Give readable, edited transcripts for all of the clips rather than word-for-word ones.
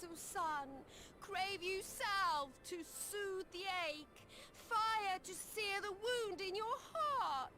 little son. Crave you salve to soothe the ache, fire to sear the wound in your heart.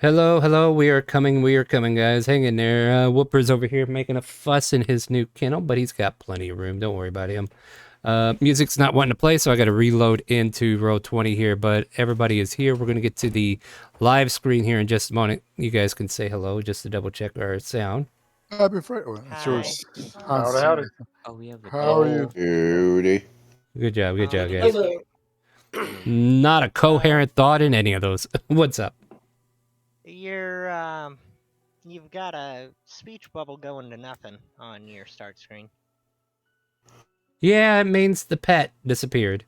Hello. We are coming, guys. Hang in there. Whooper's over here making a fuss in his new kennel, but he's got plenty of room. Don't worry about him. Music's not wanting to play, so I got to reload into Roll20 here, but everybody is here. We're going to get to the live screen here in just a moment. You guys can say hello just to double check our sound. Happy Friday. Well, it's yours. Howdy. Oh, we have the How are you? Howdy. Good job, guys. Hello. Not a coherent thought in any of those. What's up? You've got a speech bubble going to nothing on your start screen. Yeah, it means the pet disappeared.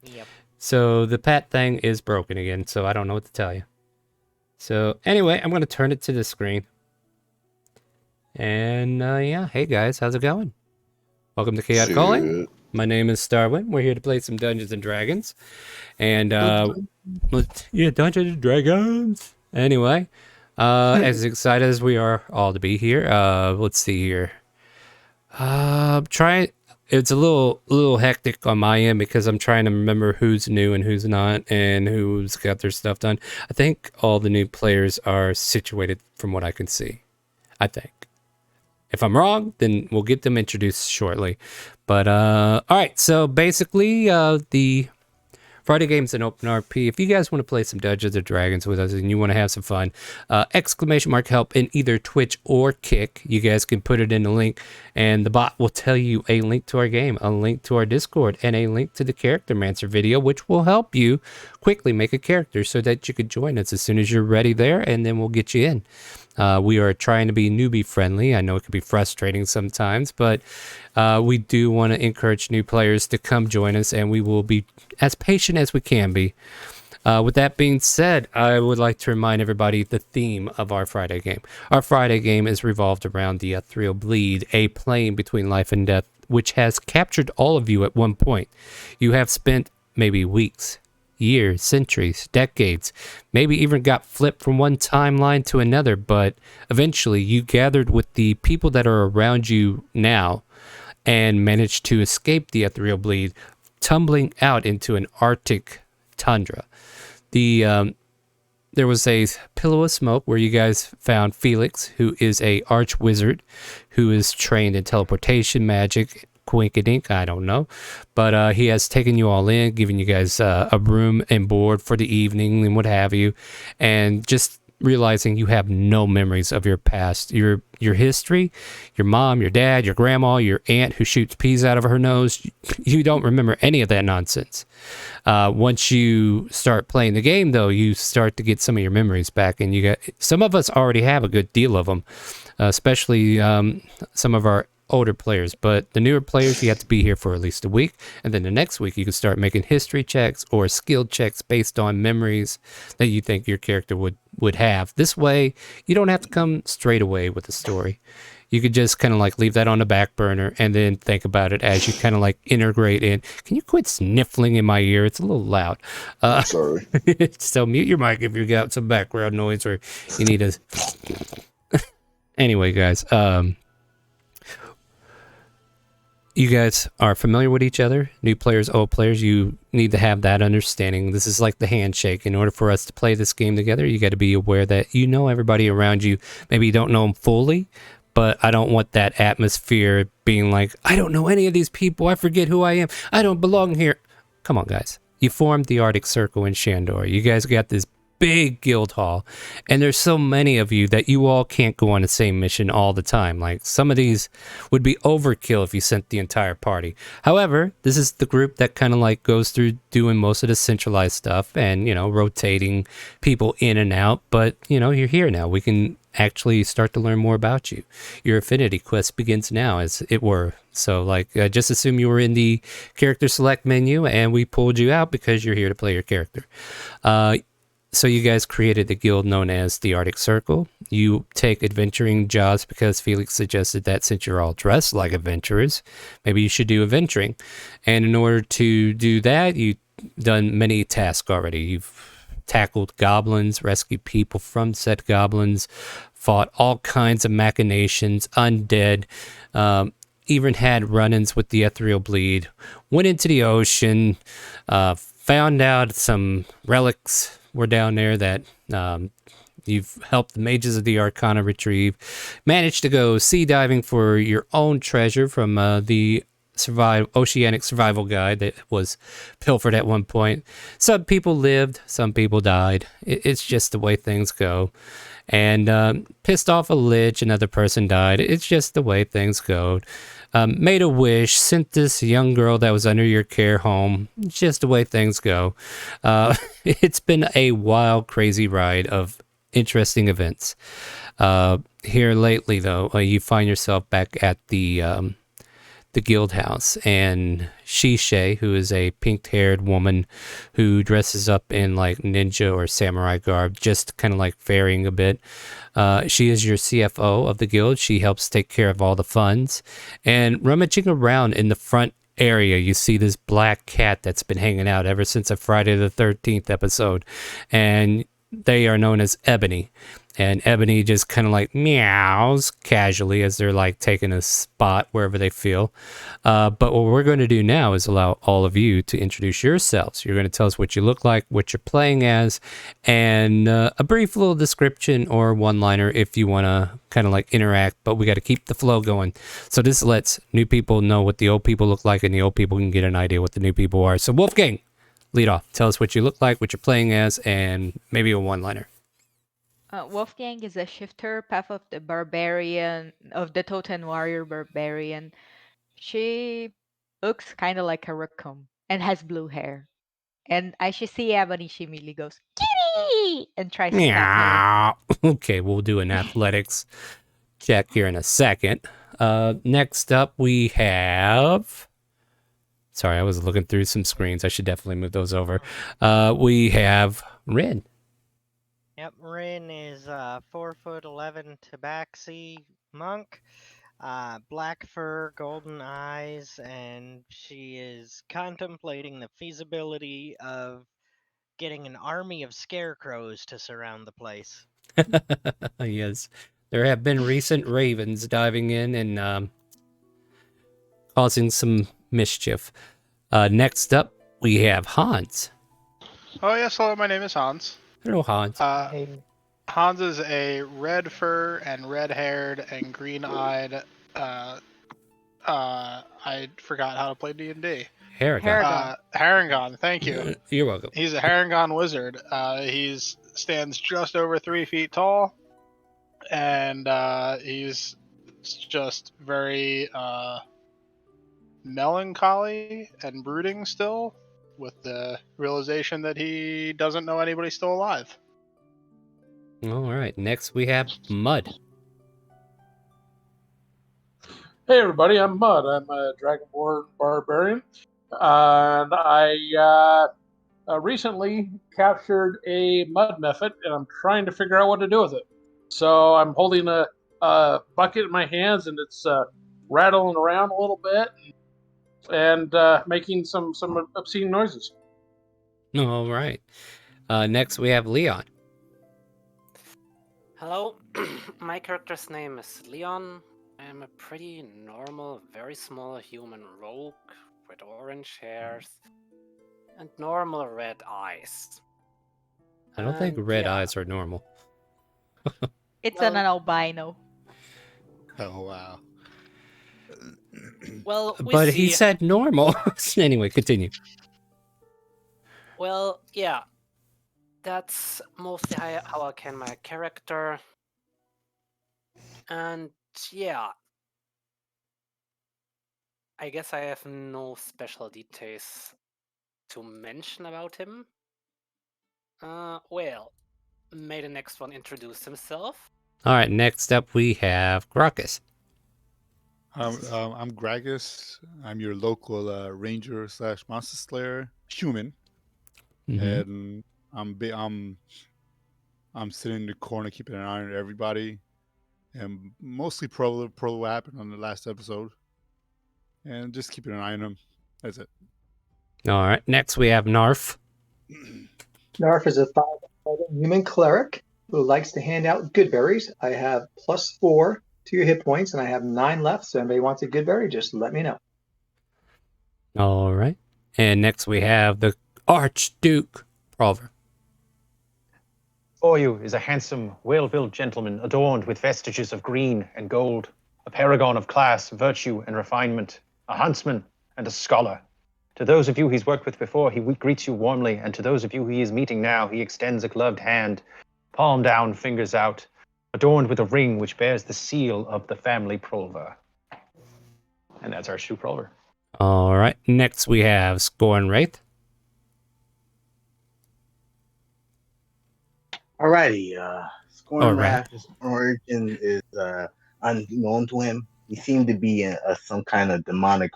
Yep. So the pet thing is broken again, so I don't know what to tell you. So anyway, I'm going to turn it to the screen. And yeah, hey guys, how's it going? Welcome to Chaotic Calling. My name is Starwin. We're here to play some Dungeons and Dragons. And yeah, Dungeons and Dragons. Anyway, as excited as we are all to be here, let's see here. It's a little hectic on my end because I'm trying to remember who's new and who's not and who's got their stuff done. I think all the new players are situated from what I can see. I think. If I'm wrong, then we'll get them introduced shortly. But all right, so basically the Friday game's an open RP. If you guys want to play some Dungeons & Dragons with us and you want to have some fun, !help in either Twitch or Kick. You guys can put it in the link, and the bot will tell you a link to our game, a link to our Discord, and a link to the Character Mancer video, which will help you quickly make a character so that you can join us as soon as you're ready there, and then we'll get you in. We are trying to be newbie friendly. I know it can be frustrating sometimes, but we do want to encourage new players to come join us, and we will be as patient as we can be. With that being said, I would like to remind everybody the theme of our Friday game. Our Friday game is revolved around the Ethereal Bleed, a plane between life and death, which has captured all of you at one point. You have spent maybe weeks, years, centuries, decades, maybe even got flipped from one timeline to another, but eventually you gathered with the people that are around you now and managed to escape the Ethereal Bleed, tumbling out into an Arctic tundra. There was a pillow of smoke where you guys found Felix, who is a arch wizard who is trained in teleportation magic, quinkadink, I don't know, but he has taken you all in, giving you guys a room and board for the evening and what have you, and just realizing you have no memories of your past, your history, your mom, your dad, your grandma, your aunt who shoots peas out of her nose. You don't remember any of that nonsense. Once you start playing the game, though, you start to get some of your memories back, and you get some of us already have a good deal of them, especially some of our older players, but the newer players, you have to be here for at least a week, and then the next week you can start making history checks or skill checks based on memories that you think your character would have. This way you don't have to come straight away with the story. You could just kind of like leave that on the back burner and then think about it as you kind of like integrate in. Can you quit sniffling in my ear? It's a little loud. Sorry. So mute your mic if you got some background noise or you need to anyway, guys, you guys are familiar with each other, new players, old players. You need to have that understanding. This is like the handshake. In order for us to play this game together, you got to be aware that you know everybody around you. Maybe you don't know them fully, but I don't want that atmosphere being like, I don't know any of these people. I forget who I am. I don't belong here. Come on, guys. You formed the Arctic Circle in Shandor. You guys got this big guild hall, and there's so many of you that you all can't go on the same mission all the time. Like, some of these would be overkill if you sent the entire party. However, this is the group that kind of like goes through doing most of the centralized stuff and, you know, rotating people in and out. But, you know, you're here now. We can actually start to learn more about you. Your affinity quest begins now, as it were. So, like, just assume you were in the character select menu and we pulled you out because you're here to play your character. So you guys created the guild known as the Arctic Circle. You take adventuring jobs because Felix suggested that since you're all dressed like adventurers, maybe you should do adventuring. And in order to do that, you've done many tasks already. You've tackled goblins, rescued people from said goblins, fought all kinds of machinations, undead, even had run-ins with the Ethereal Bleed, went into the ocean, found out some relics were down there that You've helped the mages of the Arcana retrieve, managed to go sea diving for your own treasure from the Oceanic Survival Guide that was pilfered at one point. Some people lived, some people died. It's just the way things go. And pissed off a lich, another person died. It's just the way things go. Made a wish, sent this young girl that was under your care home. It's just the way things go. It's been a wild, crazy ride of interesting events. Here lately, though, you find yourself back at the guild house, and Shishay, who is a pink-haired woman who dresses up in like ninja or samurai garb, just kind of like varying a bit. She is your CFO of the guild. She helps take care of all the funds. And rummaging around in the front area, you see this black cat that's been hanging out ever since a Friday the 13th episode. And they are known as Ebony. And Ebony just kind of like meows casually as they're like taking a spot wherever they feel. But what we're going to do now is allow all of you to introduce yourselves. You're going to tell us what you look like, what you're playing as, and a brief little description or one-liner if you want to kind of like interact. But we got to keep the flow going. So this lets new people know what the old people look like, and the old people can get an idea what the new people are. So Wolfgang, lead off. Tell us what you look like, what you're playing as, and maybe a one-liner. Wolfgang is a shifter, path of the barbarian, of the Totem Warrior barbarian. She looks kind of like a raccoon and has blue hair. And as she sees Ebony, she immediately goes, kitty! And tries to pat Meow. Okay, we'll do an athletics check here in a second. Next up, we have... Sorry, I was looking through some screens. I should definitely move those over. We have Rin. Yep, Rin is 4'11" tabaxi monk, black fur, golden eyes, and she is contemplating the feasibility of getting an army of scarecrows to surround the place. Yes, there have been recent ravens diving in and causing some mischief. Next up, we have Hans. Oh yes, hello. My name is Hans. Hello, Hans. Hans is a red fur and red-haired and green-eyed. I forgot how to play D&D. Harrigan. Harengon. Thank you. You're welcome. He's a Harengon wizard. He stands just over 3 feet tall, and he's just very melancholy and brooding still, with the realization that he doesn't know anybody still alive. All right. Next, we have Mud. Hey everybody, I'm Mud. I'm a Dragonborn barbarian, and I recently captured a mud mephit, and I'm trying to figure out what to do with it. So I'm holding a bucket in my hands, and it's rattling around a little bit, and making some obscene noises. All right. Next, we have Leon. Hello, my character's name is Leon. I'm a pretty normal, very small human rogue with orange hairs and normal red eyes. I don't think red yeah. eyes are normal. It's Well- an albino. Oh wow. Well, But he said normal. Anyway, continue. Well, yeah. That's mostly how I can my character. And yeah. I guess I have no special details to mention about him. Well, may the next one introduce himself. All right. Next up, we have Gracchus. I'm Gragus. I'm your local ranger / monster slayer human, Mhm. and I'm sitting in the corner keeping an eye on everybody, and mostly probably what happened on the last episode, and just keeping an eye on them. That's it. All right. Next, we have Narf. Narf is a 5 human cleric who likes to hand out good berries. I have +4 to your hit points, and I have 9 left. So, if anybody wants a good berry, just let me know. All right. And next, we have the Archduke Prover. Before you is a handsome, well-built gentleman adorned with vestiges of green and gold, a paragon of class, virtue, and refinement, a huntsman and a scholar. To those of you he's worked with before, he greets you warmly, and to those of you he is meeting now, he extends a gloved hand, palm down, fingers out, adorned with a ring which bears the seal of the family Prolver. And that's our Stu Prolver. All right. Next we have Scorn Wraith. Alrighty, Scorn All right. Wrath's origin is unknown to him. He seemed to be some kind of demonic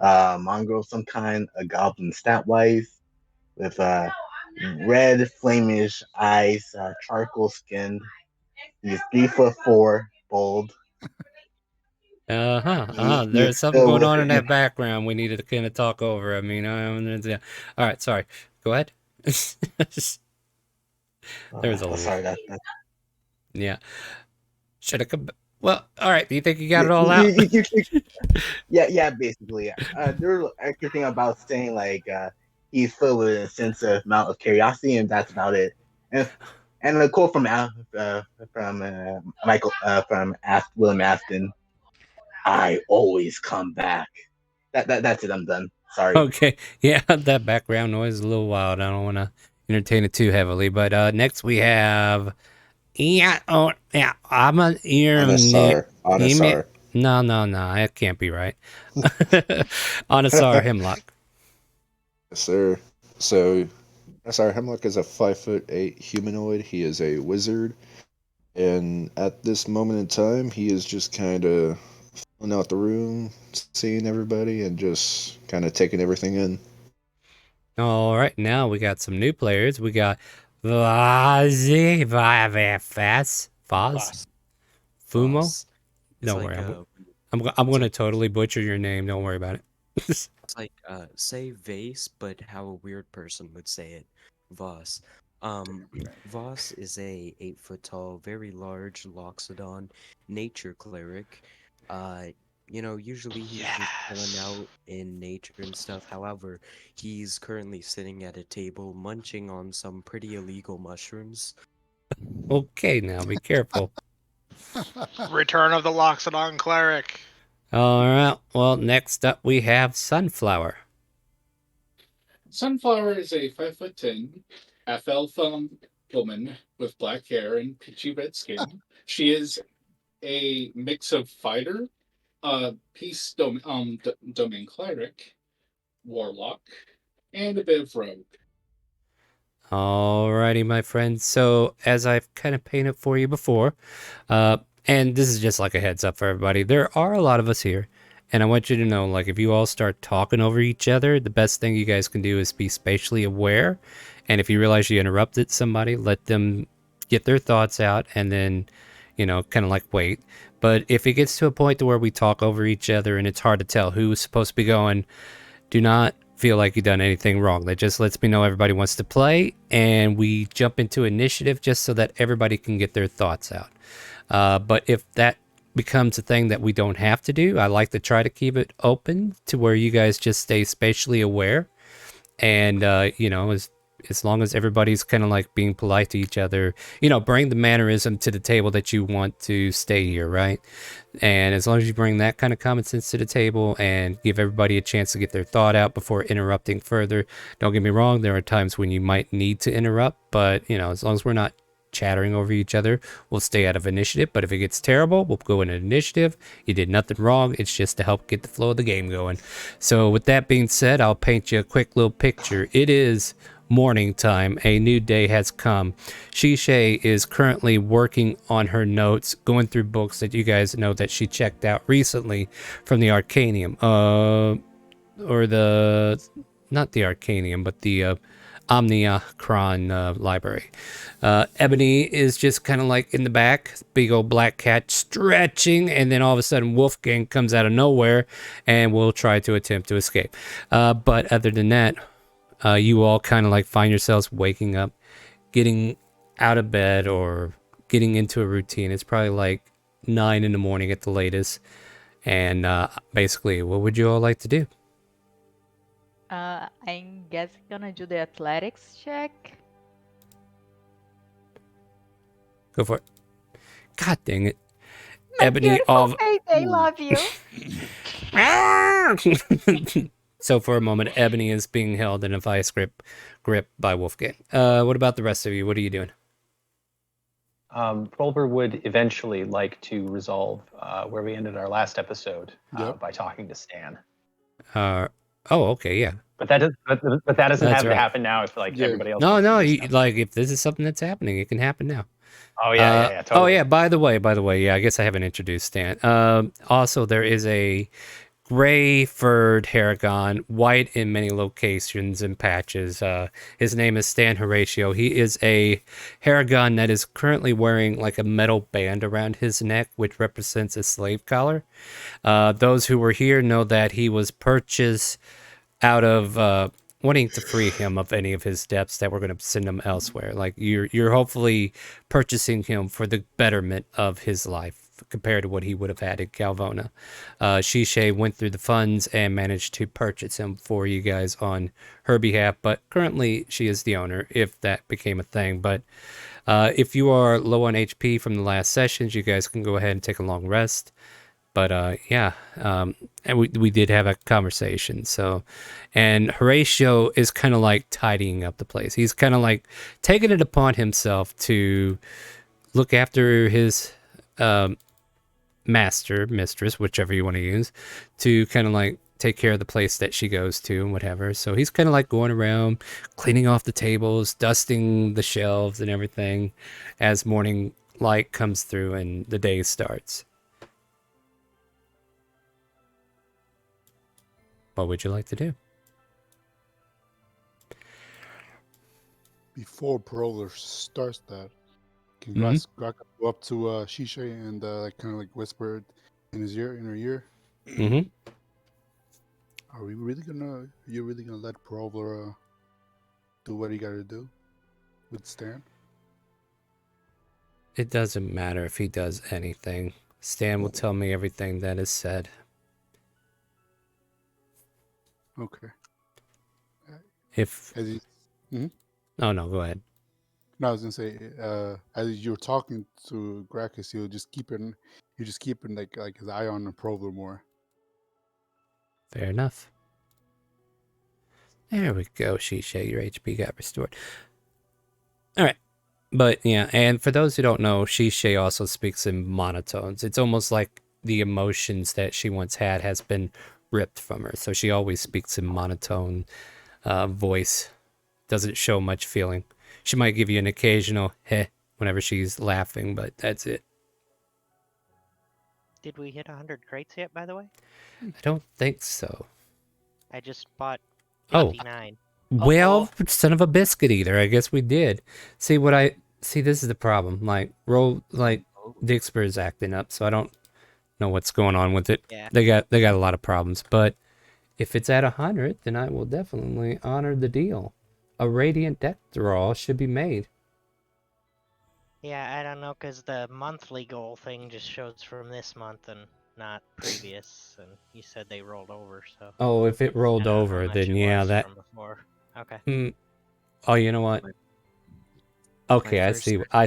mongrel, some kind of goblin stat-wise, with red, flamish eyes, charcoal skinned. He's 3'4", bold. There's something going on in that background we needed to kind of talk over. I mean, all right, sorry. Go ahead. There's a little. Sorry, that. Yeah. Should have come. Well, all right. Do you think you got it all out? Yeah, basically. There was a thing about saying like he's filled with a sense of amount of curiosity, and that's about it. And a quote from Michael from William Afton. I always come back. That's it. I'm done. Sorry. Okay. Yeah, that background noise is a little wild. I don't want to entertain it too heavily. But next we have. I'm an ear. Anasar. No, that can't be right. Anasar Hemlock. Yes, sir. So, Anasar Hemlock is a 5'8" humanoid. He is a wizard. And at this moment in time, he is just kind of filling out the room, seeing everybody, and just kind of taking everything in. All right, now we got some new players. We got Foz, Fumo. Don't worry, I'm going to totally butcher your name. Don't worry about it. It's like say vase, but how a weird person would say it. Voss. Voss is a 8-foot tall, very large Loxodon nature cleric. Usually he's just chilling out in nature and stuff. However, he's currently sitting at a table munching on some pretty illegal mushrooms. Okay, now be careful. Return of the Loxodon Cleric. All right. Well, next up we have Sunflower. Sunflower is a 5'10" half-elf woman with black hair and pitchy red skin. She is a mix of fighter, peace domain cleric, warlock, and a bit of rogue. Alrighty, my friends. So, as I've kind of painted for you before, and this is just like a heads up for everybody, there are a lot of us here, and I want you to know, like, if you all start talking over each other, the best thing you guys can do is be spatially aware, and if you realize you interrupted somebody, let them get their thoughts out, and then, kind of like wait. But if it gets to a point to where we talk over each other and it's hard to tell who's supposed to be going, do not feel like you've done anything wrong. That just lets me know everybody wants to play, and we jump into initiative just so that everybody can get their thoughts out. But if that becomes a thing that we don't have to do, I like to try to keep it open to where you guys just stay spatially aware. And, as long as everybody's kind of like being polite to each other, bring the mannerism to the table that you want to stay here, right? And as long as you bring that kind of common sense to the table and give everybody a chance to get their thought out before interrupting further. Don't get me wrong, there are times when you might need to interrupt, but, as long as we're not chattering over each other, we'll stay out of initiative. But if it gets terrible, we'll go into initiative. You did nothing wrong. It's just to help get the flow of the game going. So with that being said, I'll paint you a quick little picture. It is morning time. A new day has come. Shishay is currently working on her notes, going through books that you guys know that she checked out recently from the Arcanium, not the Arcanium, but the Omniacron library. Ebony is just kind of like in the back, big old black cat stretching, and then all of a sudden Wolfgang comes out of nowhere and will try to attempt to escape. But other than that, you all kind of like find yourselves waking up, getting out of bed or getting into a routine. It's probably like 9 in the morning at the latest. And basically, what would you all like to do? I'm guessing gonna do the athletics check. Go for it. God dang it. My Ebony beautiful of... Fate, they love you. So for a moment, Ebony is being held in a vice grip by Wolfgang. What about the rest of you? What are you doing? Pulver would eventually like to resolve where we ended our last episode Yep. by talking to Stan. Oh, okay, yeah. But that doesn't That's have to right. happen now if Yeah. everybody else. No, wants to no, do you, stuff. like if this is something that's happening, it can happen now. Oh yeah, totally. Oh yeah, by the way, yeah, I guess I haven't introduced Stan. Also, there is a gray furred Haragon, white in many locations and patches. His name is Stan Horatio. He is a Haragon that is currently wearing like a metal band around his neck, which represents a slave collar. Those who were here know that he was purchased out of wanting to free him of any of his debts that we're going to send him elsewhere. Like you're hopefully purchasing him for the betterment of his life compared to what he would have had in Calvona. Shishay went through the funds and managed to purchase him for you guys on her behalf, but currently she is the owner if that became a thing. But if you are low on HP from the last sessions, you guys can go ahead and take a long rest. But and we did have a conversation. So, and Horatio is kind of like tidying up the place. He's kind of like taking it upon himself to look after his mistress, whichever you want to use, to kind of like take care of the place that she goes to and whatever. So he's kind of like going around cleaning off the tables, dusting the shelves and everything as morning light comes through and the day starts. What would you like to do? Before Prowler starts that, can Graka go up to Shishay and kind of like whisper in her ear? Mm-hmm. Are you really gonna let Prowler do what he gotta do with Stan? It doesn't matter if he does anything. Stan will tell me everything that is said. Okay. If Oh no, go ahead. No, I was gonna say, as you're talking to Gracchus, you're just keeping like his eye on the Prowler more. Fair enough. There we go, Shishay. Your HP got restored. All right. But yeah, and for those who don't know, Shishay also speaks in monotones. It's almost like the emotions that she once had has been ripped from her. So she always speaks in monotone voice. Doesn't show much feeling. She might give you an occasional heh whenever she's laughing, but that's it. Did we hit 100 crates yet, by the way? I don't think so. I just bought Oh. 59. Well, son of a biscuit eater. I guess we did. See, this is the problem. Like, Dixper is acting up, so I don't know what's going on with it. Yeah. They got a lot of problems. But if it's at 100, then I will definitely honor the deal. A radiant deck draw should be made. Yeah, I don't know, because the monthly goal thing just shows from this month and not previous, and you said they rolled over, so... Oh, if it rolled I don't know how over, much then it yeah, was that... from before. Okay. Oh, you know what? Okay, I first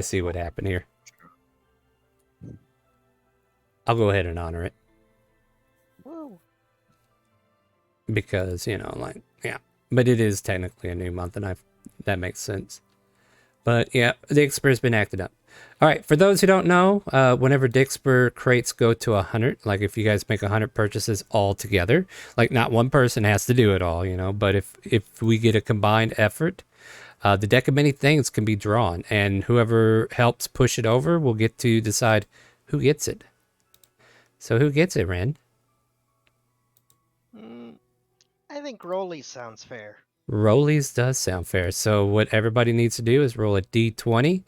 see what happened here. I'll go ahead and honor it. Woo. Because, yeah. But it is technically a new month, and that makes sense. But yeah, Dixper's been acted up. All right, for those who don't know, whenever Dixper crates go to 100, like if you guys make 100 purchases all together, like not one person has to do it all, but if we get a combined effort, the deck of many things can be drawn, and whoever helps push it over will get to decide who gets it. So who gets it, Ren? I think Rolly sounds fair. Rollies does sound fair. So what everybody needs to do is roll a d20,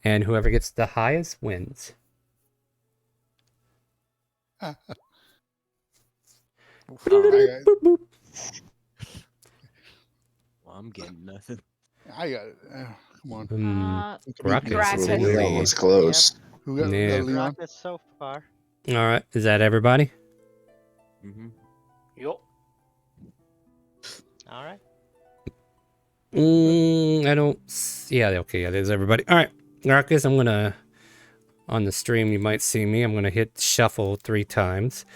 and whoever gets the highest wins. Well, I'm getting nothing. I got it. Come on. Gracchus. Leon was close. Who got Yeah. Leon? Gracchus so far. All right, is that everybody? Mm-hmm. Yup. All right. I don't. Yeah, okay, yeah, there's everybody. All right, Gracchus, I'm gonna on the stream, you might see me. I'm going to hit shuffle 3 times.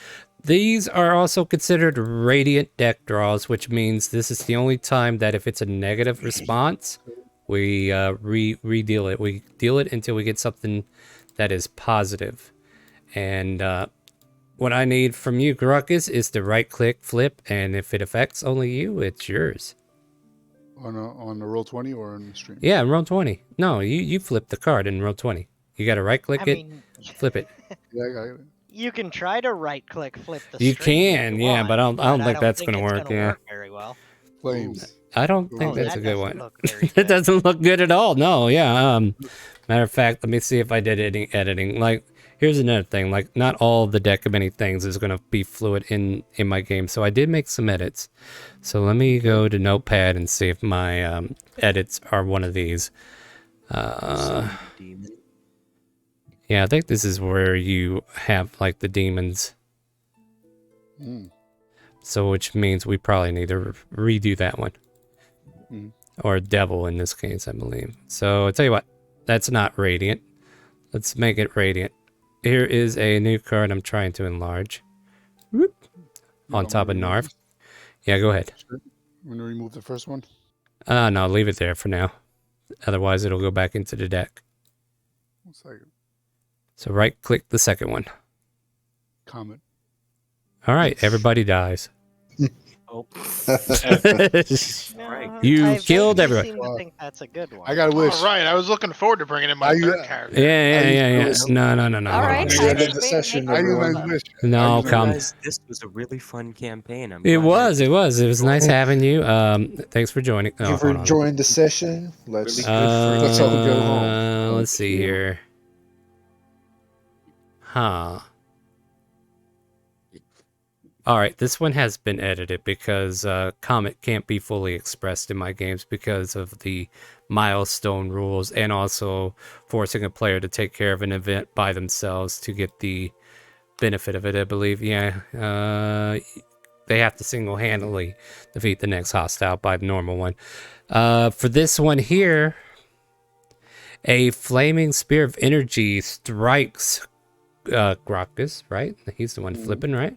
These are also considered radiant deck draws, which means this is the only time that if it's a negative response, we re-deal it. We deal it until we get something that is positive. And what I need from you, Gruckus, is to right-click, flip, and if it affects only you, it's yours. On the roll 20 or on the stream? Yeah, in roll 20. No, you flip the card in roll 20. You got to right-click I it, mean, flip it. Yeah, I got it. you can try to right click flip the You stream if can, you yeah, want, but I don't think that's it's gonna work. Yeah, work very well. Flames. I don't Oh, think that's that a good doesn't one. look very It doesn't look good at all. No, yeah. Matter of fact, let me see if I did any editing. Like, here's another thing. Like, not all of the deck of many things is gonna be fluid in my game. So I did make some edits. So let me go to Notepad and see if my edits are one of these. Yeah, I think this is where you have like the demons. Mm. So which means we probably need to redo that one. Mm. Or devil in this case, I believe. So I'll tell you what, that's not radiant. Let's make it radiant. Here is a new card I'm trying to enlarge. Whoop. On top of Narf. Yeah, go ahead. Sure. I'm going to remove the first one. No, leave it there for now. Otherwise, it'll go back into the deck. 1 second. So right-click the second one. Comment. All right, everybody dies. Oh. You I killed vaguely everyone. seem to think that's a good one. I got a wish. All right, I was looking forward to bringing in my third character. Yeah. No. All hold right, on. End of the session, everyone. No, come. Guys, this was a really fun campaign. It was nice having you. Thanks for joining. Thank you for joining the session. Let's all go home. Let's see here. Huh. All right, this one has been edited because Comet can't be fully expressed in my games because of the milestone rules and also forcing a player to take care of an event by themselves to get the benefit of it, I believe. Yeah, they have to single-handedly defeat the next hostile by the normal one. For this one here, a flaming spear of energy strikes Grockus, right? He's the one flipping, right?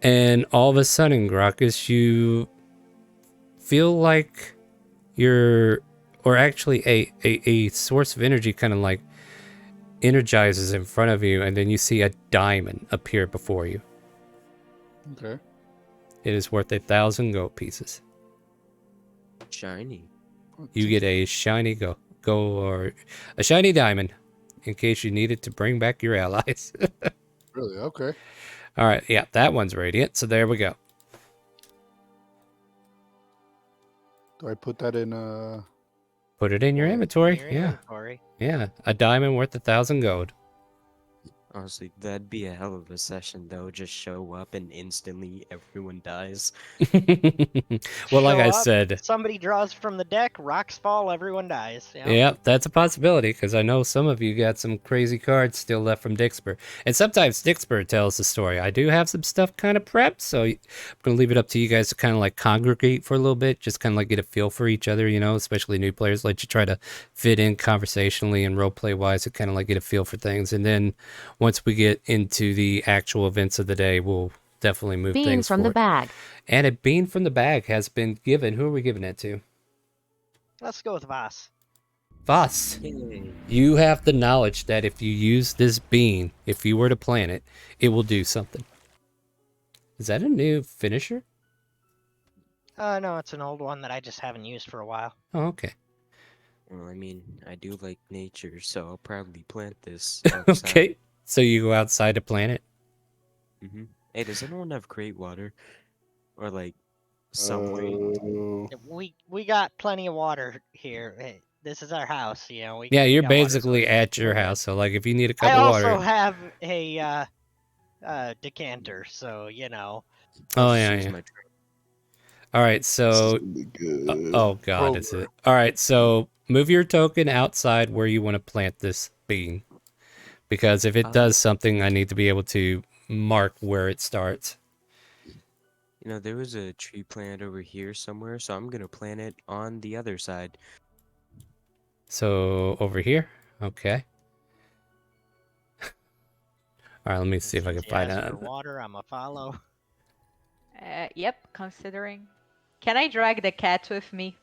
And all of a sudden, Grockus, you feel like you're, or actually a source of energy kind of like energizes in front of you, and then you see a diamond appear before you. Okay. It is worth 1,000 gold pieces. Shiny. You get a shiny or a shiny diamond in case you need it to bring back your allies. Really? Okay. All right, yeah, that one's radiant. So there we go. Do I put that in? Put it in your inventory. Your Yeah. inventory. Yeah, a diamond worth 1,000 gold. Honestly, that'd be a hell of a session, though. Just show up and instantly everyone dies. Well, like Show I up, said, somebody draws from the deck, rocks fall, everyone dies. yeah, that's a possibility because I know some of you got some crazy cards still left from Dixper. And sometimes Dixper tells the story. I do have some stuff kind of prepped, so I'm going to leave it up to you guys to kind of like congregate for a little bit, just kind of like get a feel for each other, you know, especially new players. Let you try to fit in conversationally and roleplay wise to kind of like get a feel for things. And then once we get into the actual events of the day, we'll definitely move Bean things from the forward. bag. And a bean from the bag has been given. Who are we giving it to? Let's go with Voss. Voss, you have the knowledge that if you use this bean, if you were to plant it, it will do something. Is that a new finisher? No, it's an old one that I just haven't used for a while. Oh, okay. Well, I mean, I do like nature, so I'll probably plant this. Okay. So you go outside to plant it? Mm-hmm. Hey, does anyone have great water? Or like subway? We got plenty of water here. Hey, this is our house, you know. Yeah, we you're got water basically at your house. So like if you need a cup I of also water. have a decanter, so you know. Oh yeah. All right, so oh god, is it? All right, so move your token outside where you want to plant this bean. Because if it does something, I need to be able to mark where it starts. You know, there was a tree plant over here somewhere, so I'm gonna plant it on the other side. So over here? Okay. All right, let me see if I can Since he find asked for out. water, I'm a follow. Yep, considering. Can I drag the cat with me?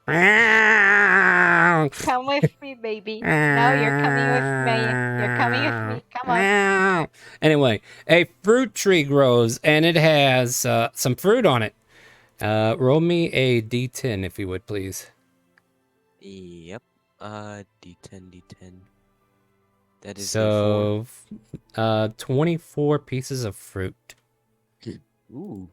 Come Come with me, baby. No, you're coming with me. You're coming with me. Come on. Anyway, a fruit tree grows and it has some fruit on it. Roll me a d10 if you would, please. Yep. D10. That is So, 24 pieces of fruit. a 4. Ooh.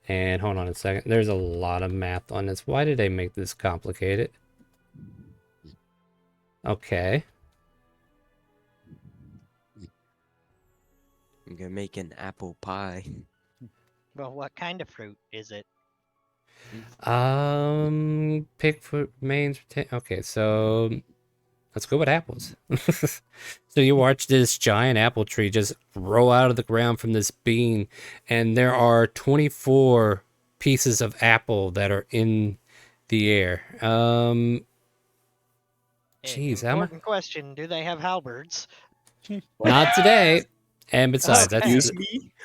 And hold on a second. There's a lot of math on this. Why did they make this complicated? Okay. I'm gonna make an apple pie. Well, what kind of fruit is it? Pick fruit mains. Okay, so let's go with apples. So you watch this giant apple tree just grow out of the ground from this bean, and there are 24 pieces of apple that are in the air. Geez, how much? Important question. Do they have halberds? Not today. And besides, Okay.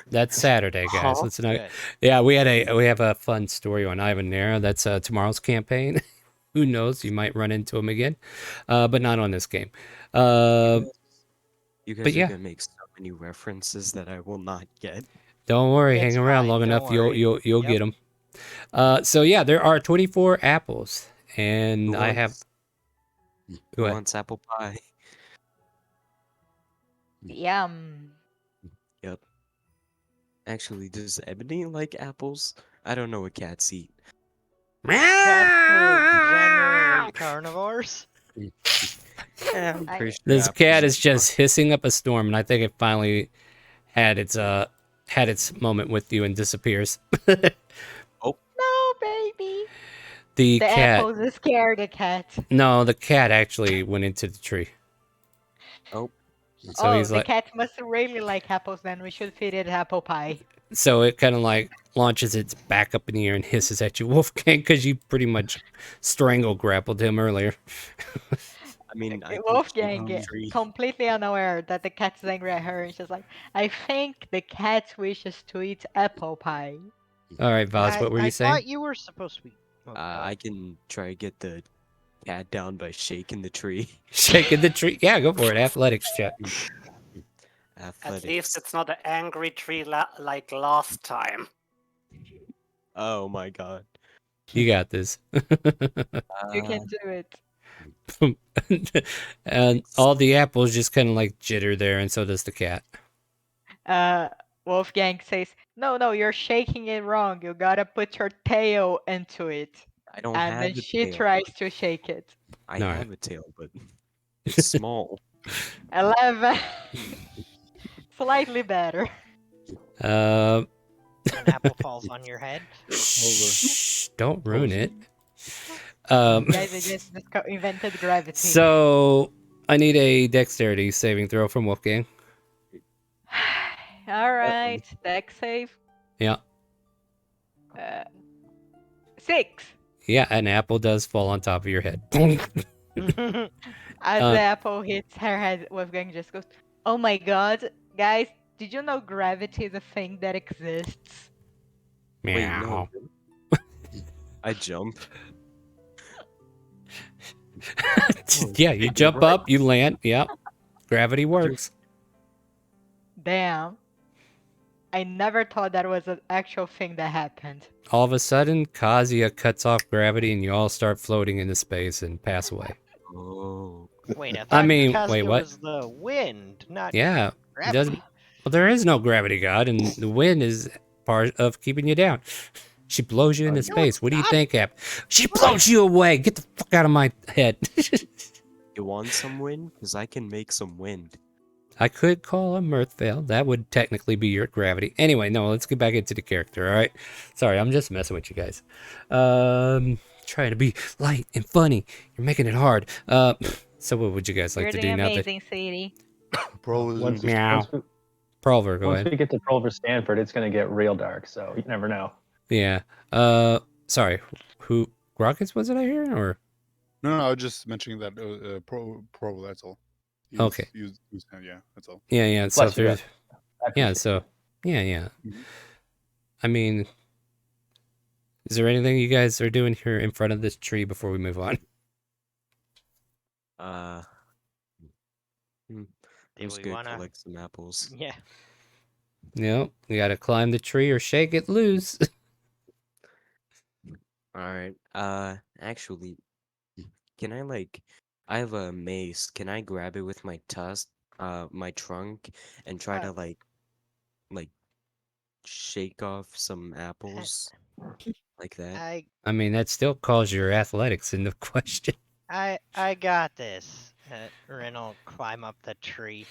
that's Saturday, guys. Huh? Let's not. Good. Yeah, we have a fun story on Ivan Nera. That's tomorrow's campaign. Who knows? You might run into him again, but not on this game. You guys But are yeah. gonna make so many references that I will not get. Don't worry, It's hang around fine, long don't enough, worry. you'll Yep. get them. So yeah, there are 24 apples, and Who I have. wants- Go Who ahead. wants apple pie? Yum. Yep. Actually, does Ebony like apples? I don't know what cats eat. Cats are generally carnivores. Yeah, I'm pretty sure This apples cat are is just hissing up a storm, and I think it finally had its moment with you and disappears. No, baby. The The cat. apples are scared the cat. No, the cat actually went into the tree. Oh. So Oh, he's the like, cat must really like apples. Then we should feed it apple pie. so it kind of like launches its back up in the air and hisses at you, Wolfgang, because you pretty much strangle grappled him earlier. I mean, I can Wolfgang, keep tree. completely unaware that the cat's angry at her, and she's like, "I think the cat wishes to eat apple pie." All right, Vaz, what were you I saying? thought you were supposed to be. I can try to get the cat down by shaking the tree. Shaking the tree. Yeah, go for it. Athletics check. At least it's not an angry tree like last time. Oh my god. You got this. You can do it. And all the apples just kind of like jitter there, and so does the cat. Wolfgang says, "No, you're shaking it wrong. You gotta put your tail into it." I don't and have then a she tail. tries to shake it. I All have right. a tail, but it's small. 11. Slightly better. An apple falls on your head. Shh, don't ruin it. Guys, I just invented gravity. So I need a dexterity saving throw from Wolfgang. All right, deck save. Yeah. 6. Yeah, an apple does fall on top of your head. As the apple hits her head, Wolfgang just goes, "Oh my god, guys, did you know gravity is a thing that exists?" Wait, Meow. no. I jump. Yeah, you jump up, you land. Yep. Gravity works. Damn. I never thought that was an actual thing that happened. All of a sudden, Kazuya cuts off gravity and you all start floating into space and pass away. Oh. Wait, I I thought mean, Kazuya wait, what? was the wind, not Yeah. It gravity. doesn't. Well, there is no gravity god, and the wind is part of keeping you down. She blows you into space. What do you think, Cap? She blows you away. Get the fuck out of my head. You want some wind? Because I can make some wind. I could call a Mirthvale. That would technically be your gravity. Anyway, no, let's get back into the character, all right? Sorry, I'm just messing with you guys. Trying to be light and funny. You're making it hard. So what would you guys like You're to the do now that... amazing city. Once Meow. Prolver, go Once ahead. we get to Prolver Stanford, it's going to get real dark, so you never know. Yeah. Sorry. Who... Rockets was it I hear, or... No, I was just mentioning that pro, that's all. Okay. Yeah, that's all. Yeah. So Bless you, there's, guys. I yeah. appreciate So yeah. Mhm. I mean, is there anything you guys are doing here in front of this tree before we move on? I'm Do just we gonna wanna? collect some apples. Yeah. No, you gotta climb the tree or shake it loose. All right. Actually, can I I have a mace. Can I grab it with my my trunk, and try to like shake off some apples like that? I mean, that still calls your athletics into question. I got this. Ren will climb up the tree.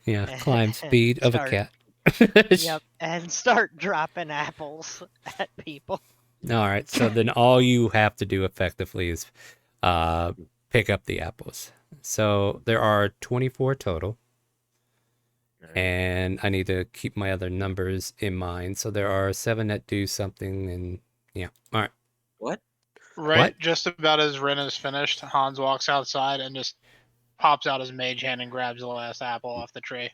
Yeah, and climb speed of a start- cat. Yep, and start dropping apples at people. All right, so then all you have to do effectively is pick up the apples. So there are 24 total. And I need to keep my other numbers in mind. So there are 7 that do something, and yeah. All right. What? Right, What? just about as Ren is finished, Hans walks outside and just pops out his mage hand and grabs the last apple off the tree.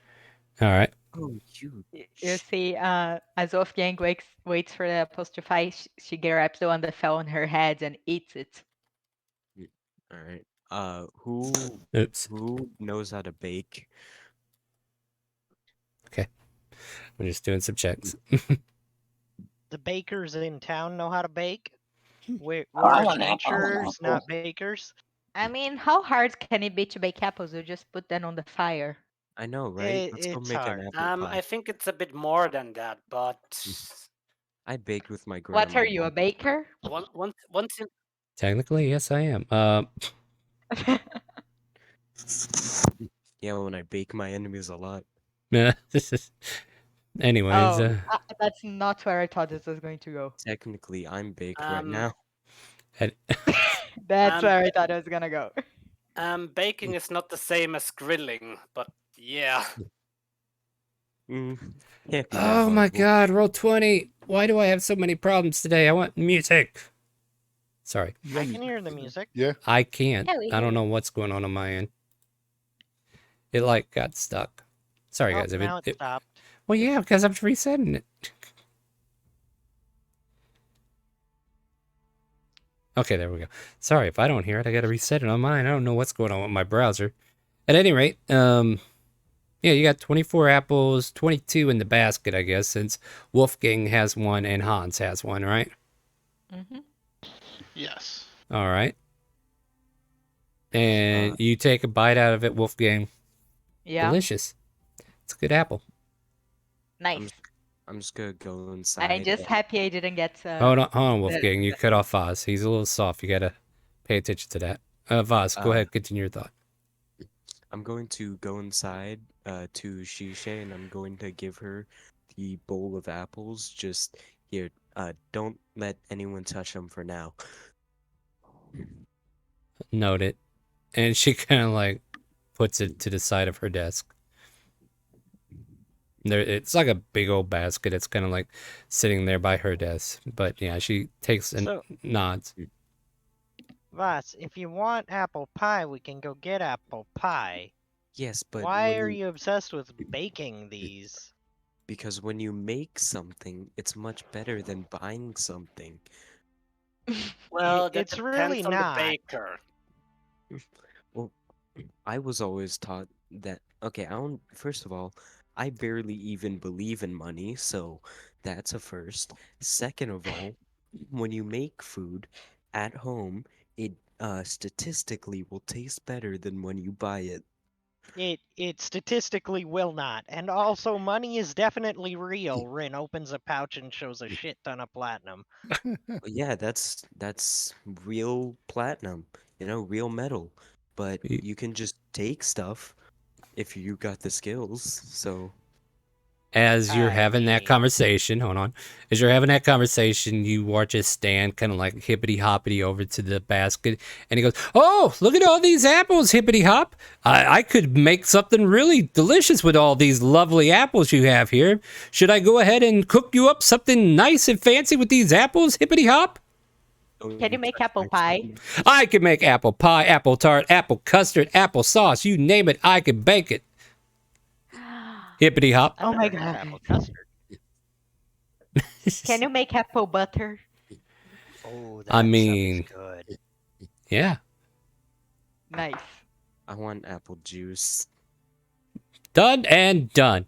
All right. Oh, you. You see, as Wolfgang waits for the apples to fly, she grabs the one that fell on her head and eats it. All right. Who? Oops. Who knows how to bake? Okay. I'm just doing some checks. The bakers in town know how to bake. We're I want an apple, I want an adventurers, apple. not bakers. I mean, how hard can it be to bake apples? You just put them on the fire. I know, right? Let's go It's make hard. an apple pie. I think it's a bit more than that, but I baked with my grandma. What are you, a baker? once in Technically, yes, I am. Yeah, when I bake my enemies a lot. Anyways, Oh, that's not where I thought this was going to go. Technically, I'm baked right now. and- That's where I thought it was gonna go. baking is not the same as grilling, but yeah. Can't be that oh my horrible. God, roll 20. Why do I have so many problems today? I want music. Sorry. I can hear the music. Yeah. I can't. Yeah, we I don't hear know what's going on my end. It like got stuck. Sorry, Oh, guys. If now it it, stopped. well, yeah, because I'm resetting it. Okay, there we go. Sorry if I don't hear it. I got to reset it on mine. I don't know what's going on with my browser. At any rate, yeah, you got 24 apples, 22 in the basket, I guess, since Wolfgang has one and Hans has one, right? Mm-hmm. Yes. All right. And you take a bite out of it, Wolfgang. Yeah. Delicious. It's a good apple. Nice. I'm just gonna go inside. I'm just happy I didn't get. Hold on, Wolfgang. You cut off Vaz. He's a little soft. You gotta pay attention to that. Vaz, go ahead. Continue your thought. I'm going to go inside to Shisha, and I'm going to give her the bowl of apples. Just here, don't let anyone touch them for now. Note it. And she kind of like puts it to the side of her desk. There, it's like a big old basket. It's kind of like sitting there by her desk. But yeah, she takes and So- nods. Voss, if you want apple pie, we can go get apple pie. Yes, but Why when are you obsessed with baking these? Because when you make something, it's much better than buying something. Well, that It's depends really on not. the baker. Well, I was always taught that. Okay, first of all, I barely even believe in money, so that's a first. Second of all, when you make food at home, it statistically will taste better than when you buy it. It statistically will not. And also, money is definitely real. Rin opens a pouch and shows a shit ton of platinum. But yeah, that's real platinum, real metal. But you can just take stuff if you got the skills. So As you're I having that mean- conversation, hold on. As you're having that conversation, you watch it stand kind of like hippity hoppity over to the basket, and he goes, "Oh, look at all these apples, hippity hop! I could make something really delicious with all these lovely apples you have here. Should I go ahead and cook you up something nice and fancy with these apples, hippity hop?" Can you make apple pie? I can make apple pie, apple tart, apple custard, apple sauce. You name it, I can bake it. Hippity hop. Oh my Never had apple god. custard. Can you make apple butter? Oh, that I mean, sounds good. yeah. Nice. I want apple juice. Done and done.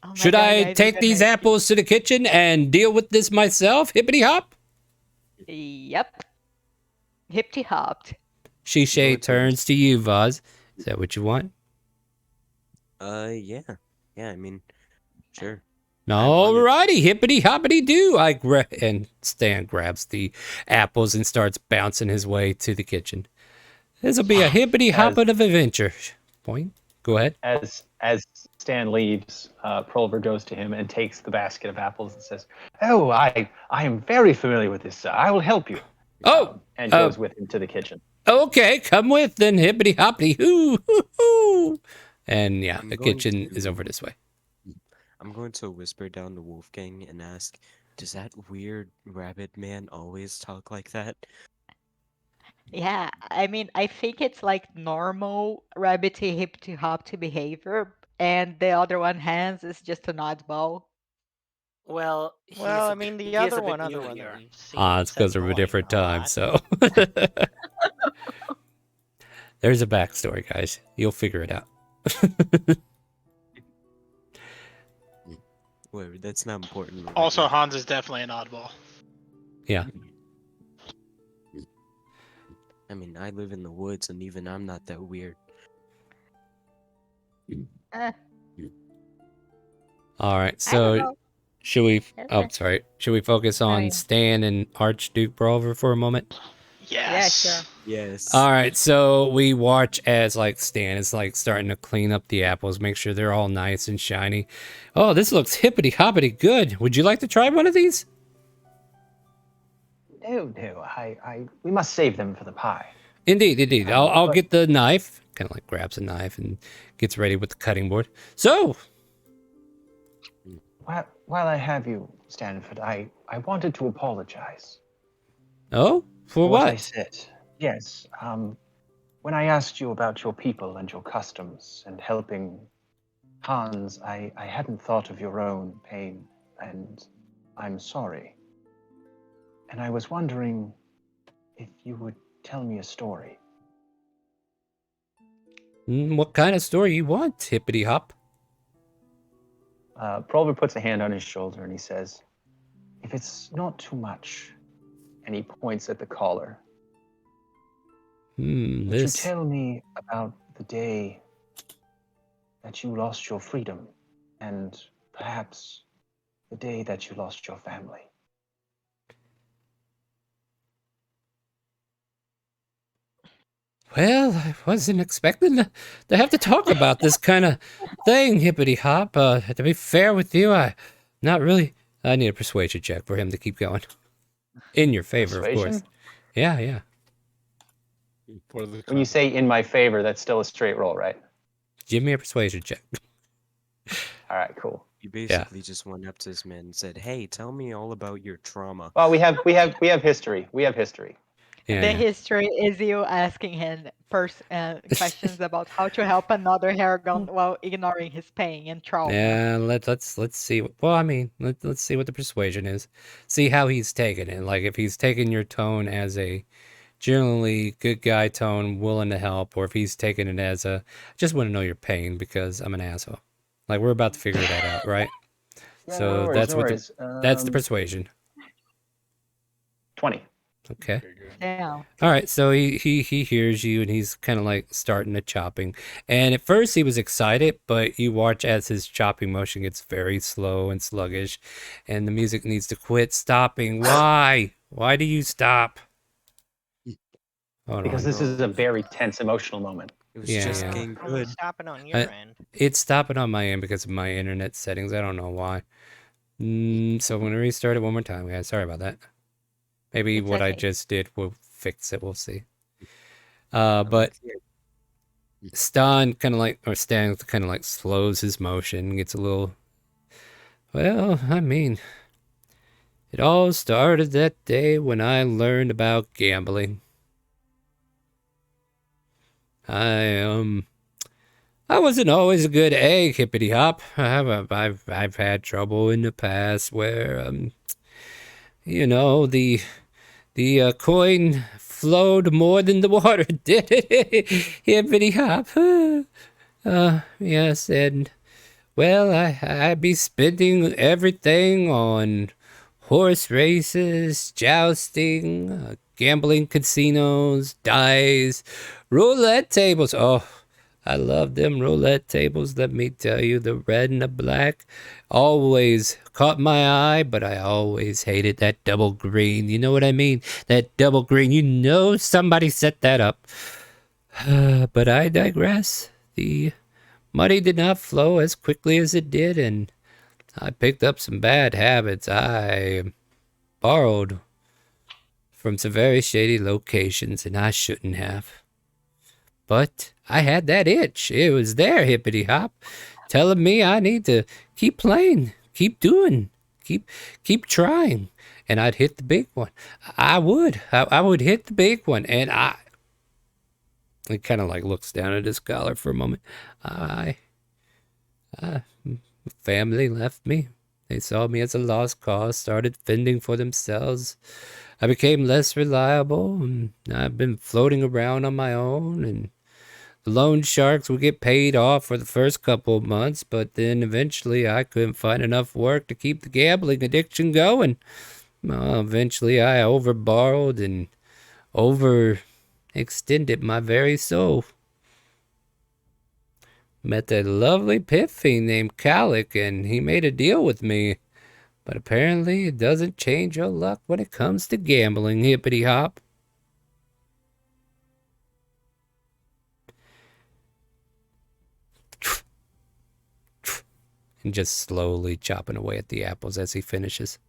Oh my Should god, I need take a these nice- apples to the kitchen and deal with this myself? Hippity hop. Yep. Hippity hopped. Shishay turns to you, Vaz. Is that what you want? Yeah. Yeah, I mean, sure. Alrighty, hippity hoppity doo. And Stan grabs the apples and starts bouncing his way to the kitchen. This'll be a hippity hoppity of adventure. Point. Go ahead. As Stan leaves, Prolver goes to him and takes the basket of apples and says, "Oh, I am very familiar with this, sir. I will help you." And goes with him to the kitchen. Okay, come with then, hippity hoppity hoo hoo hoo. And yeah, the kitchen is over this way. I'm going to whisper down to Wolfgang and ask, does that weird rabbit man always talk like that? Yeah, I mean, I think it's like normal rabbity hippity hoppity behavior, and the other one, Hans, is just an oddball. Well, I mean, the other one that we've seen. It's because of a different time, so. There's a backstory, guys. You'll figure it out. Wait, that's not important. right Also, now. Hans is definitely an oddball. Yeah. I mean, I live in the woods, and even I'm not that weird. All right, I don't so know. should we? Oh, Okay. sorry. Should we focus on Sorry. Stan and Archduke Brawler for a moment? Yes. Yeah, sure. Yes. All right, so we watch as like Stan is like starting to clean up the apples, make sure they're all nice and shiny. Oh, this looks hippity hoppity good. Would you like to try one of these? No, we must save them for the pie. Indeed, indeed. I'll get the knife. Kind of like grabs a knife and gets ready with the cutting board. So, While I have you, Stanford, I wanted to apologize. oh, for what I what? said. Yes. When I asked you about your people and your customs and helping Hans, I hadn't thought of your own pain, and I'm sorry. And I was wondering if you would tell me a story. What kind of story you want, hippity hop? Prolver puts a hand on his shoulder and he says, "If it's not too much," and he points at the collar. Would you This. tell me about the day that you lost your freedom, and perhaps the day that you lost your family? Well, I wasn't expecting to have to talk about this kind of thing, hippity hop. To be fair with you, I need a persuasion check for him to keep going. In your favor, of course. Persuasion? Yeah, yeah. When you say "in my favor," that's still a straight roll, right? Give me a persuasion check. All right, cool. You basically just went up to this man and said, "Hey, tell me all about your trauma." Well, we have history. We have history. Yeah, The yeah. history is you asking him questions about how to help another Haragon while ignoring his pain and trauma. Yeah, let's see. Well, I mean, let's see what the persuasion is. See how he's taking it. Like if he's taking your tone as a generally good guy tone, willing to help, or if he's taking it as a just want to know your pain because I'm an asshole. Like we're about to figure that out, right? Yeah, So no worries, that's no what worries. that's the persuasion. 20. Okay. Yeah. All right, so he hears you and he's kind of like starting the chopping. And at first he was excited, but you watch as his chopping motion gets very slow and sluggish and the music needs to quit stopping. Why? Why do you stop? Hold Because on. this is a very tense, emotional moment. It was Yeah, just yeah. getting Probably good. stopping on your end. It's stopping on my end because of my internet settings. I don't know why. So I'm going to restart it one more time, guys. Sorry about that. Maybe It's what I okay. just did will fix it. We'll see. But Stan kind of like slows his motion, gets a little. Well, I mean, It all started that day when I learned about gambling. I wasn't always a good egg, hippity hop. I've had trouble in the past where the coin flowed more than the water did. Hippity hop. Yes, and well, I'd be spending everything on horse races, jousting, gambling casinos, dice, roulette tables. Oh, I love them roulette tables, let me tell you. The red and the black always caught my eye, but I always hated that double green. You know what I mean? That double green. You know somebody set that up. But I digress. The money did not flow as quickly as it did, and I picked up some bad habits. I borrowed from some very shady locations, and I shouldn't have. But I had that itch. It was there, hippity hop, telling me I need to keep playing, keep doing, keep trying, and I'd hit the big one. I would hit the big one, and he kind of like looks down at his collar for a moment. Family left me. They saw me as a lost cause, started fending for themselves. I became less reliable, and I've been floating around on my own, and the loan sharks would get paid off for the first couple of months, but then eventually I couldn't find enough work to keep the gambling addiction going. Well, eventually I overborrowed and overextended my very soul. Met a lovely pit fiend named Calic, and he made a deal with me. But apparently it doesn't change your luck when it comes to gambling, hippity hop. And just slowly chopping away at the apples as he finishes.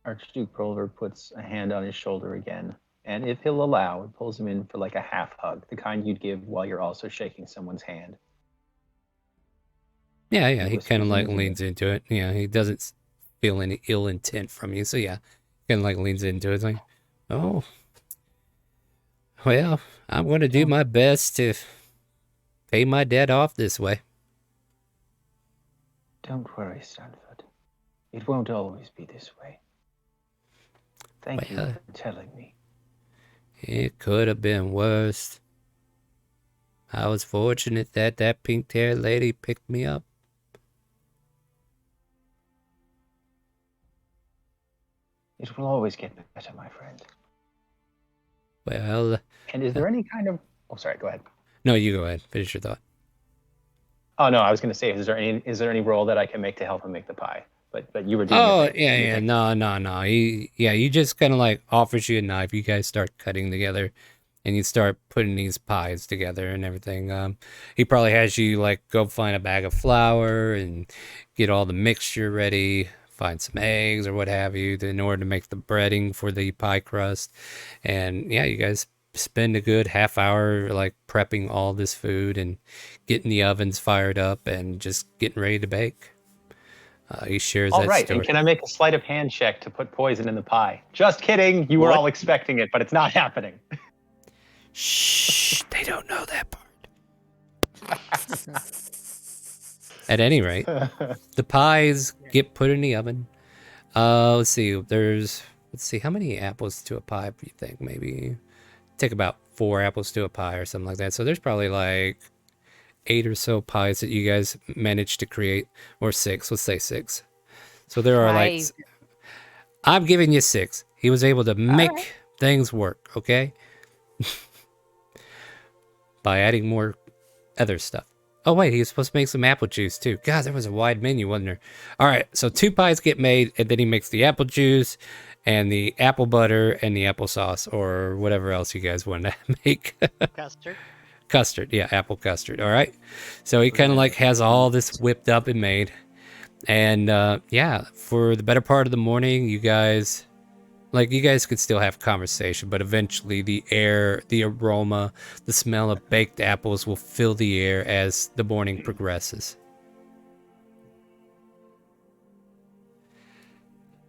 Archduke Prolver puts a hand on his shoulder again, and if he'll allow, it pulls him in for like a half hug, the kind you'd give while you're also shaking someone's hand. Yeah, he kind of like leans into it. Yeah, he doesn't feel any ill intent from you. So yeah, kind of like leans into it. It's like, oh, well, I'm going to do my best to pay my debt off this way. Don't worry, Stanford. It won't always be this way. Thank you for telling me. It could have been worse. I was fortunate that that pink-haired lady picked me up. It will always get better, my friend. Well... And is there any kind of... Oh, sorry, go ahead. No, you go ahead. Finish your thought. Oh, no, I was going to say, is there any role that I can make to help him make the pie? But you were doing Oh, yeah. No. He just kind of like offers you a knife. You guys start cutting together, and you start putting these pies together and everything. He probably has you like go find a bag of flour and get all the mixture ready, find some eggs or what have you in order to make the breading for the pie crust. And yeah, you guys spend a good half hour like prepping all this food and getting the ovens fired up and just getting ready to bake. He shares all that right, story. and can I make a sleight of hand check to put poison in the pie? Just kidding. You were all expecting it, but it's not happening. Shh, they don't know that part. At any rate, the pies get put in the oven. Let's see, how many apples to a pie do you think? Maybe take about 4 apples to a pie or something like that. So there's probably like 8 or so pies that you guys managed to create, or 6. Let's say 6. So there are like, I'm giving you 6. He was able to make things work, okay? By adding more other stuff. Oh wait, he was supposed to make some apple juice too. God, there was a wide menu, wasn't there? All right, so 2 pies get made, and then he makes the apple juice and the apple butter and the applesauce, or whatever else you guys want to make. Custard. Custard, yeah, apple custard. All right, so he kind of like has all this whipped up and made, and yeah, for the better part of the morning, you guys could still have conversation, but eventually the air, the aroma, the smell of baked apples will fill the air as the morning progresses.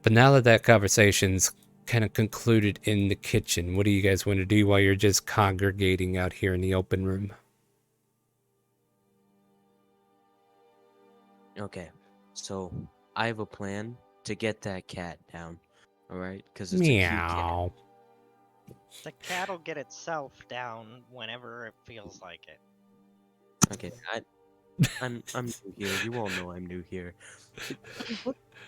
But now that that conversation's kind of concluded in the kitchen, what do you guys want to do while you're just congregating out here in the open room? Okay, so I have a plan to get that cat down. All right, because it's a cute cat. Meow. The cat'll get itself down whenever it feels like it. Okay, I'm new here. You all know I'm new here.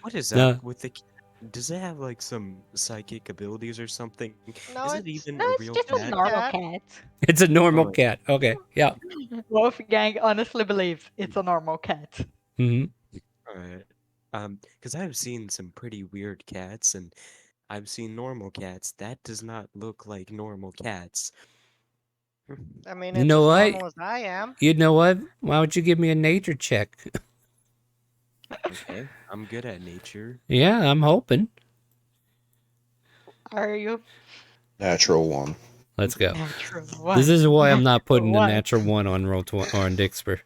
What is No. up with the cat? Does it have like some psychic abilities or something? No, Is it it's- even No, a it's real just a cat? normal cat. cat. It's a normal Alright. cat. Okay, yeah. Wolfgang honestly believes it's a normal cat. hmm Alright. Because I've seen some pretty weird cats, and I've seen normal cats. That does not look like normal cats. I mean, You it's know as what? normal as I am. You know what? Why don't you give me a nature check? Okay, I'm good at nature. Yeah, I'm hoping. Are you Natural 1. Let's go. natural one? This is why I'm not putting the One. natural one on Roll20 or on Dixper.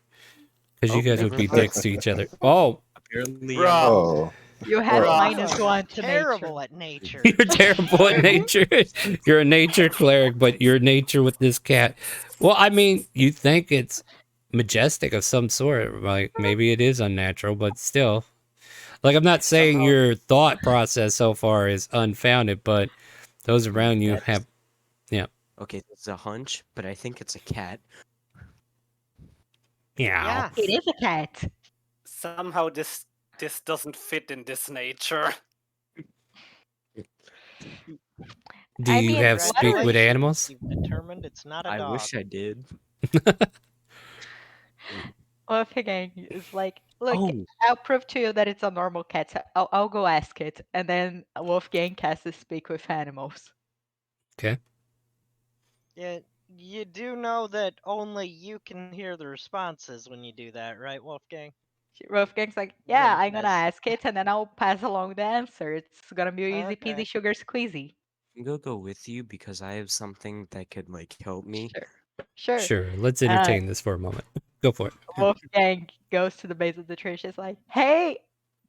Because you Oh, guys would never be mind. dicks to each other. Oh, Apparently, Oh. You had Oh. -1 to Terrible nature. at nature. you're terrible at nature. You're a nature cleric, but you're nature with this cat. Well, I mean, you think it's majestic of some sort. Like, maybe it is unnatural, but still. Like, I'm not saying Somehow- your thought process so far is unfounded, but those around you That's- have. Yeah. Okay, it's a hunch, but I think it's a cat. Meow. Yeah. It is a cat. Somehow this doesn't fit in this nature. Do I you mean, have what speak with was- animals? You've determined it's not a I dog. wish I did. Wolfgang is like, look, Oh, I'll prove to you that it's a normal cat. So I'll go ask it, and then Wolfgang casts to speak with animals. Okay. Yeah, you do know that only you can hear the responses when you do that, right, Wolfgang? Wolfgang's like, yeah, Rin I'm gonna says. ask it, and then I'll pass along the answer. It's gonna be easy Okay. peasy sugar squeezy. I'm gonna go with you because I have something that could like help me. Sure. Sure. Let's entertain this for a moment. Go for it. Wolfgang goes to the base of the tree. She's like, hey,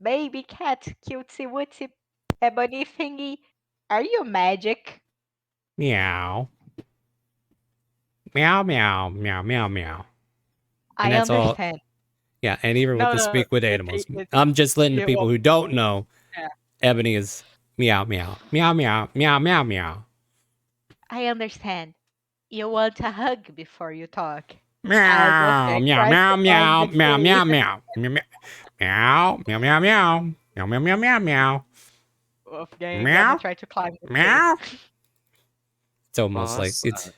baby cat, cutesy wootsy ebony thingy, are you magic? Meow. Meow, meow, meow, meow, meow. And I that's all. understand. Yeah, and even No, with the no, speak with it- animals. it- I'm just letting the it people won't- who don't know, Yeah. Ebony is meow, meow, meow, meow, meow, meow, meow. I understand. You want a hug before you talk. Meow, Wolfgang meow, tries meow, to meow, climb the meow, tree. meow, meow, meow, meow, meow, meow, meow, meow, meow, meow, meow, meow. Wolfgang Meow. gonna try to climb the tree. Meow. It's almost like Voss, it's.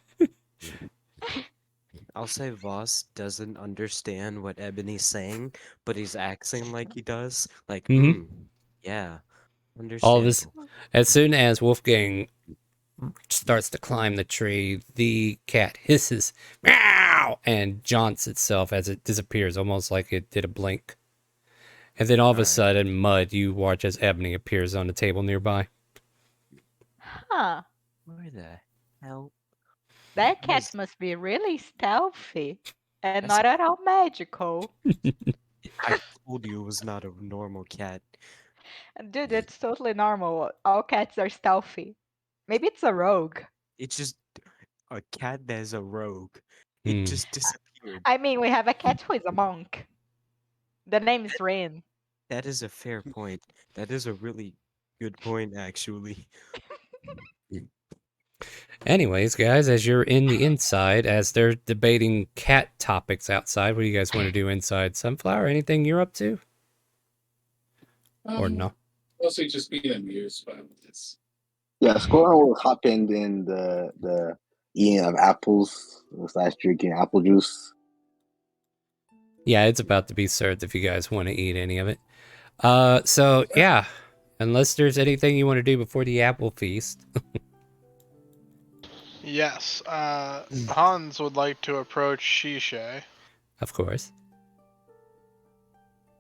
I'll say Voss doesn't understand what Ebony's saying, but he's acting like he does. Like, Mhm. Yeah, All of this, understandable. as soon as Wolfgang starts to climb the tree, the cat hisses, meow, and jaunts itself as it disappears, almost like it did a blink. And then all of a Alright. sudden, Mud, you watch as Ebony appears on the table nearby. Huh. Where the hell? That cat Yes. must be really stealthy and That's- not at all magical. I told you it was not a normal cat. Dude, it's totally normal. All cats are stealthy. Maybe it's a rogue. It's just a cat that is a rogue. It just disappeared. I mean, we have a cat who is a monk. The name is Rin. That is a fair point. That is a really good point, actually. Anyways, guys, as you're in the inside, as they're debating cat topics outside, what do you guys want to do inside? Sunflower, anything you're up to? Or no? Mostly just being amused by this. Yeah, Squirrel was hopping in the eating of apples / drinking apple juice. Yeah, it's about to be served if you guys want to eat any of it. So yeah, unless there's anything you want to do before the apple feast. Yes, Hans would like to approach Shisha. Of course.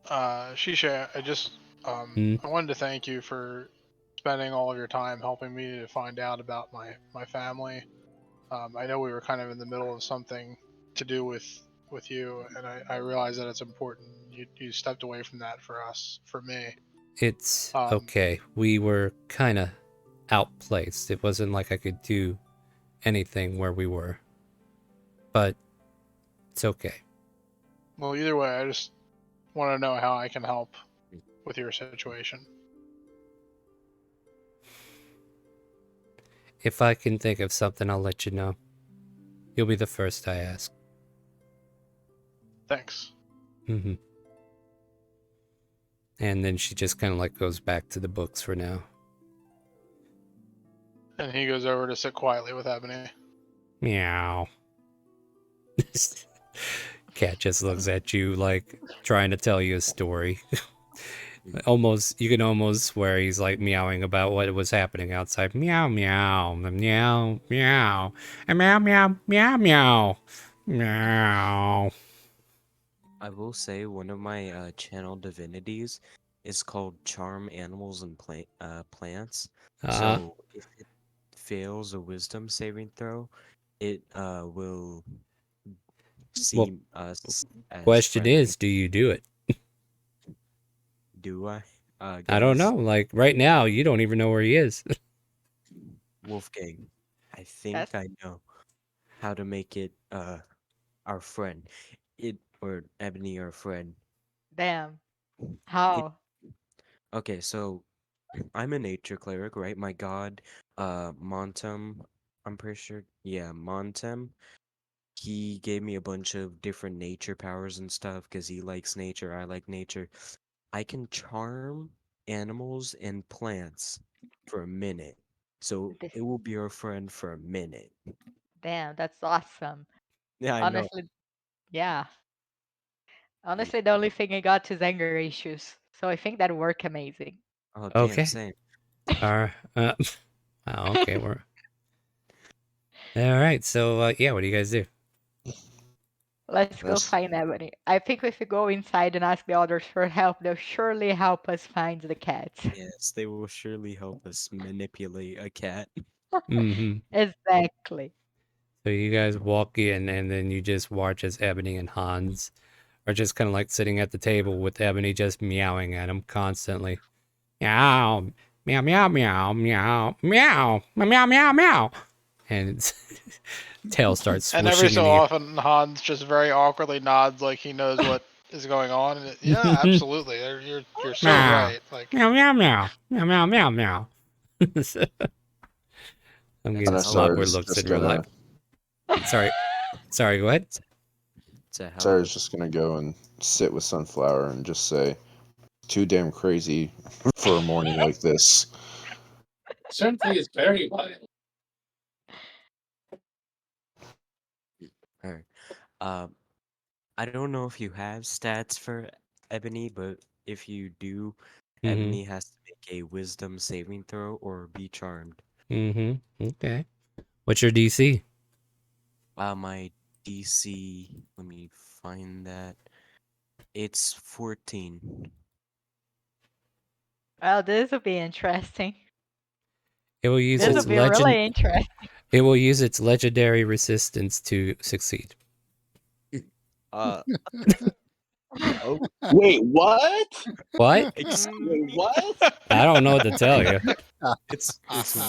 Shisha, I just I wanted to thank you for spending all of your time helping me to find out about my family. I know we were kind of in the middle of something to do with you, and I realize that it's important. You stepped away from that for me. It's okay. We were kind of outplaced. It wasn't like I could do anything where we were. But it's okay. Well, either way, I just want to know how I can help with your situation. If I can think of something, I'll let you know. You'll be the first I ask. Thanks. Mm-hmm. And then she just kind of like goes back to the books for now. And he goes over to sit quietly with Ebony. Meow. Cat just looks at you like trying to tell you a story. You can almost swear he's like meowing about what was happening outside. Meow, meow, meow, meow, and meow, meow, meow, meow, meow. I will say one of my channel divinities is called Charm Animals and Plants. So if it fails a wisdom saving throw, it will seem us as Question friendly. is, do you do it? Do I? I don't know. Like right now, you don't even know where he is. Wolfgang, I think I know how to make it our friend. Or Ebony our friend. Damn. How? Okay, so I'm a nature cleric, right? My god, Montem, I'm pretty sure. Yeah, Montem. He gave me a bunch of different nature powers and stuff because he likes nature. I like nature. I can charm animals and plants for a minute. So it will be our friend for a minute. Damn, that's awesome. Yeah, I know. Honestly, yeah. Honestly, the only thing I got is anger issues. So I think that worked amazing. Oh, damn, Okay. same. Okay, we're all right. So yeah, what do you guys do? Let's go find Ebony. I think if we go inside and ask the others for help, they'll surely help us find the cat. Yes, they will surely help us manipulate a cat. Mm-hmm. Exactly. So you guys walk in, and then you just watch as Ebony and Hans are just kind of like sitting at the table with Ebony just meowing at him constantly. Meow, meow, meow, meow, meow, meow, meow, meow, meow. And its tail starts swishing And every in so the air. often, Hans just very awkwardly nods like he knows what is going on. And yeah, absolutely. You're so Meow. right. Like Meow, meow, meow, meow, meow, meow, meow. I'm getting some awkward looks in real life. Sorry, go ahead. Sarah's just gonna go and sit with Sunflower and just say, "Too damn crazy for a morning like this." Certainly is very wild. Alright. I don't know if you have stats for Ebony, but if you do, Ebony has to make a wisdom saving throw or be charmed. Mm-hmm. Okay. What's your DC? My DC, let me find that. It's 14. Well, this will be interesting. It will use This its will be really interesting. It will use its legendary resistance to succeed. Wait, what? What? Wait, what? I don't know what to tell you. It's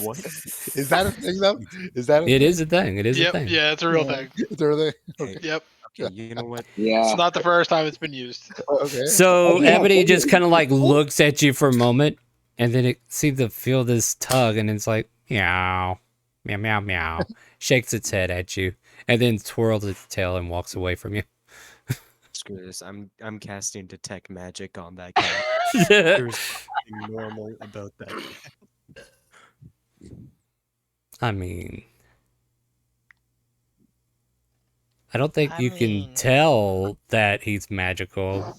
what? Is that a thing though? Is that It is a thing. It is Yep, a thing. yeah, it's a real thing. It's a real thing. Okay. Yep. Okay, you know what? It's not the first time it's been used. Okay. So Ebony just kind of like looks at you for a moment, and then it seems to feel this tug, and it's like meow, meow, meow, meow, shakes its head at you, and then twirls its tail and walks away from you. Screw this. I'm casting detect magic on that cat. There's nothing normal about that cat. I mean, I don't think you can tell that he's magical.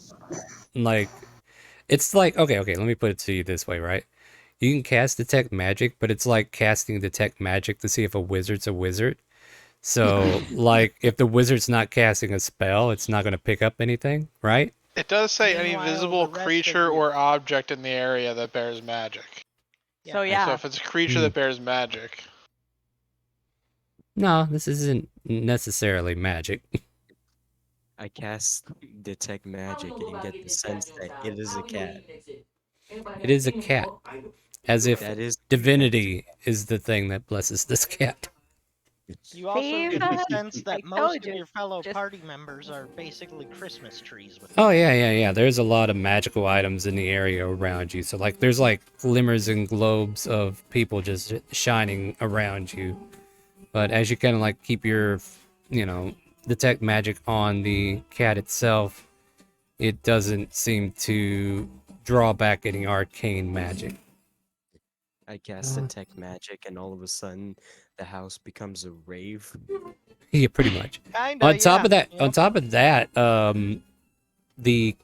Like, it's like, okay, let me put it to you this way, right? You can cast Detect Magic, but it's like casting Detect Magic to see if a wizard's a wizard. So, like, if the wizard's not casting a spell, it's not going to pick up anything, right? It does say any visible creature or object in the area that bears magic. So Like, yeah. so if it's a creature that bears magic. No, this isn't necessarily magic. I cast detect magic and get the sense that it is a cat. It is a cat. As if That is divinity is the thing that blesses this cat. You also See, get the sense I that most told of you, your fellow just- party members are basically Christmas trees with Oh yeah. There's a lot of magical items in the area around you. So like there's like glimmers and globes of people just shining around you. But as you kind of like keep your, detect magic on the cat itself, it doesn't seem to draw back any arcane magic. I cast detect magic, and all of a sudden, the house becomes a rave. Yeah, pretty much. Kinda, On top yeah, of that, yeah. the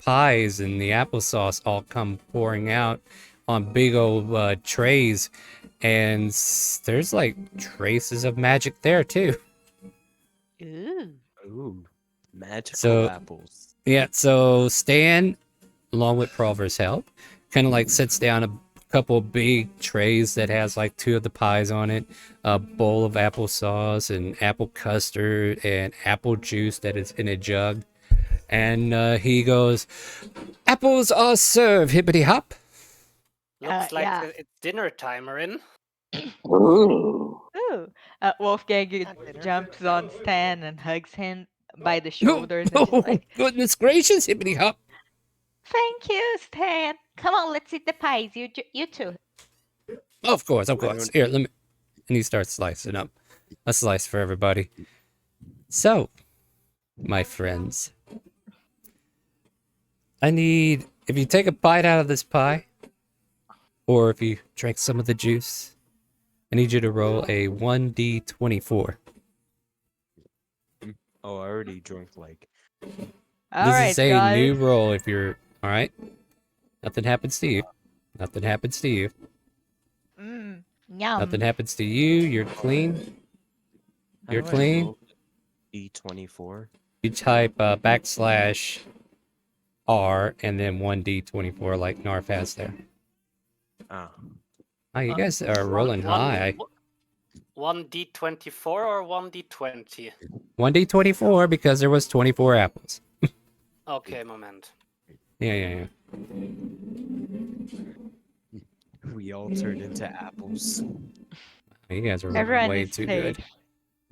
pies and the applesauce all come pouring out on big old trays, and there's like traces of magic there too. Ooh, magical So apples. yeah, so Stan, along with Prover's help, kind of like sets down a couple big trays that has like 2 of the pies on it, a bowl of applesauce and apple custard and apple juice that is in a jug, and he goes, "Apples are served, hippity hop." Looks like yeah. it's dinner time, Marin. Ooh. Ooh. Wolfgang jumps on Stan and hugs him by the shoulders. And she's like, Goodness gracious, hippity hop. "Thank you, Stan. Come on, let's eat the pies. You too." Of course. Here, let me. And he starts slicing up a slice for everybody. So, my friends, I need, if you take a bite out of this pie, or if you drink some of the juice, I need you to roll a 1d24. Oh, I already drunk like. This is a new roll if you're, alright? Nothing happens to you. Nothing happens to you. Yum. Nothing happens to you. You're clean. You're How do I clean. roll D24. You type \R and then 1d24 like Narf has there. Ah. Oh, you guys are rolling high. 1d24 or 1d20? 1d24 because there was 24 apples. Okay, moment. Yeah. We all turned into apples. You guys are Everyone way is too safe. good.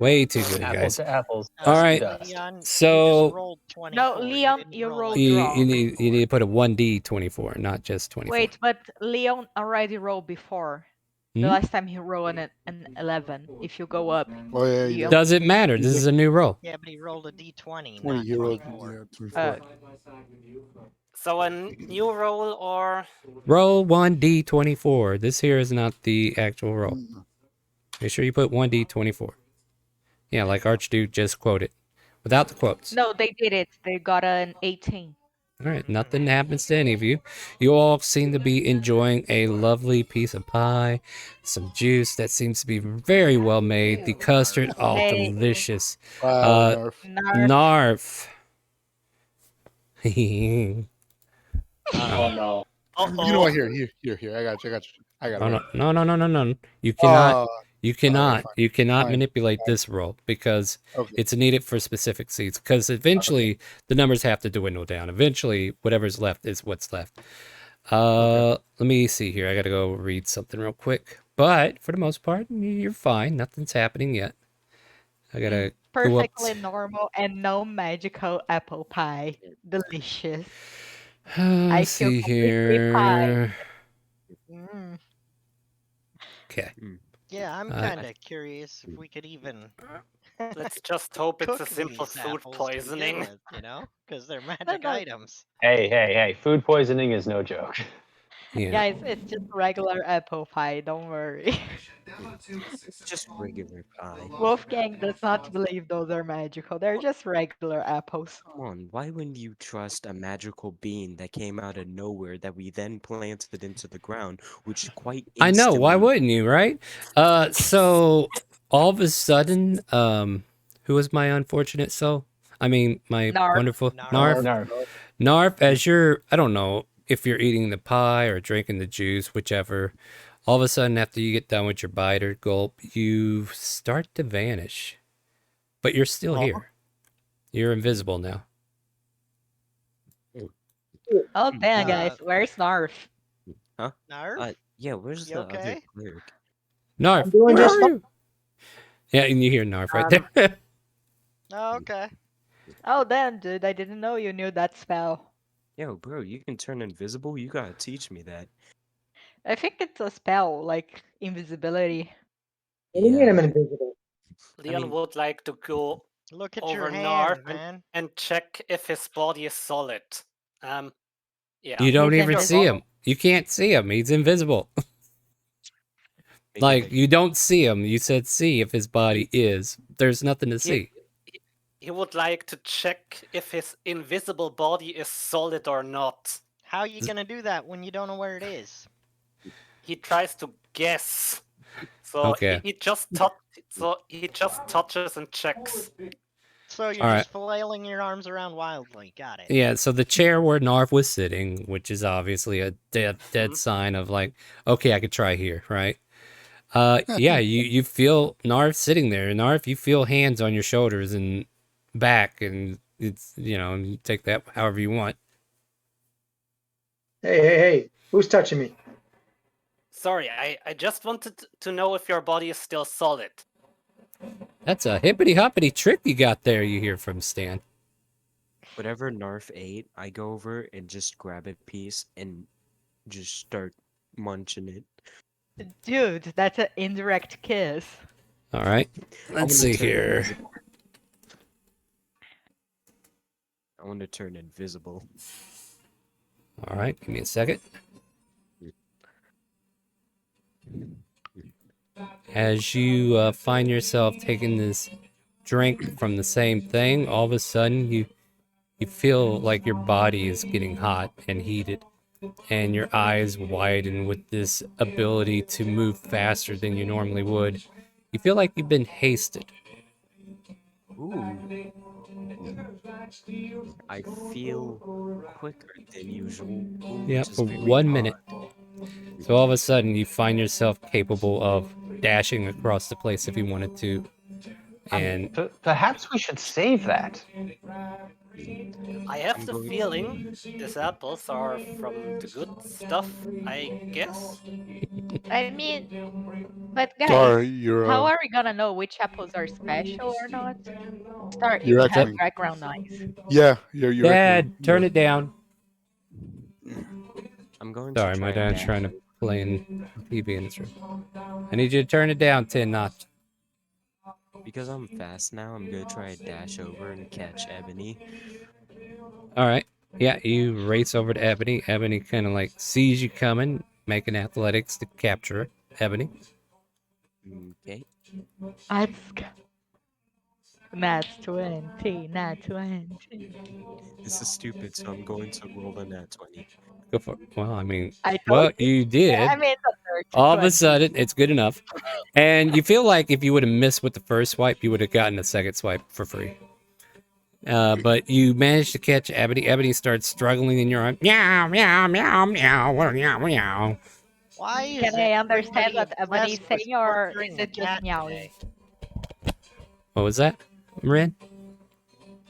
Way too good, Apples guys. to apples. All dust to right. dust. Leon, you just So rolled 24. No, Leon, you rolled you wrong. need to put a 1d24, not just 24. Wait, but Leon already rolled before. The Hmm? last time he rolled an 11. If you go up, Oh yeah, you did. Doesn't matter. This is a new roll. Yeah, but he rolled a d20, 20 not euros. 24. Yeah, 24. So a new roll or Roll 1d24. This here is not the actual roll. Make sure you put 1d24. Yeah, like Archduke just quoted. Without the quotes. no, they did it. They got an 18. All right, nothing happens to any of you. You all seem to be enjoying a lovely piece of pie, some juice that seems to be very well made. The custard, oh, Hey. delicious. Wow, Narf. Oh no. You know what? Here. I got you. I got Oh, it. no. You cannot. You cannot. fine, You cannot fine, manipulate this roll because Okay. it's needed for specific seeds. Because eventually the numbers have to dwindle down. Eventually, whatever's left is what's left. Let me see here. I gotta go read something real quick. But for the most part, you're fine. Nothing's happening yet. I gotta go up. Perfectly normal and no magical apple pie. Delicious. Let's feel see completely pie. here. Mm. Okay. Yeah, I'm kind of curious if we could even. let's just hope it's a cook simple these food apples to begin poisoning. with, because they're magic no. items. Hey! Food poisoning is no joke. Yeah. Guys, it's just regular apple pie. Don't worry. It's just regular pie. Wolfgang does not believe those are magical. They're just regular apples. Come on, why wouldn't you trust a magical bean that came out of nowhere that we then planted into the ground, which quite I know. Why instantly- wouldn't you, right? So all of a sudden, who was my unfortunate soul? I mean, my Narf. wonderful Narf. Narf, as you're, I don't know if you're eating the pie or drinking the juice, whichever. All of a sudden, after you get done with your bite or gulp, you start to vanish, but you're still here. You're invisible now. Oh damn, guys, where's Narf? Huh? Narf? Yeah, where's You the other okay? cleric? Narf, I'm doing where just are fine. you? Yeah, and you hear Narf right there. Oh, okay. Oh, damn, dude, I didn't know you knew that spell. Yo, bro, you can turn invisible? You gotta teach me that. I think it's a spell, like invisibility. What do you mean Yeah. I'm invisible? Leon would like to go Look at over your Narf hand, man. and check if his body is solid. Yeah. You don't He's even see invisible. him. You can't see him. He's invisible. Like, you don't see him. You said see if his body is. There's nothing to see. He would like to check if his invisible body is solid or not. How you gonna do that when you don't know where it is? He tries to guess. So Okay. he just touches and checks. So you're All just flailing your arms around wildly. Got it. Yeah, so the chair where Narv was sitting, which is obviously a dead sign of like, okay, I could try here, right? Yeah, you feel Narv sitting there. Narv, you feel hands on your shoulders and back, and it's, you take that however you want. Hey, who's touching me? Sorry, I just wanted to know if your body is still solid. That's a hippity hoppity trick you got there, you hear from Stan. Whatever Narf ate, I go over and just grab a piece and just start munching it. Dude, that's an indirect kiss. All right, let's see here. I want to turn invisible. All right, give me a second. As you find yourself taking this drink from the same thing, all of a sudden you feel like your body is getting hot and heated, and your eyes widen with this ability to move faster than you normally would. You feel like you've been hasted. Ooh. I feel quicker than usual. Yeah, which is for very 1 minute. odd. So all of a sudden you find yourself capable of dashing across the place if you wanted to. And Perhaps we should save that. I have the feeling these apples are from the good stuff, I guess. I mean, but guys, Sorry, you're, how are we gonna know which apples are special or not? Start, You're you have echoing. background noise. Yeah, you're Dad, echoing. turn Yeah. it down. I'm going Sorry, to my try dad's that. trying to play in TV in this room. I need you to turn it down 10 notch. Because I'm fast now, I'm gonna try to dash over and catch Ebony. All right. Yeah, you race over to Ebony. Ebony kind of like sees you coming, making athletics to capture her. Ebony. Okay. Let's go. Nat 20, Nat 20. This is stupid, so I'm going to roll a nat 20. Go for it. Well, I mean, I told well, you did. I mean, it's a 30, All of a 20. sudden, it's good enough. And you feel like if you would have missed with the first swipe, you would have gotten a second swipe for free. But you managed to catch Ebony. Ebony starts struggling in your arm. Meow, meow, meow, meow, meow, meow. Why is Can I understand everybody what Ebony's obsessed with saying, or torturing is the it just cat meowing? today? What was that, Marin?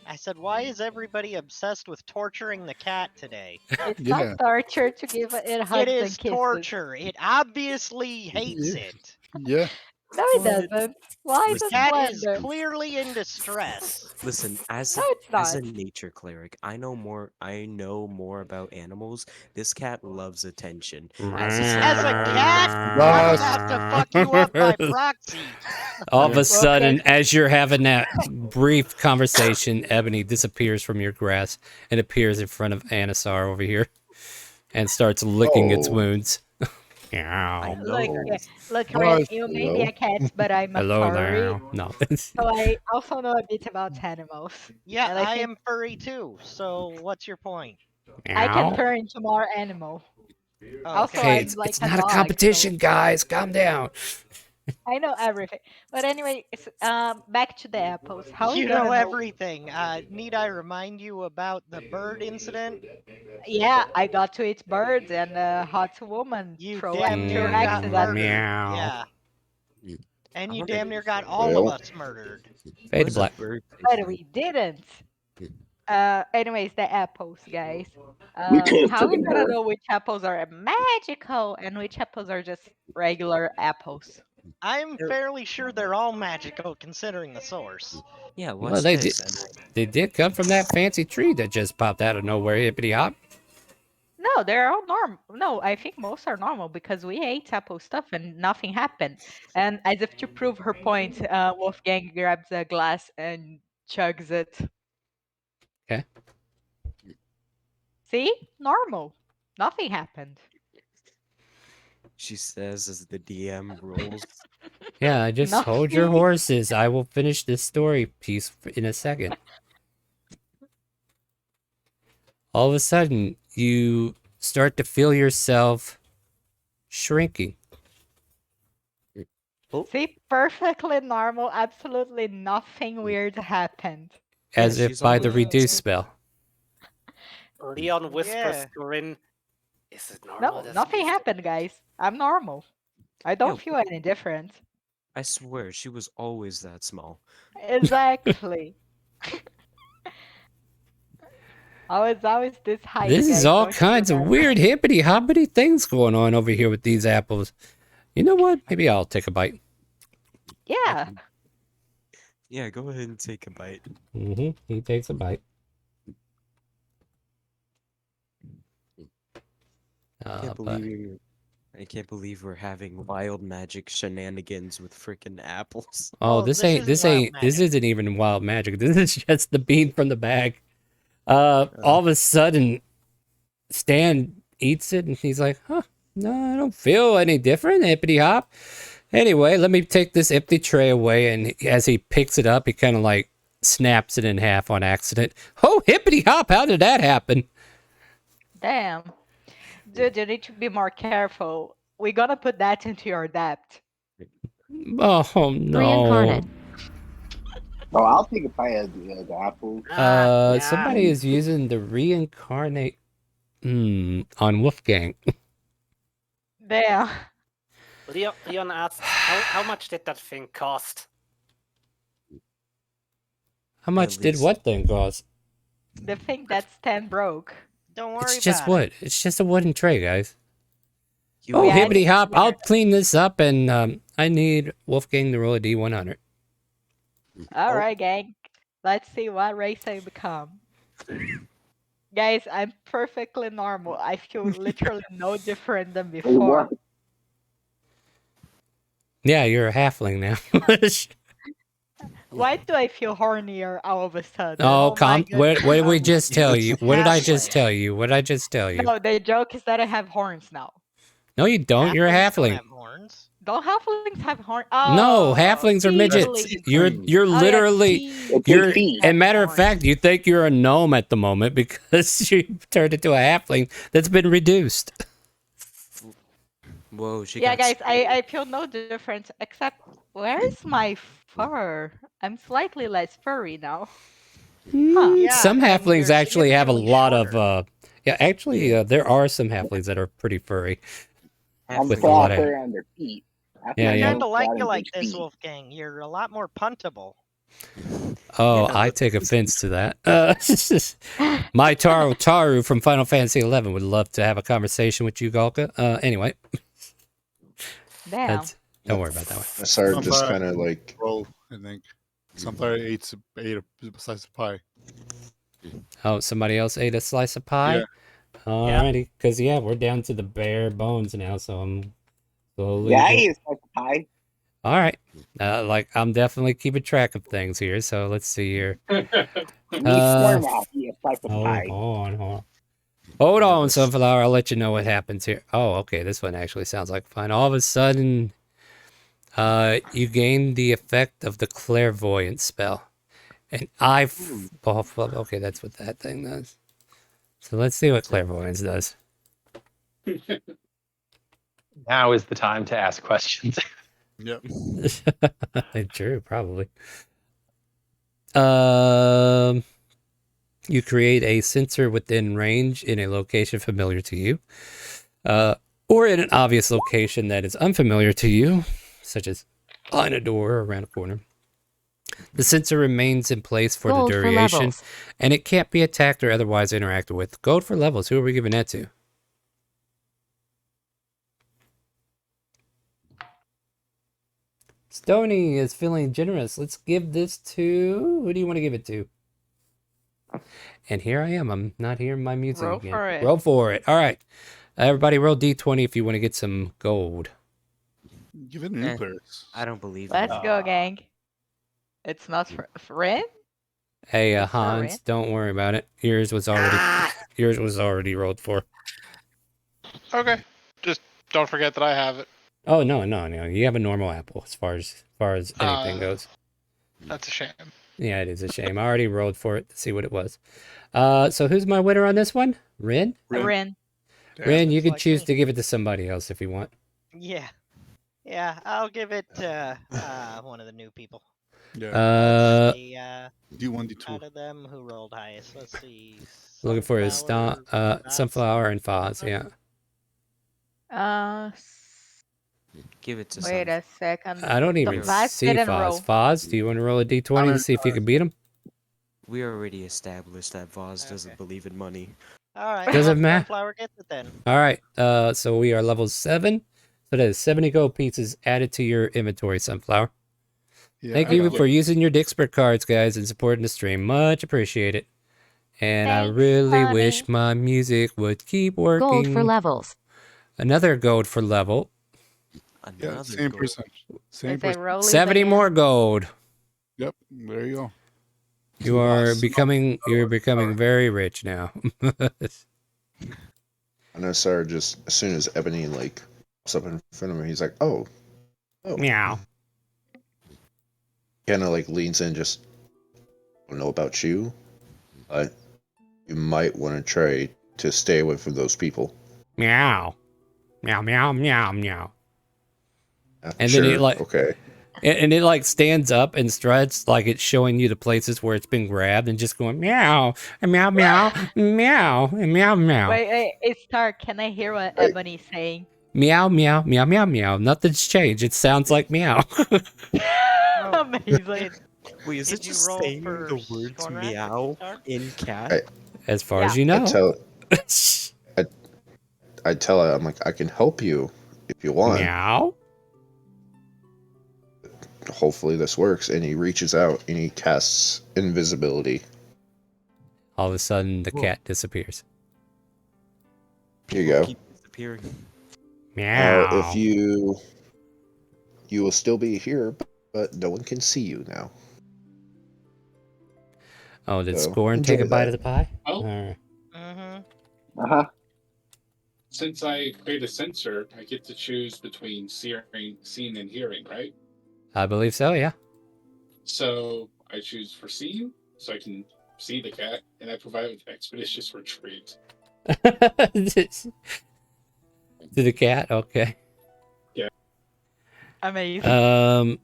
I said, why is everybody obsessed with torturing the cat today? It's Yeah. not torture to give it hugs It is and kisses. torture. It obviously hates Yeah. it. Yeah. No, it doesn't. Why The does cat is Blender? clearly in distress. Listen, as No, it's a not. nature cleric, I know more about animals. This cat loves attention. As a cat, I would have to fuck you up by proxy. All of a Okay. sudden, as you're having that brief conversation, Ebony disappears from your grasp and appears in front of Anasar over here and starts licking its Oh. wounds. I Meow. know. Look, Oh, Ren, you may be hello. a cat, but I'm a Hello furry. there. No. So I also know a bit about animals. Yeah, And I think am furry too. So what's your point? I can Meow. turn into more animal. Also, Okay, I'm it's like not a dog, competition, guys. Calm down. I know everything. But anyway, back to the apples. How You you gonna know everything. Need I remind you about the bird incident? Yeah, I got to eat birds and a hot woman You throw damn near got axes at murdered. me. Meow. Yeah. And I you wonder- damn near got all of Well. us murdered. Fade to Where's black. the bird But picture? we didn't. Anyways, the apples, guys. We could have How we taken gonna her. know which apples are magical and which apples are just regular apples? I'm fairly sure they're all magical considering the source. Yeah, Well, watch they this. did come from that fancy tree that just popped out of nowhere, hippity hop. No, they're all normal. No, I think most are normal because we ate apple stuff and nothing happened. And as if to prove her point, Wolfgang grabs a glass and chugs it. Okay. See? Normal. Nothing happened. She says as the DM rolls. Yeah, just hold your Nothing. horses. I will finish this story piece in a second. All of a sudden, you start to feel yourself shrinking. See? Perfectly normal. Absolutely nothing weird happened. As Yeah, if she's by the always- reduce spell. Leon whispers Yeah. to Rin, "Is it normal?" No, that nothing we- happened, guys. I'm normal. I don't Yeah. feel any different. I swear, she was always that small. Exactly. I was always this height. This is guys, all don't you kinds of remember? weird hippity hoppity things going on over here with these apples. You know what? Maybe I'll take a bite. Yeah. Yeah, go ahead and take a bite. He takes a bite. I can't believe we're having wild magic shenanigans with freaking apples. Oh, this isn't even wild magic. This is just the bean from the bag. All of a sudden, Stan eats it and he's like, "Huh, no, I don't feel any different, hippity hop." Anyway, let me take this empty tray away, and as he picks it up, he kind of like snaps it in half on accident. Oh, hippity hop! How did that happen? Damn. Dude, you need to be more careful. We're gonna put that into your debt. Oh no! Oh, I'll take a bite of the apple. Somebody is using the reincarnate on Wolfgang. Damn. Leon asks, how much did that thing cost? How much did what thing cost? The thing that Stan broke. Don't worry It's just about wood. It's just a wooden tray, guys. You Oh, Yeah, hippity it's hop! I'll weird. clean this up, and I need Wolfgang to roll a D100. All right, gang. Let's see what race I become. Guys, I'm perfectly normal. I feel literally no different than before. Yeah, you're a halfling now. Why do I feel hornier all of a sudden? Oh, my what did we goodness. just tell you? What did I just Halfling. tell you? What did I just tell you? No, the joke is that I have horns now. No, you don't. You're a Halflings don't halfling. have horns. Don't halflings have horns? No, Oh, halflings are midgets. teasing. You're Oh, yeah, literally teasing. you're. And matter of fact, you think you're a gnome at the moment because you turned into a halfling that's been reduced. Whoa, she Yeah, got guys, I feel no difference except where is my fur? I'm slightly less furry now. Yeah, Some and halflings you're actually have a significantly lot shorter. of there are some halflings that are pretty furry. I'm With a lot of- fur on their feet. Yeah, I yeah. kind of like you Bottom like of this, feet. Wolfgang. You're a lot more puntable. Oh, I take offense to that. My Taru from Final Fantasy XI would love to have a conversation with you, Galka. Anyway, Damn. don't worry about that one. Sorry, just kind of like roll. I think Sunfire ate a slice of pie. Oh, somebody else ate a slice of pie? Yeah. Alrighty, because we're down to the bare bones now, so I'm slowly. Yeah, I ate a slice of pie. All right. I'm definitely keeping track of things here, so let's see here. Me sworn out, eat a slice of pie. Hold on, Sunflower. I'll let you know what happens here. Oh, okay. This one actually sounds like fun. All of a sudden, you gain the effect of the clairvoyance spell. And okay, that's what that thing does. So let's see what clairvoyance does. Now is the time to ask questions. Yep. True, probably. You create a sensor within range in a location familiar to you, or in an obvious location that is unfamiliar to you, such as behind a door or around a corner. The sensor remains in place for Gold the for duration, levels. and it can't be attacked or otherwise interacted with. Gold for levels. Who are we giving that to? Stony is feeling generous. Let's give this to... Who do you want to give it to? And here I am. I'm not hearing my music Roll again. for it. Roll for it. All right. Everybody roll D20 if you want to get some gold. Give it to new players. I don't believe Let's it. go, gang. It's not for Rin? Hey, It's for Hans, Rin. don't worry about it. Yours was already rolled for. Okay. Just don't forget that I have it. Oh no. You have a normal apple as far as anything goes. That's a shame. Yeah, it is a shame. I already rolled for it to see what it was. So who's my winner on this one? Rin? Rin. Rin, you can like choose me. to give it to somebody else if you want. Yeah. Yeah, I'll give it to one of the new people. Yeah. D1, D2. Out of them, who rolled highest? Let's see. Looking for his Sunflower and Foz, yeah. Give it to Wait a second. I don't The even Vaz see didn't Foz. roll. Foz, do you want to roll a D20 to see if you can beat him? We already established that Voz doesn't believe in money. Alright, Doesn't matter. Sunflower gets it then. All right. So we are level 7. So that is 70 gold pieces added to your inventory, Sunflower. Yeah, Thank I you got for it. using your Dixper cards, guys, and supporting the stream. Much appreciated. And I Thanks, really honey. wish my music would keep working. Gold for levels. Another gold for level. Yeah, same person. Same Is it person. rolling 70 again? more gold. Yep, there you go. You are Lost. you're becoming very rich now. I know Sarah just as soon as Ebony like pops up in front of him, he's like, "Oh, Meow. Kind of like leans in, just I don't know about you, but you might want to try to stay away from those people." Meow. Meow, meow, meow, meow. And sure, then it like okay. and it like stands up and struts like it's showing you the places where it's been grabbed and just going meow and meow meow meow and meow meow Wait, it's Stark. Can I hear what Ebony's saying? meow meow meow meow meow. Nothing's changed. It sounds like meow. Amazing. Wait, is it Did you just roll saying for the words Scorn Rat, meow Stark? in cat? As far as you know. I tell her, I'm like, I can help you if you want. Meow. Hopefully this works. And he reaches out and he casts invisibility. All of a sudden, the cat disappears. Here you go. Keep disappearing. Meow. If you will still be here, but no one can see you now. Oh, did So, Scorn take a enjoy bite that. of the pie? Oh. Or- Since I create a sensor, I get to choose between seeing and hearing, right? I believe so. Yeah. So I choose for seeing, so I can see the cat, and I provide with expeditious retreat. To the cat. Okay. Yeah. Amazing.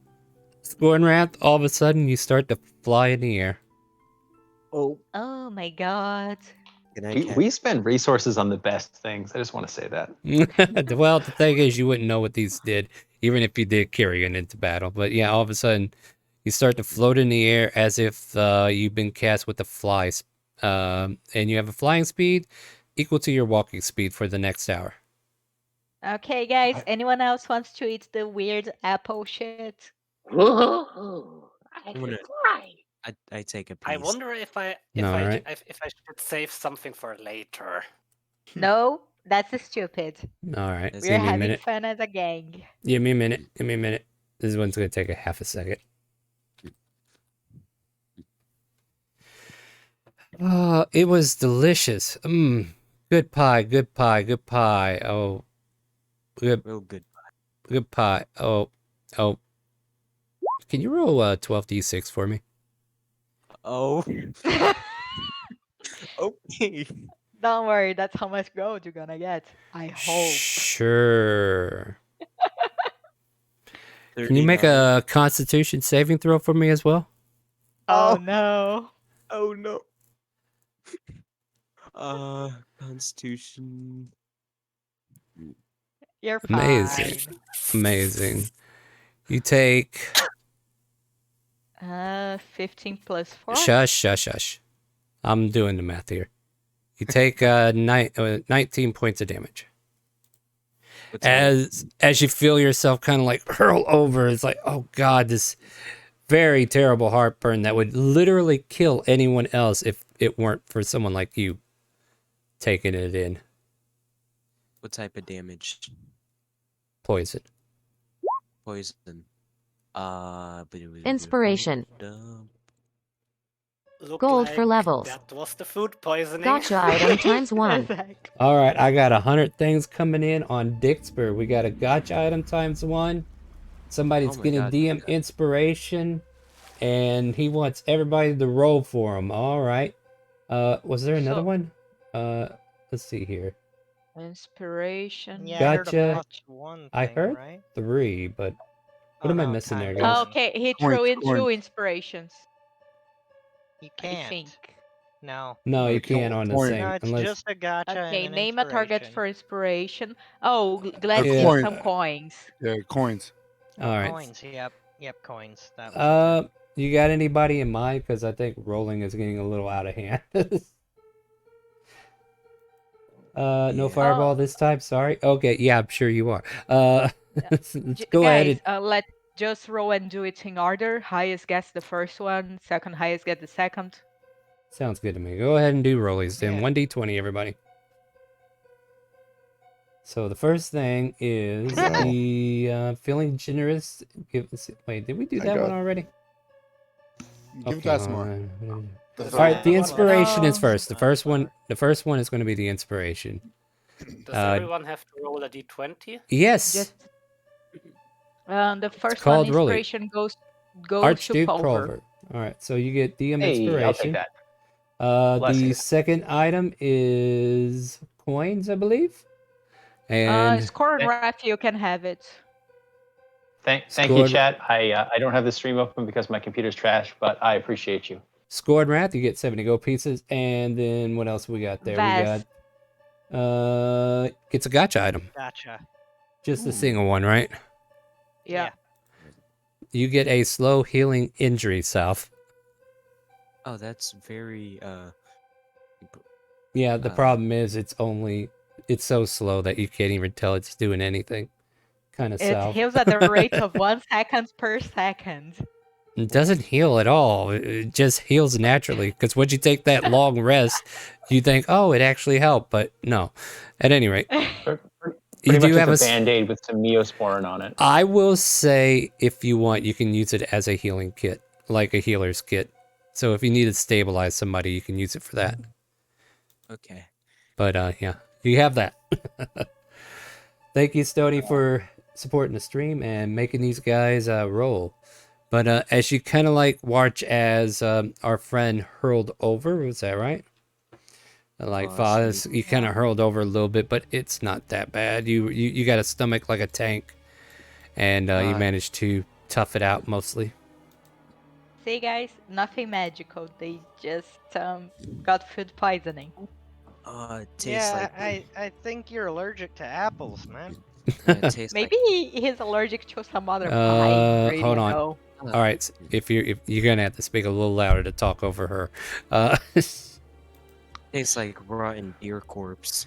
Scorn Wrath, all of a sudden you start to fly in the air. Oh my god. We spend resources on the best things. I just want to say that. Well, the thing is, you wouldn't know what these did, even if you did carry it into battle. But yeah, all of a sudden, you start to float in the air as if you've been cast with the flies. And you have a flying speed equal to your walking speed for the next hour. Okay, guys. Anyone else wants to eat the weird apple shit? I take a piece. I wonder if I No, alright. if I should save something for later. No, that's stupid. All right. We're Give me a having minute. fun as a gang. Give me a minute. Give me a minute. This one's going to take a half a second. Oh, it was delicious. Good pie, good pie, good pie. Oh, good. Real good. Good pie. Oh. Can you roll 12d6 for me? Oh. Okay. Don't worry, that's how much gold you're gonna get. I hope. Sure. Can you make a Constitution saving throw for me as well? Oh no. Oh no. Constitution. You're fine. Amazing. Amazing. You take 15 plus 4. Shush, shush, shush. I'm doing the math here. You take 19 points of damage. As you feel yourself kind of like hurl over, it's like, oh god, this very terrible heartburn that would literally kill anyone else if it weren't for someone like you taking it in. What type of damage? Poison. Poison. Inspiration. Look Gold like for levels. That was the food poisoning. Gotcha item times 1. All right, I got 100 things coming in on Dixper. We got a gotcha item times 1. Somebody's Oh my getting God. DM inspiration, and he wants everybody to roll for him. All right. Was there another one? Let's see here. Inspiration. Yeah, I heard Gotcha. about one I thing, heard right? 3, but what Oh, am I no, missing there, time guys? Oh, okay, he Coins, threw in 2 coins. inspirations. You I can't. think. No. No, you Okay, can't on the coin. same No, it's unless. just a gotcha Okay, and an name a target inspiration. for inspiration. Oh, glad A you get coin. some coins. Yeah, coins. All right. Coins, yep, coins. That was You got anybody in mind? Because I think rolling is getting a little out of hand. No fireball this time. Sorry. Okay, yeah, I'm sure you are. Let's go ahead Guys, and let just roll and do it in order. Highest gets the first one, second highest get the second. sounds good to me. Go ahead and do rollies then. Yeah. 1d20, everybody. So the first thing is the feeling generous. Wait, did we do I that got one it. already? Give it that some more. All right, the inspiration is No. first. The first one is going to be the inspiration. Does everyone have to roll a d20? Yes. Just the first called one rolling. inspiration goes to Archduke Pulver. Pulver. All right, so you get DM Hey, inspiration. I'll take that. The Blessings. second item is coins, I believe. And Score and Wrath, you can have it. Thank you, Scored- chat. I don't have the stream open because my computer's trash, but I appreciate you. Scored Wrath, you get 70 gold pieces. And then what else we got there? Vast. We got gets a gotcha item. gotcha. Just a single one, right? Yeah. You get a slow healing injury, South. Oh, that's very Yeah, the problem is it's so slow that you can't even tell it's doing anything. Kind of It South. heals at the rate of 1 second per second. It doesn't heal at all. It just heals naturally. Because once you take that long rest, you think, oh, it actually helped. But no. At any rate, Pretty you much do just have a a. band-aid with some Neosporin on it. I will say, if you want, you can use it as a healing kit, like a healer's kit. So if you need to stabilize somebody, you can use it for that. okay. But yeah, you have that. Thank you, Stody, for supporting the stream and making these guys roll. But as you kind of like watch as our friend hurled over, was that right? Like Foz, you kind of hurled over a little bit, but it's not that bad. You got a stomach like a tank, and you managed to tough it out mostly. See, guys, nothing magical. They just got food poisoning. It tastes Yeah, like I think you're allergic to apples, man. it tastes Maybe he's allergic to some other pie. Hold on. Know. All right, so if you're gonna have to speak a little louder to talk over her. tastes like rotten deer corpse.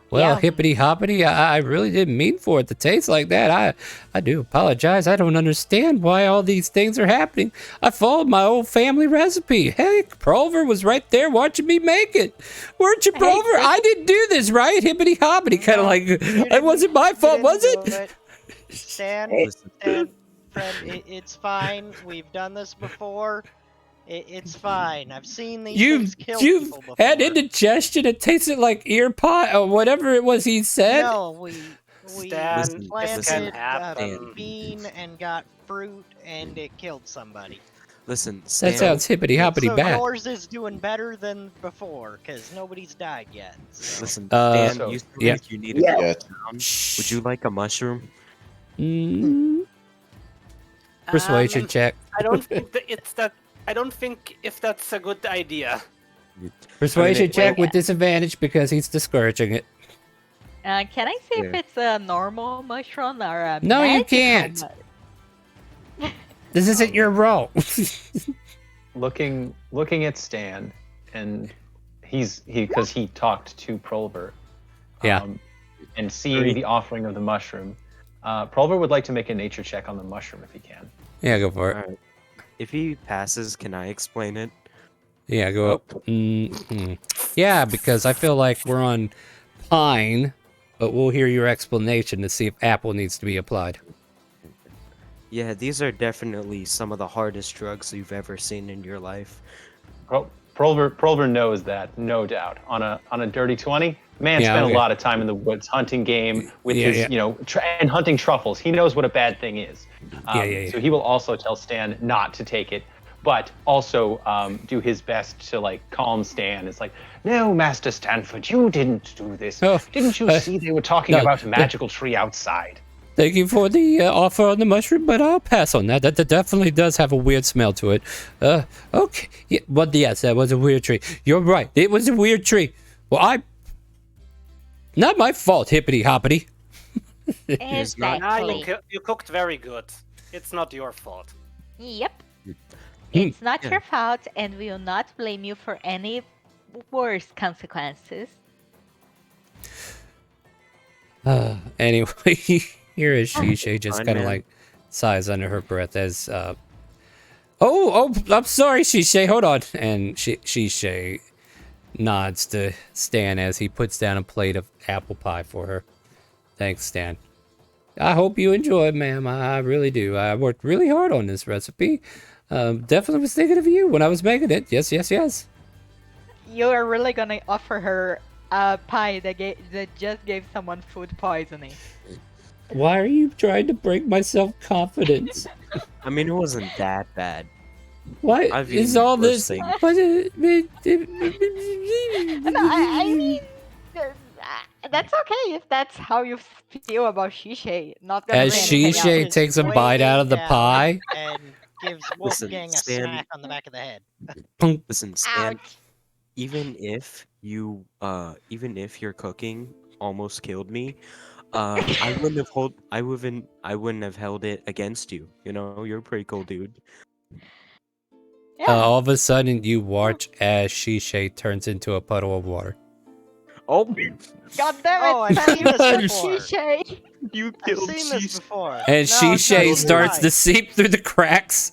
Well, Yeah. hippity hoppity, I really didn't mean for it to taste like that. I do apologize. I don't understand why all these things are happening. I followed my old family recipe. Heck, Prover was right there watching me make it. Weren't you, Prover? I didn't do this, right? Hippity hoppity, kind of like, it wasn't my fault, was it? Stan, friend, it's fine. We've done this before. It's fine. I've seen these things kill You've people before. had indigestion. It tasted like ear pot or whatever it was he said. No, we Stan, planted happen. a bean and got fruit, and it killed somebody. Listen, That Stan, sounds hippity hoppity So bad. yours is doing better than before, because nobody's died yet. So. Listen, Stan, you sound yeah. like you need to calm down. Would you like a mushroom? Persuasion check. I don't think that it's that. I don't think if that's a good idea. Persuasion Wait, check with disadvantage because he's discouraging it. Can I see if Yeah. it's a normal mushroom or a No, you magical can't. This isn't your role. looking at Stan, and because he talked to Prolver. Yeah. And seeing the offering of the mushroom, Prolver would like to make a nature check on the mushroom if he can. Yeah, go for it. Alright. If he passes, can I explain it? Yeah, go up. Yeah, because I feel like we're on Pine, but we'll hear your explanation to see if Apple needs to be applied. Yeah, these are definitely some of the hardest drugs you've ever seen in your life. Prolver knows that, no doubt. On a dirty 20, man spent a lot of time in the woods hunting game with his, and hunting truffles. He knows what a bad thing is. So he will also tell Stan not to take it, but also do his best to like calm Stan. It's like, no, Master Stanford, you didn't do this. Didn't you see they were talking about a magical tree outside? Thank you for the offer on the mushroom, but I'll pass on that. That definitely does have a weird smell to it. Okay. Yeah, but yes, that was a weird tree. You're right. It was a weird tree. Well, not my fault, hippity hoppity. Nah, you cooked very good. It's not your fault. Yep. It's not your fault, and we will not blame you for any worse consequences. Anyway, here is Shishay just kind of like sighs under her breath as, oh, I'm sorry, Shishay, hold on. And Shishay nods to Stan as he puts down a plate of apple pie for her. Thanks, Stan. I hope you enjoy it, ma'am. I really do. I worked really hard on this recipe. Definitely was thinking of you when I was making it. Yes, yes, yes. You are really gonna offer her a pie that just gave someone food poisoning. Why are you trying to break my self-confidence? I mean, it wasn't that bad. Why is all this? I mean, that's okay if that's how you feel about Shishay. Not gonna As say anything Shishay else. takes a bite out of the pie. And gives Wolfgang a smack on the back of the head. Listen, Stan. Even if your cooking almost killed me, I wouldn't have held it against you. You know, you're a pretty cool dude. All of a sudden, you watch as Shishay turns into a puddle of water. Oh, God damn it! I've seen this before. Shishay. You I've seen this before. And Shishay starts to seep through the cracks.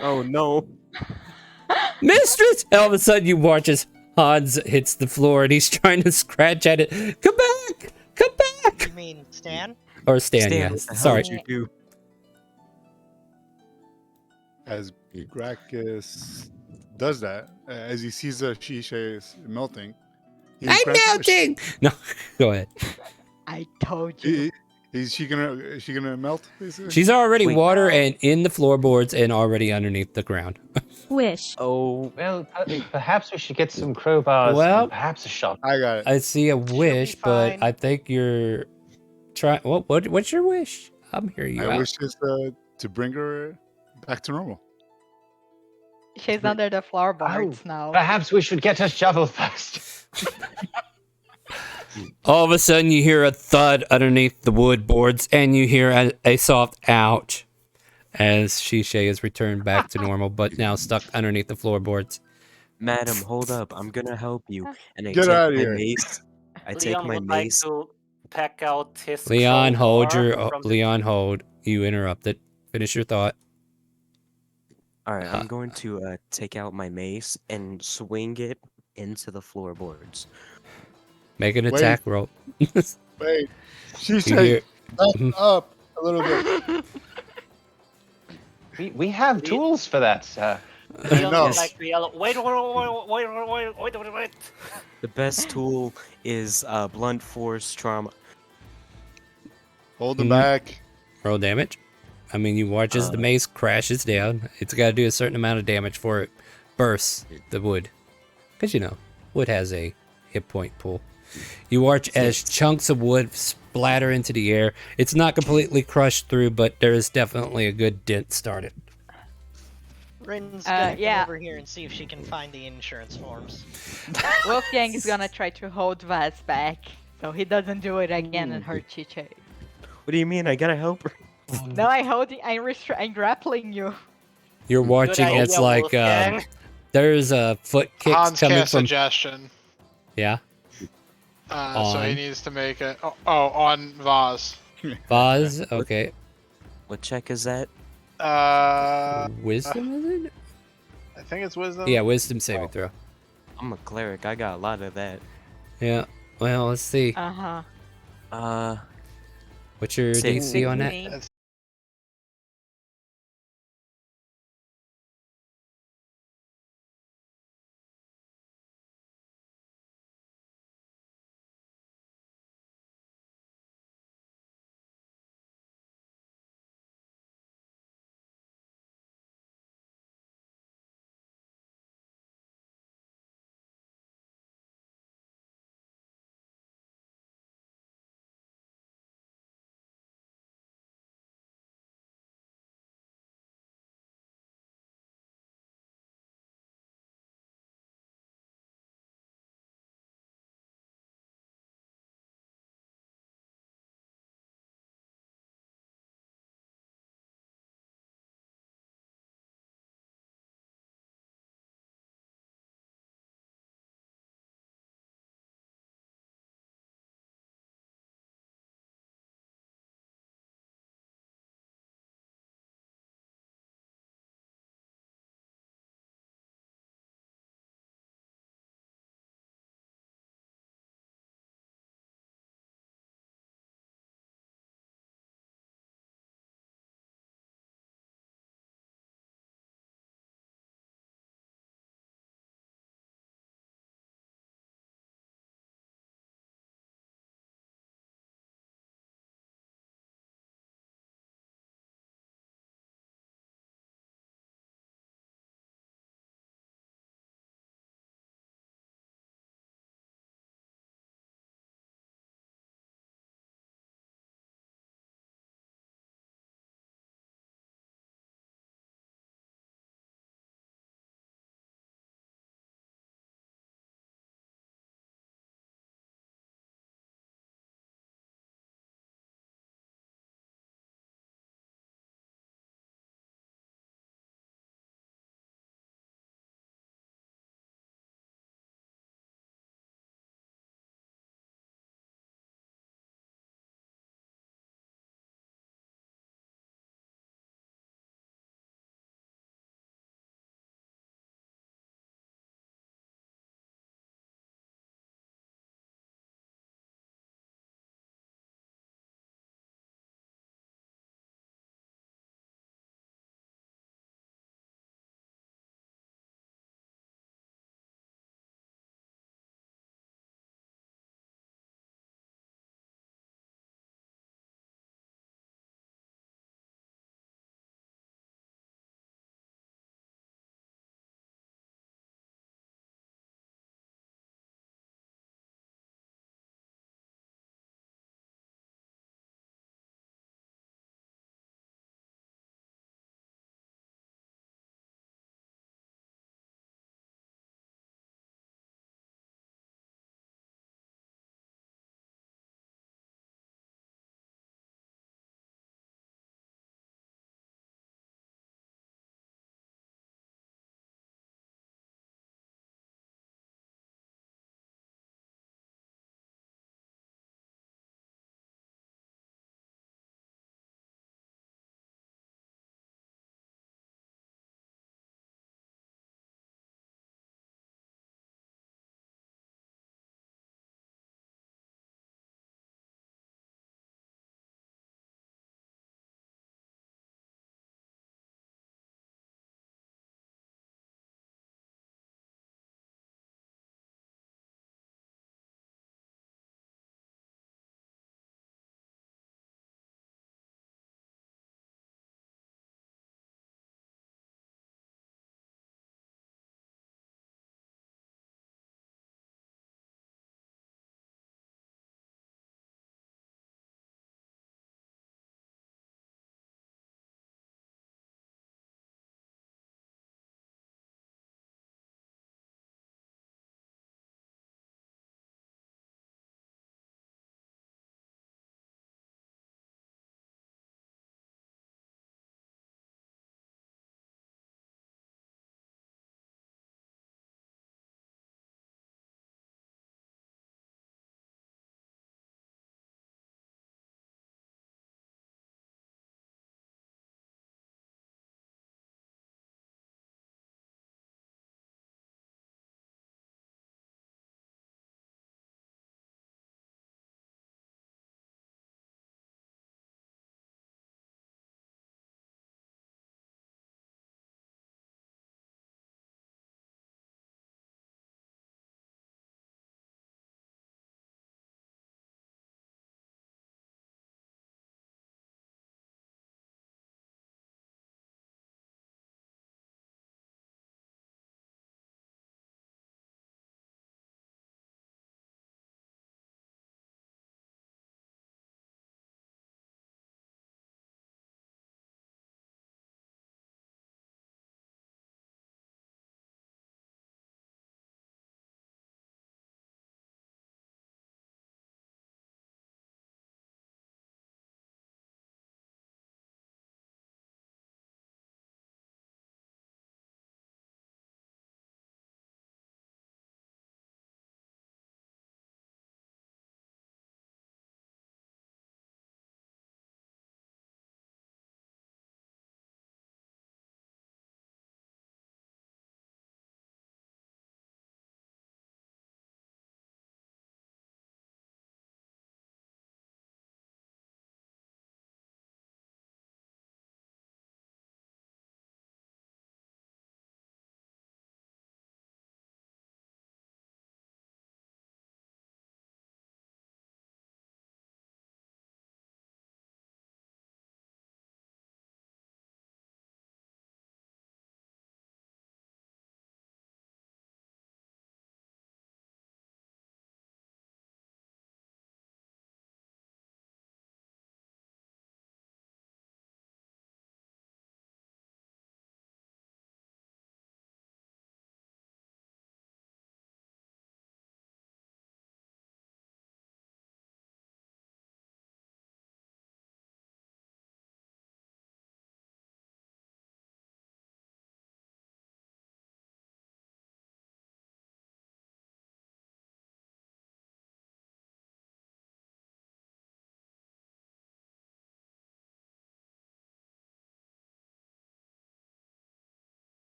Oh no. Mistress! All of a sudden, you watch as Hans hits the floor and he's trying to scratch at it. Come back! Come back! You mean Stan? Or Stan, Stan, yes. what the hell Sorry. did you do? As Gracchus does that, as he sees the Shishay melting, I'm melting! No, go ahead. I told you. Is she gonna melt? Basically? She's already water and in the floorboards and already underneath the ground. Wish. Oh, well, perhaps we should get some crowbars. Well, and perhaps a shot. I got it. I see a wish, but I think you're trying. What's your wish? I'm hearing you. My out. wish is to bring her back to normal. She's under the floorboards now. Perhaps we should get a shovel first. All of a sudden, you hear a thud underneath the wood boards, and you hear a soft ouch as Shishay is returned back to normal, but now stuck underneath the floorboards. Madam, hold up. I'm gonna help you. And I Get take out of my here. mace. I take Leon my would like mace. to pack out his Leon, hold crowbar from the- Leon, hold. You interrupted. Finish your thought. Alright, I'm going to take out my mace and swing it into the floorboards. Make an attack roll. Wait, You Shishay, hear- back up a little bit. We have tools for that, sir. Leon know. would like to yell, wait. The best tool is blunt force trauma. Hold them Mhm. back. Roll damage. I mean, you watch as the mace crashes down. It's got to do a certain amount of damage before it bursts the wood. Because, you know, wood has a hit point pool. You watch as chunks of wood splatter into the air. It's not completely crushed through, but there is definitely a good dent started. Rin's gonna come yeah. over here and see if she can find the insurance forms. Wolfgang is gonna try to hold Vaz back, so he doesn't do it again and hurt Chiche. What do you mean? I gotta help her. Now I'm grappling you. You're watching idea, as like Wolfgang. there's a foot kicks Hans coming cast from. suggestion. Yeah. So he On. needs to make it. On Vaz. Vaz. Okay. What check is that? Wisdom is it? I think it's wisdom. Yeah, wisdom saving throw. I'm a cleric. I got a lot of that. Yeah. Well, let's see. What's your Six. DC on that? It's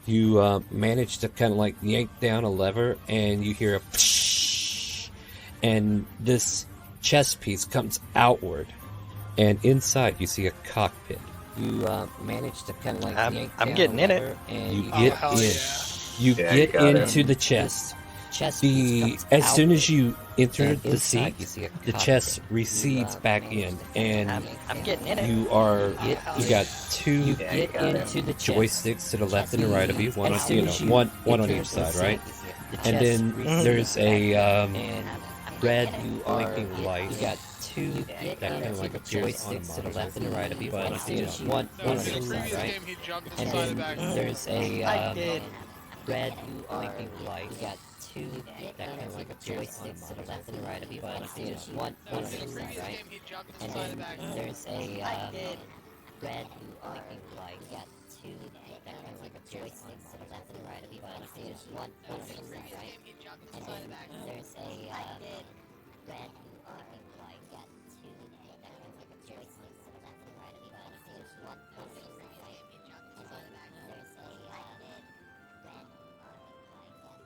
You manage to kind of like yank down a lever, and you hear a psh, and this chest piece comes outward, and inside you see a cockpit. You manage to kind of like yank I'm down getting a in it. lever, and you Oh, get hell in. yeah. You Yeah, you get got into it. the chest. Chest As soon as you enter and the seat, inside you see a the cockpit. chest recedes back in, and I'm getting in it. you are hell you yeah. got two Yeah, you got it. into the chest. joysticks to the left and the right of you, one As on soon as you one on enter each the side, right? seat, the And chest then recedes there's back a and red you blinking light. You got two that kind of like appears on a joysticks to the monitor, left and the right of you, but one one No, on in the each side, previous right? game, he jumped And inside the then back. there's a I did. red blinking light. You got two that kind of like appears on a joysticks to the monitor, left and the right of you, but one No, on in the each side, previous right? game, he jumped And inside the then back. there's a I did. red blinking light. You got two that kind of like appears on a monitor, left and right of you, one on each side, right? And then there's a red blinking light. You got two that kind of like appears on the left and right of you, one on each side, right? And then there's a red blinking light.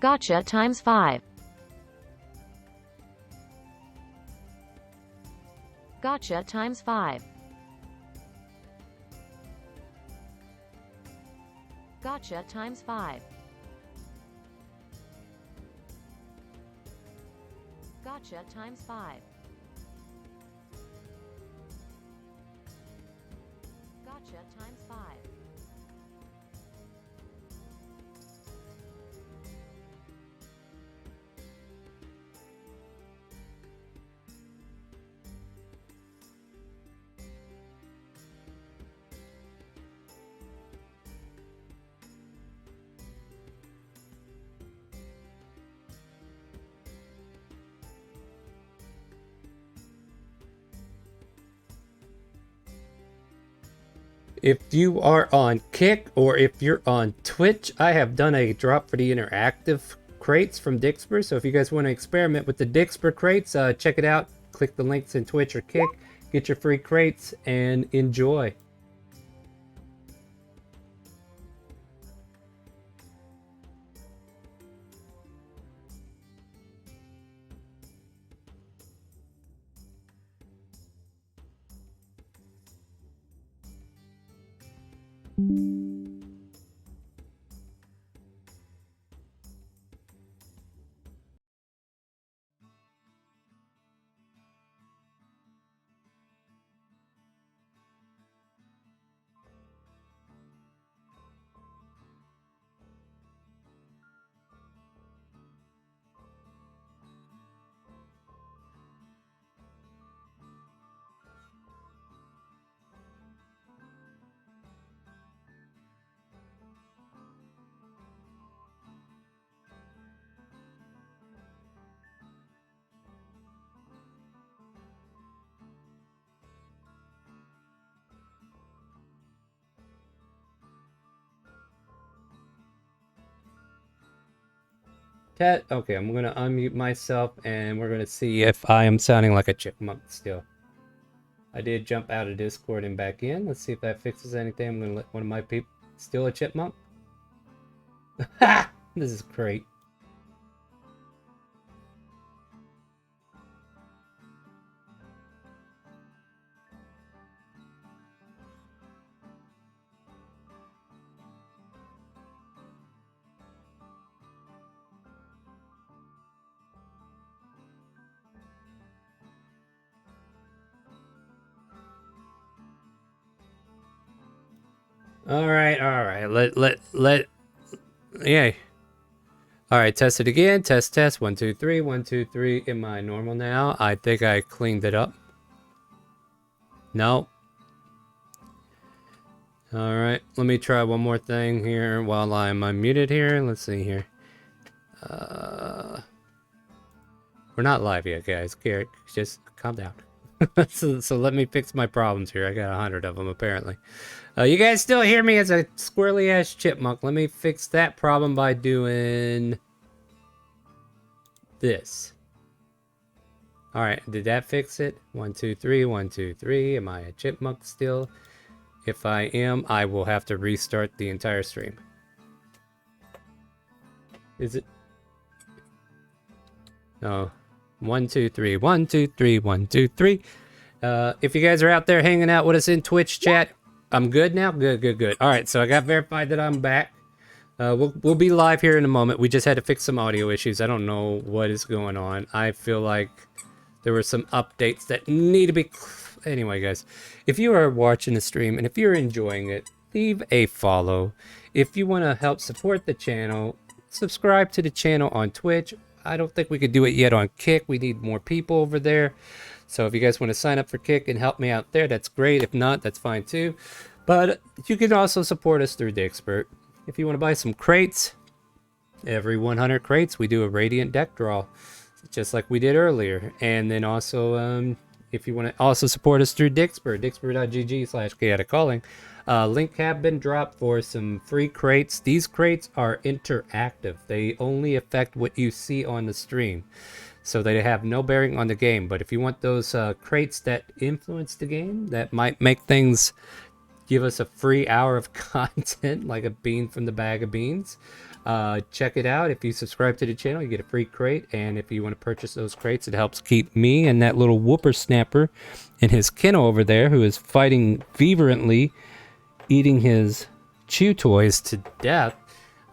Gotcha times 5. Gotcha times 5. Gotcha times 5. Gotcha times 5. Gotcha times 5. If you are on Kick or if you're on Twitch, I have done a drop for the interactive crates from Dixper. So if you guys want to experiment with the Dixper crates, check it out. Click the links in Twitch or Kick. Get your free crates and enjoy. Okay, I'm gonna unmute myself and we're gonna see if I am sounding like a chipmunk still. I did jump out of Discord and back in. Let's see if that fixes anything. I'm gonna let one of my people still a chipmunk. Ha! This is great. All right. Yay. All right, test it again. Test. 1, 2, 3. 1, 2, 3. Am I normal now? I think I cleaned it up. No. All right, let me try one more thing here while I'm unmuted here. Let's see here. We're not live yet, guys. Garrett, just calm down. so let me fix my problems here. I got 100 of them apparently. You guys still hear me as a squirrely ass chipmunk. Let me fix that problem by doing this. All right, did that fix it? 1, 2, 3. 1, 2, 3. Am I a chipmunk still? If I am, I will have to restart the entire stream. Is it? No. 1, 2, 3. 1, 2, 3. 1, 2, 3. If you guys are out there hanging out with us in Twitch chat, I'm good now. Good. All right, so I got verified that I'm back. We'll be live here in a moment. We just had to fix some audio issues. I don't know what is going on. I feel like there were some updates that need to be. Anyway, guys, if you are watching the stream and if you're enjoying it, leave a follow. If you want to help support the channel, subscribe to the channel on Twitch. I don't think we could do it yet on Kick. We need more people over there. So if you guys want to sign up for Kick and help me out there, that's great. If not, that's fine too. But you can also support us through Dixpert. If you want to buy some crates, every 100 crates, we do a Radiant deck draw, just like we did earlier. And then also, if you want to also support us through Dixpert, dixpert.gg/chaoticalling, link have been dropped for some free crates. These crates are interactive. They only affect what you see on the stream. So they have no bearing on the game. But if you want those crates that influence the game, that might make things give us a free hour of content, like a bean from the bag of beans. Check it out. If you subscribe to the channel, you get a free crate, and if you want to purchase those crates, it helps keep me and that little whoopersnapper and his kennel over there, who is fighting vehemently, eating his chew toys to death.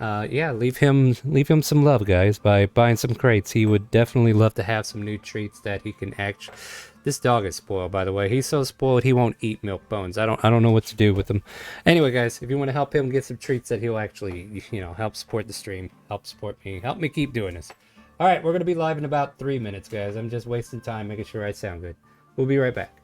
Yeah, leave him some love, guys, by buying some crates. He would definitely love to have some new treats that he can actually. This dog is spoiled, by the way. He's so spoiled he won't eat milk bones. I don't know what to do with him. Anyway, guys, if you want to help him get some treats that he'll actually, help support the stream, help support me, help me keep doing this. All right, we're gonna be live in about 3 minutes, guys. I'm just wasting time making sure I sound good. We'll be right back.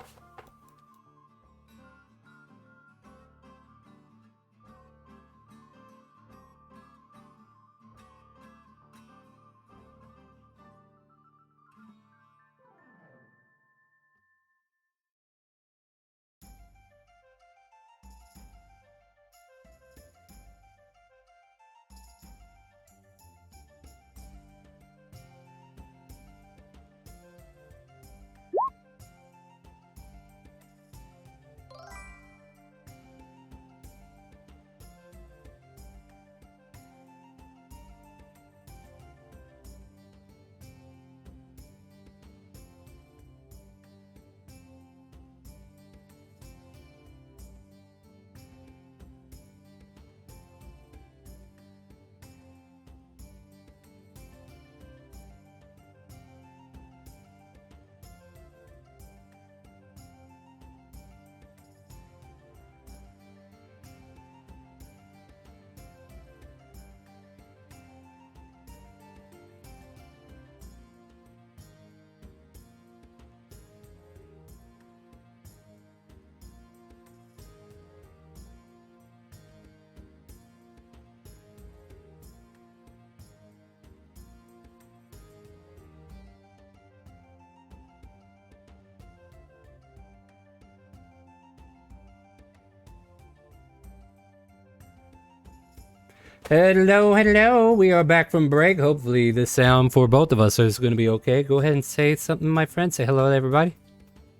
Hello. We are back from break. Hopefully the sound for both of us is going to be okay. Go ahead and say something, my friend. Say hello to everybody.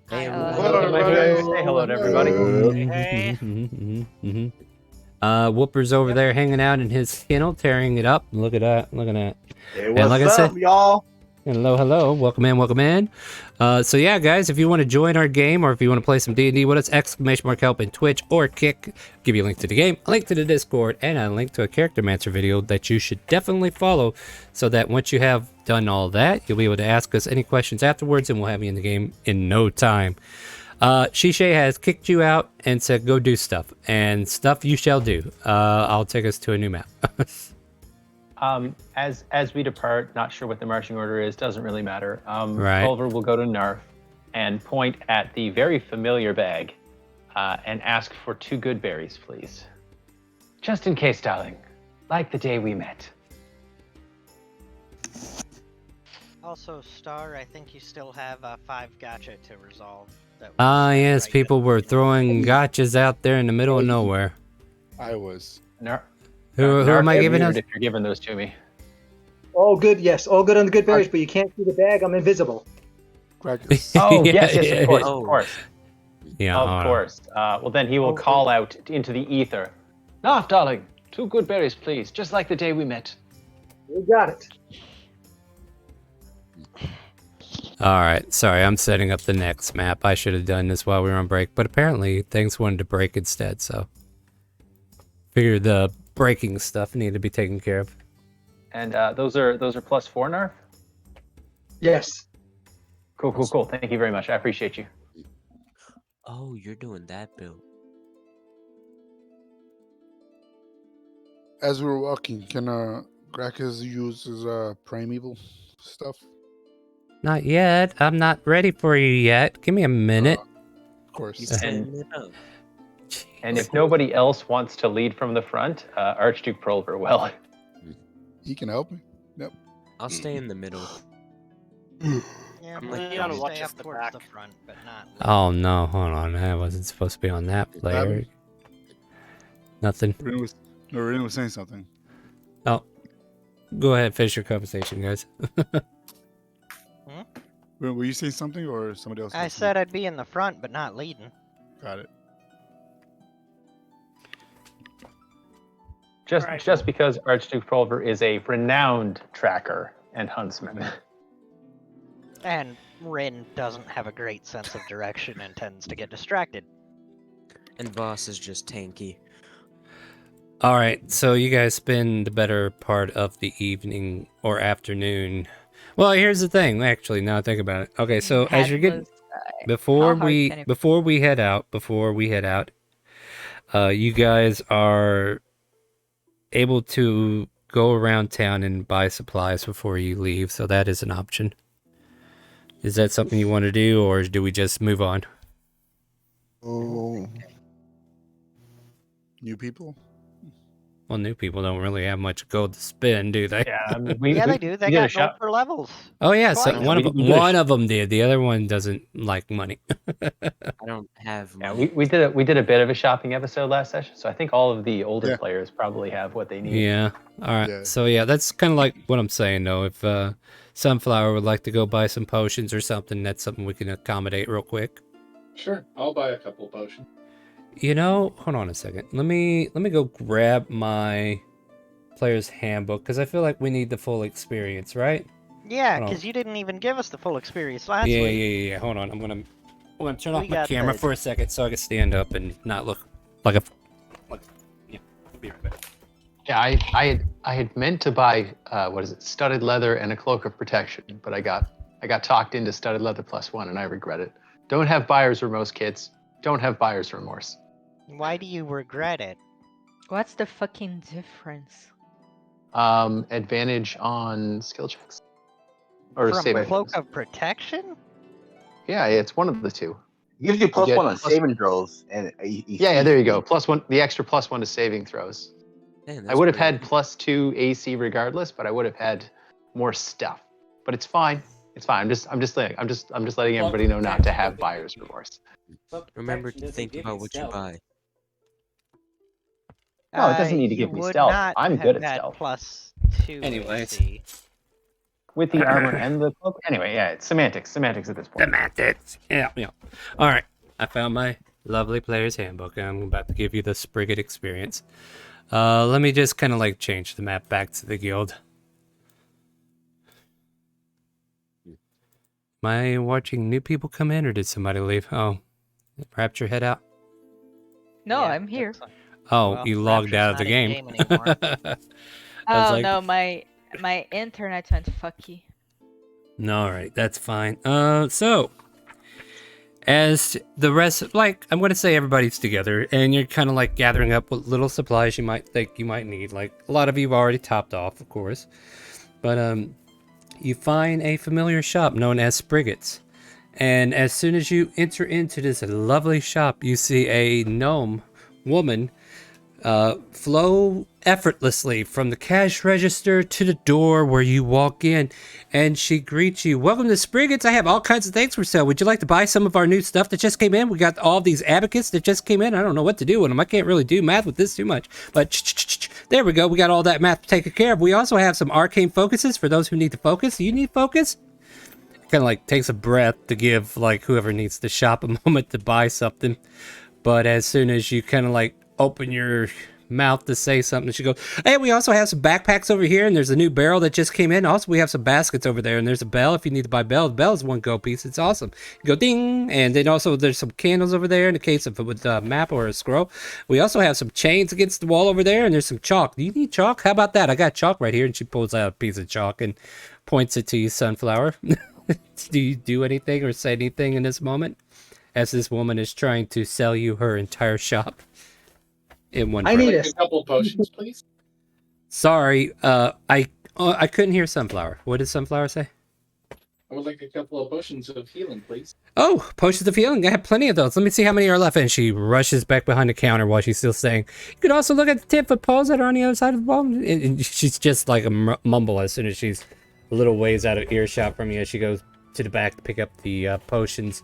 Hey, everybody. Say hello to everybody. Whooper's over there hanging out in his kennel, tearing it up. Look at that. Hey, And like I what's said, up, y'all? hello. Welcome in. So yeah, guys, if you want to join our game or if you want to play some D&D with us, !help in Twitch or Kick. Give you a link to the game, a link to the Discord, and a link to a Character Mancer video that you should definitely follow so that once you have done all that, you'll be able to ask us any questions afterwards and we'll have you in the game in no time. Shishay has kicked you out and said go do stuff, and stuff you shall do. I'll take us to a new map. As we depart, not sure what the marching order is, doesn't really matter. Right. Culver will go to Narf and point at the very familiar bag and ask for 2 good berries, please. Just in case, darling. Like the day we met. Also, Star, I think you still have 5 gotcha to resolve. Yes, people were throwing gotchas out there in the middle of nowhere. I was. Who am I giving us? If you're giving those to me. All good, yes. All good on the good berries, but you can't see the bag. I'm invisible. Oh, yes, of course. Yeah, of course. Well, then he will call out into the ether. Narf, darling, 2 good berries, please, just like the day we met. You got it. All right, sorry, I'm setting up the next map. I should have done this while we were on break, but apparently things wanted to break instead, so figured the breaking stuff needed to be taken care of. And those are +4, Narf? Yes. Cool. Thank you very much. I appreciate you. Oh, you're doing that, Bill. As we were walking, can Gracchus use his primeval stuff? Not yet. I'm not ready for you yet. Give me a minute. Of course. And if nobody else wants to lead from the front, Archduke Prolver will. He can help me. Yep. I'll stay in the middle. Yeah, I'm but like, Leon Leon watches watches the the towards back. the front, but not. Oh no, hold on. I wasn't supposed to be on that player. Nothing. Rin was saying something. Oh. Go ahead, finish your conversation, guys. Were you saying something or somebody else? I said I'd be in the front, but not leading. Got it. Just because Archduke Pulver is a renowned tracker and huntsman. And Rin doesn't have a great sense of direction and tends to get distracted. And Voss is just tanky. All right, so you guys spend the better part of the evening or afternoon. Well, here's the thing. Actually, now I think about it. Okay, so as you're getting before we head out, you guys are able to go around town and buy supplies before you leave. So that is an option. Is that something you want to do, or do we just move on? Oh. New people? Well, new people don't really have much gold to spend, do they? Yeah, I mean, They do. They got gold for levels. Oh yeah, so Twice. one of them did. The other one doesn't like money. I don't have Yeah, money. we did a bit of a shopping episode last session, so I think all of the older players probably have what they need. Yeah. All right. So yeah, that's kind of like what I'm saying though. If Sunflower would like to go buy some potions or something, that's something we can accommodate real quick. Sure, I'll buy a couple potions. You know, hold on a second. Let me go grab my player's handbook because I feel like we need the full experience, right? Yeah, Hold on. because you didn't even give us the full experience last Yeah, week. yeah. Hold on. I'm gonna turn off We my got camera this. for a second so I can stand up and not look like a. Yeah, be right back. Yeah, I had meant to buy studded leather and a cloak of protection, but I got talked into studded leather +1 and I regret it. Don't have buyer's remorse, kids. Don't have buyer's remorse. Why do you regret it? What's the fucking difference? Advantage on skill checks. Or From saving Cloak throws. of Protection? Yeah, it's one of the two. Gives you plus get 1 on saving throws, and Yeah, there you go. +1, the extra +1 to saving throws. Man, I would have had +2 AC regardless, but I would have had more stuff. But it's fine. It's fine. I'm just letting everybody know not to have buyer's remorse. Remember to think about what you buy. No, it doesn't need to You give me would stealth. not I'm have good at had stealth. +2 Anyways. AC. With the armor and the cloak. Anyway, yeah, it's semantics. Semantics at this point. Semantics. Yeah. All right. I found my lovely player's handbook, and I'm about to give you the Sprigget experience. Let me just kind of like change the map back to the guild. Am I watching new people come in, or did somebody leave? Oh, Rapture head out. No, Yeah, I'm here. Oh, Well, you logged Rapture's out of the not in game. anymore. I was Oh like, no, my internet went fucky. No, all right, that's fine. So as the rest, like I'm gonna say, everybody's together, and you're kind of like gathering up what little supplies you might think you might need. Like a lot of you've already topped off, of course, but you find a familiar shop known as Sprigget's, and as soon as you enter into this lovely shop, you see a gnome woman flow effortlessly from the cash register to the door where you walk in, and she greets you. Welcome to Sprigget's. I have all kinds of things for sale. Would you like to buy some of our new stuff that just came in? We got all these abacus that just came in. I don't know what to do with them. I can't really do math with this too much, but there we go. We got all that math taken care of. We also have some arcane focuses for those who need to focus. You need focus? Kind of like takes a breath to give like whoever needs to shop a moment to buy something. But as soon as you kind of like open your mouth to say something, she goes, hey, we also have some backpacks over here, and there's a new barrel that just came in. Also, we have some baskets over there, and there's a bell if you need to buy bell. The bell is one gold piece. It's awesome. You go ding, and then also there's some candles over there in the case of with a map or a scroll. We also have some chains against the wall over there, and there's some chalk. Do you need chalk? How about that? I got chalk right here. And she pulls out a piece of chalk and points it to you, Sunflower. Do you do anything or say anything in this moment as this woman is trying to sell you her entire shop in one I'd breath? like a couple potions, please. Sorry, I couldn't hear Sunflower. What did Sunflower say? I would like a couple of potions of healing, please. Oh, potions of healing. I have plenty of those. Let me see how many are left. And she rushes back behind the counter while she's still saying, you could also look at the 10-foot poles that are on the other side of the wall. And she's just like a mumble as soon as she's a little ways out of earshot from you as she goes to the back to pick up the potions.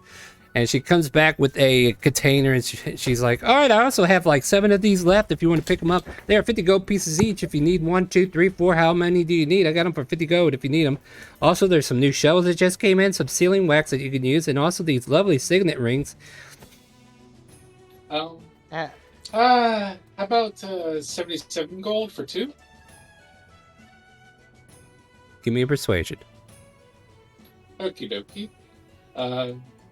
And she comes back with a container, and she's like, all right, I also have like 7 of these left if you want to pick them up. They are 50 gold pieces each if you need 1, 2, 3, 4. How many do you need? I got them for 50 gold if you need them. Also, there's some new shells that just came in, some sealing wax that you can use, and also these lovely signet rings. How How about 77 gold for 2? Give me a persuasion. Okie dokie.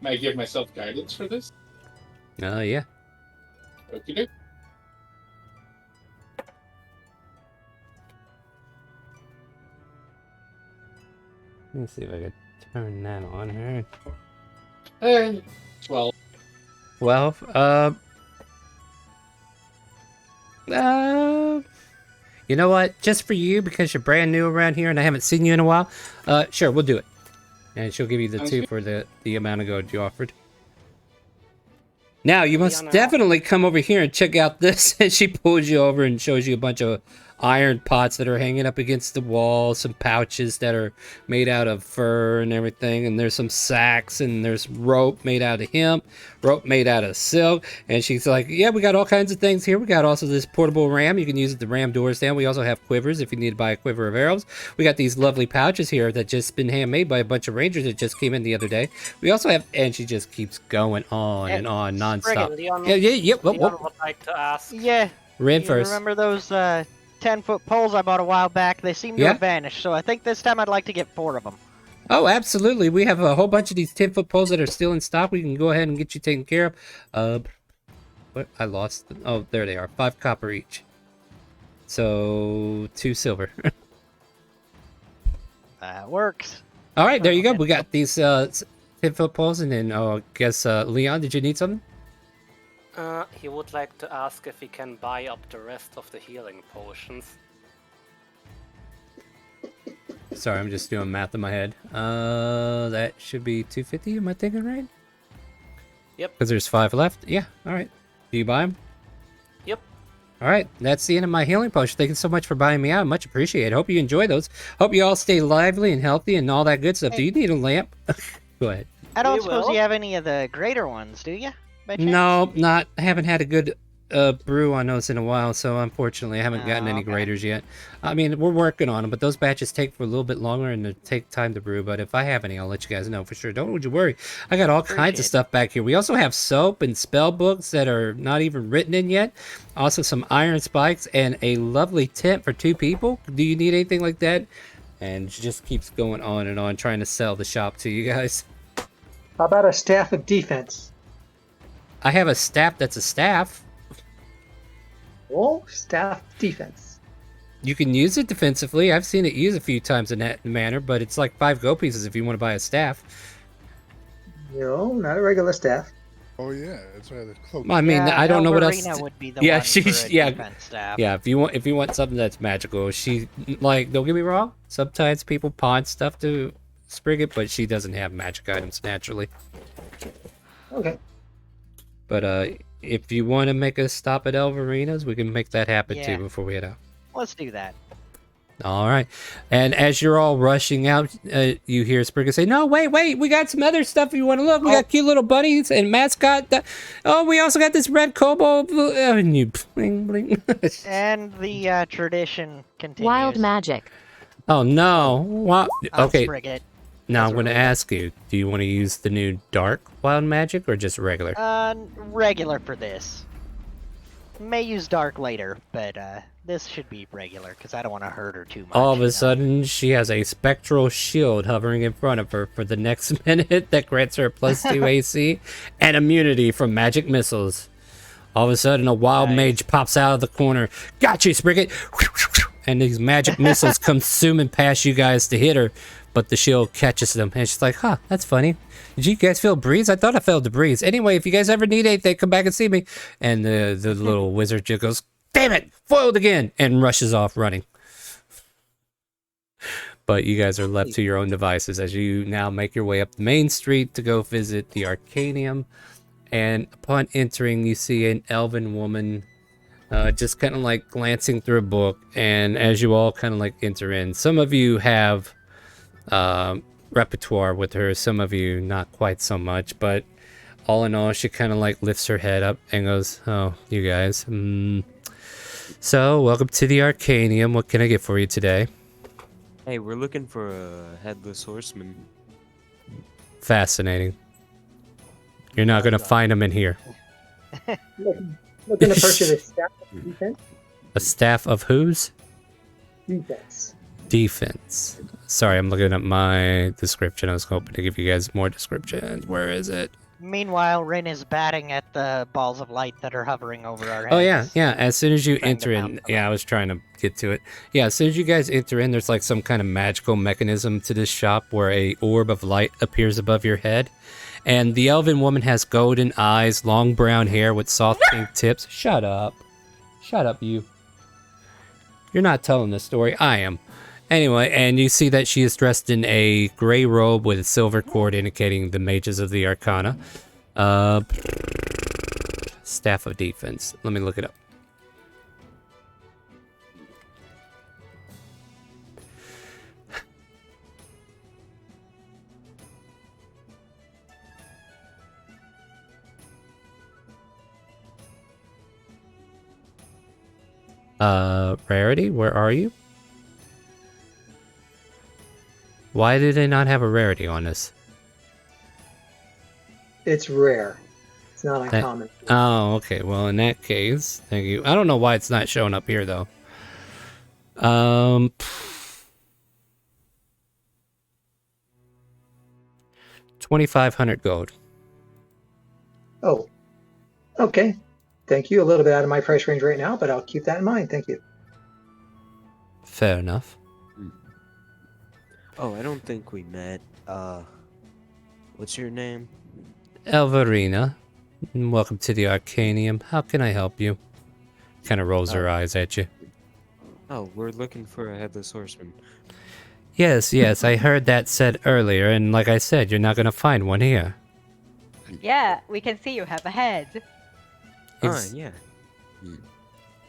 May I give myself guidance for this? Yeah. Okie dokie. Let me see if I can turn that on here. 12. 12. You know what? Just for you, because you're brand new around here and I haven't seen you in a while. Sure, we'll do it. And she'll give you the Sounds 2 good. for the amount of gold you offered. Now, you must Leon, definitely come over here and check out this. And she pulls you over and shows you a bunch of iron pots that are hanging up against the wall, some pouches that are made out of fur and everything, and there's some sacks, and there's rope made out of hemp, rope made out of silk. And she's like, yeah, we got all kinds of things here. We got also this portable ram. You can use it to ram doors down. We also have quivers if you need to buy a quiver of arrows. We got these lovely pouches here that just been handmade by a bunch of rangers that just came in the other day. We also have, and she just keeps going on and on nonstop. Leon, Yeah. Whoop, Leon whoop. would like to ask. Yeah. Red you first. Remember those 10-foot poles I bought a while back? They seem to Yeah. have vanished, so I think this time I'd like to get 4 of them. Oh, absolutely. We have a whole bunch of these 10-foot poles that are still in stock. We can go ahead and get you taken care of. What? I lost them. Oh, there they are. 5 copper each. So 2 silver. That works. All right, there you go. We got these 10-foot poles, and then I guess Leon, did you need something? He would like to ask if he can buy up the rest of the healing potions. Sorry, I'm just doing math in my head. That should be 250. Am I thinking right? Yep. Because there's 5 left. Yeah. All right. Do you buy them? Yep. All right, that's the end of my healing potion. Thank you so much for buying me out. Much appreciated. Hope you enjoy those. Hope you all stay lively and healthy and all that good stuff. Do you need a lamp? Go ahead. I don't We suppose will. you have any of the greater ones, do you? By chance? No, not. I haven't had a good brew on those in a while, so unfortunately I haven't gotten any okay. graders yet. I mean, we're working on them, but those batches take for a little bit longer and they take time to brew. But if I have any, I'll let you guys know for sure. Don't you worry. I got all kinds of Appreciate it. stuff back here. We also have soap and spell books that are not even written in yet. Also some iron spikes and a lovely tent for 2 people. Do you need anything like that? And she just keeps going on and on trying to sell the shop to you guys. How about a staff of defense? I have a staff that's a staff. Oh, staff defense. You can use it defensively. I've seen it used a few times in that manner, but it's like 5 gold pieces if you want to buy a staff. No, not a regular staff. Oh yeah, that's right. The cloak. I mean, Yeah, I don't know what else. Elverina would be the Yeah, one for a yeah, defense staff. yeah. If you want something that's magical, she like. Don't get me wrong. Sometimes people pawn stuff to sprig it, but she doesn't have magic items naturally. Okay. But if you want to make a stop at Elverina's, we can make that happen Yeah. too before we head out. Let's do that. All right. And as you're all rushing out, you hear Sprigga say, no, wait, we got some other stuff you want to look. We got cute little bunnies and mascot. Oh, we also got this red kobold. And you bling, bling. And the tradition continues. Wild magic. Oh, no. Okay. Sprigget. Now I'm That's going to really- ask you, do you want to use the new dark wild magic or just regular? Regular for this. May use dark later, but this should be regular because I don't want to hurt her too much. All of a sudden, she has a spectral shield hovering in front of her for the next minute that grants her +2 AC and immunity from magic missiles. All of a sudden, a wild mage pops out of the corner. Got you, Sprigget! And these magic missiles come zooming past you guys to hit her, but the shield catches them. And she's like, huh, that's funny. Did you guys feel a breeze? I thought I felt a breeze. Anyway, if you guys ever need anything, come back and see me. And the little wizard just goes, damn it, foiled again, and rushes off running. But you guys are left to your own devices as you now make your way up the main street to go visit the Arcanium. And upon entering, you see an elven woman just kind of like glancing through a book. And as you all kind of like enter in, some of you have repertoire with her, some of you not quite so much. But all in all, she kind of like lifts her head up and goes, oh, you guys. So, welcome to the Arcanium. What can I get for you today? Hey, we're looking for a headless horseman. Fascinating. You're not going to find them in here. Looking to purchase a staff of defense. A staff of whose? Defense. Defense. Sorry, I'm looking at my description. I was hoping to give you guys more descriptions. Where is it? Meanwhile, Rin is batting at the balls of light that are hovering over our heads. Oh yeah. As soon as you Trying to enter in, pound yeah, I was trying to get to it. Yeah, as soon as you guys enter in, there's like some kind of magical mechanism to this shop where a orb of light appears above your head, and the elven woman has golden eyes, long brown hair with soft pink tips. Shut up, you. You're not telling the story. I am. Anyway, and you see that she is dressed in a gray robe with a silver cord indicating the mages of the Arcana. Staff of Defense. Let me look it up. Rarity, where are you? Why do they not have a rarity on this? It's rare. It's not That- uncommon. Oh, okay. Well, in that case, thank you. I don't know why it's not showing up here though. 2,500 gold. Oh, okay. Thank you. A little bit out of my price range right now, but I'll keep that in mind. Thank you. Fair enough. Oh, I don't think we met. What's your name? Elverina, welcome to the Arcanium. How can I help you? Kind of rolls her eyes at you. Oh, we're looking for a headless horseman. Yes, I heard that said earlier, and like I said, you're not gonna find one here. Yeah, we can see you have a head. Ex- Yeah.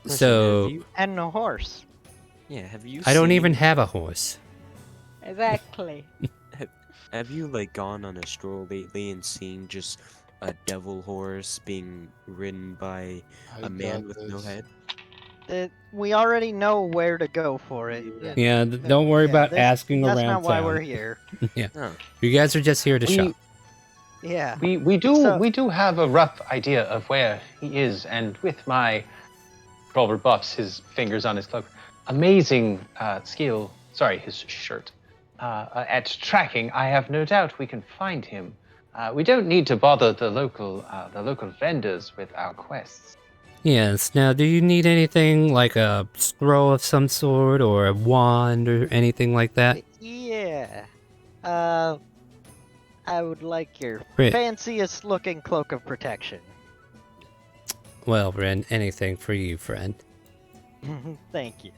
So- have you- And no horse. yeah, have you? I don't seen- even have a horse. Exactly. Have you like gone on a stroll lately and seen just a devil horse being ridden by a man with no head? We already know where to go for it. Yeah, don't worry about this- asking that's around not why town. we're here. Yeah, Oh. you guys are just here to shop. Yeah. We do have a rough idea of where he is, and with my Troll buffs, his fingers on his cloak, amazing skill. Sorry, his shirt. At tracking, I have no doubt we can find him. We don't need to bother the local vendors with our quests. Yes. Now, do you need anything like a scroll of some sort or a wand or anything like that? Yeah. I would like your Great. fanciest looking cloak of protection. Well, Ren, anything for you, friend. Thank you.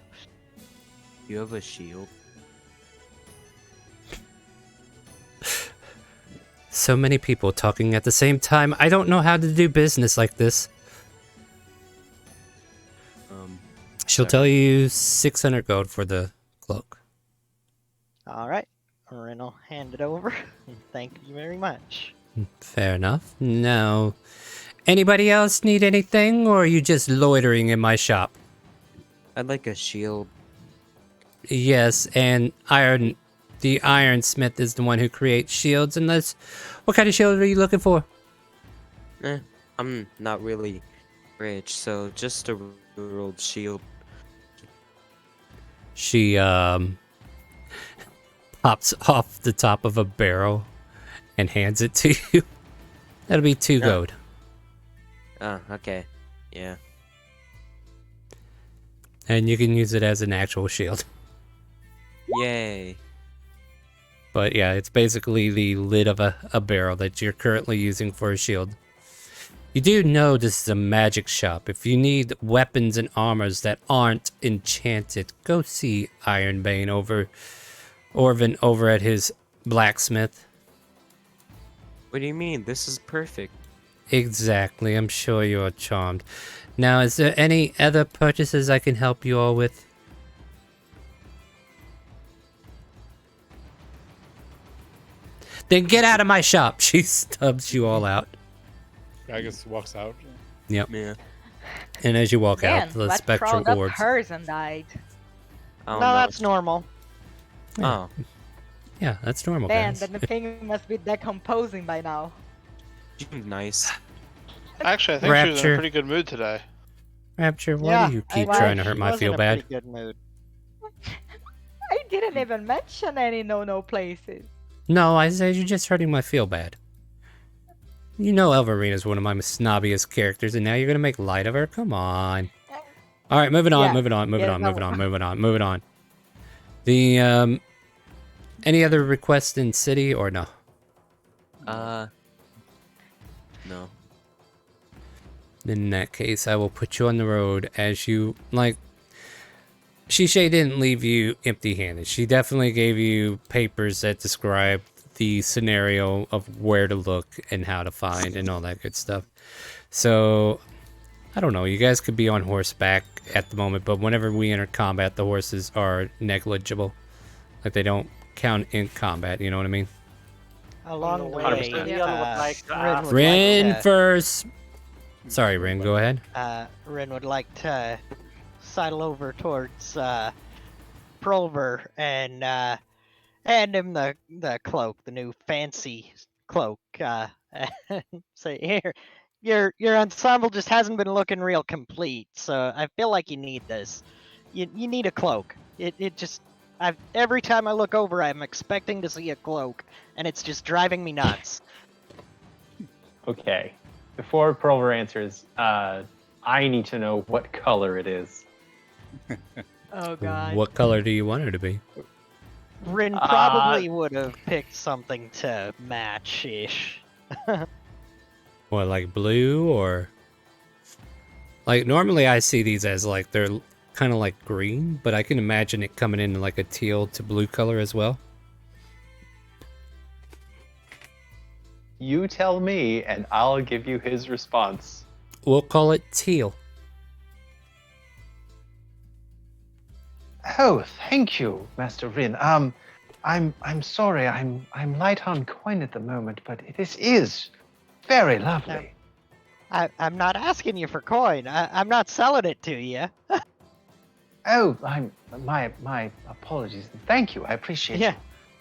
You have a shield. So many people talking at the same time. I don't know how to do business like this. She'll tell you 600 gold for the cloak. All right. Rin will hand it over. Thank you very much. Fair enough. Now, anybody else need anything, or are you just loitering in my shop? I'd like a shield. Yes, and the ironsmith is the one who creates shields. Unless, what kind of shield are you looking for? I'm not really rich, so just a rural shield. She pops off the top of a barrel and hands it to you. That'll be 2 gold. Oh, okay. Yeah. And you can use it as an actual shield. Yay. But yeah, it's basically the lid of a barrel that you're currently using for a shield. You do know this is a magic shop. If you need weapons and armors that aren't enchanted, go see Ironbane Orvin over at his blacksmith. What do you mean? This is perfect. Exactly, I'm sure you're charmed. Now, is there any other purchases I can help you all with? Then get out of my shop. She stubs you all out. I guess walks out. Yep. Yeah. And as you walk Man, out, the what spectral crawled up orbs. hers and died. No, that's normal. Oh. Yeah, that's normal, Man, guys. then the thing must be decomposing by now. Nice. Actually, I think she was in Rapture. a pretty good mood today. Rapture, why Yeah, do you I keep know, trying to she hurt my was feel in a bad? pretty good mood. I didn't even mention any no places. No, I said you're just hurting my feel bad. You know Elverina is one of my snobbiest characters, and now you're gonna make light of her? Come on. All right, moving on, Yeah, moving on, moving yeah, on, no. moving on, moving on, moving on. The any other requests in city or no? No. In that case, I will put you on the road as you like. Shishay didn't leave you empty-handed. She definitely gave you papers that describe the scenario of where to look and how to find and all that good stuff. So, I don't know. You guys could be on horseback at the moment, but whenever we enter combat, the horses are negligible. Like, they don't count in combat, you know what I mean? Along the way, 100%. Leon would like to Rin ask- would Rin like to, first! Sorry, Rin, go ahead. Rin would like to sidle over towards Prolver and hand him the cloak, the new fancy cloak. Say, here, your ensemble just hasn't been looking real complete, so I feel like you need this. You need a cloak. It just every time I look over, I'm expecting to see a cloak, and it's just driving me nuts. Okay. Before Pulver answers, I need to know what color it is. Oh god. What color do you want her to be? Rin probably would have picked something to match-ish. What, like blue or? Like, normally I see these as like, they're kind of like green, but I can imagine it coming in like a teal to blue color as well. You tell me, and I'll give you his response. We'll call it teal. Oh, thank you, Master Rin. I'm sorry, I'm light on coin at the moment, but this is very lovely. I'm not asking you for coin. I'm not selling it to you. Oh, my apologies. Thank you, I appreciate Yeah.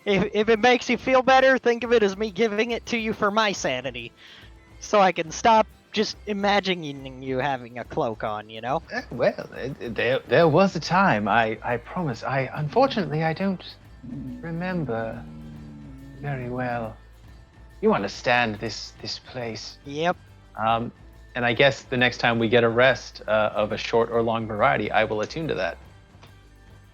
If it makes you feel better, think of it as me giving it to you for my sanity. So I can stop just imagining you having a cloak on, you know? Well, there was a time, I promise. Unfortunately, I don't remember very well. You understand this place. Yep. And I guess the next time we get a rest of a short or long variety, I will attune to that.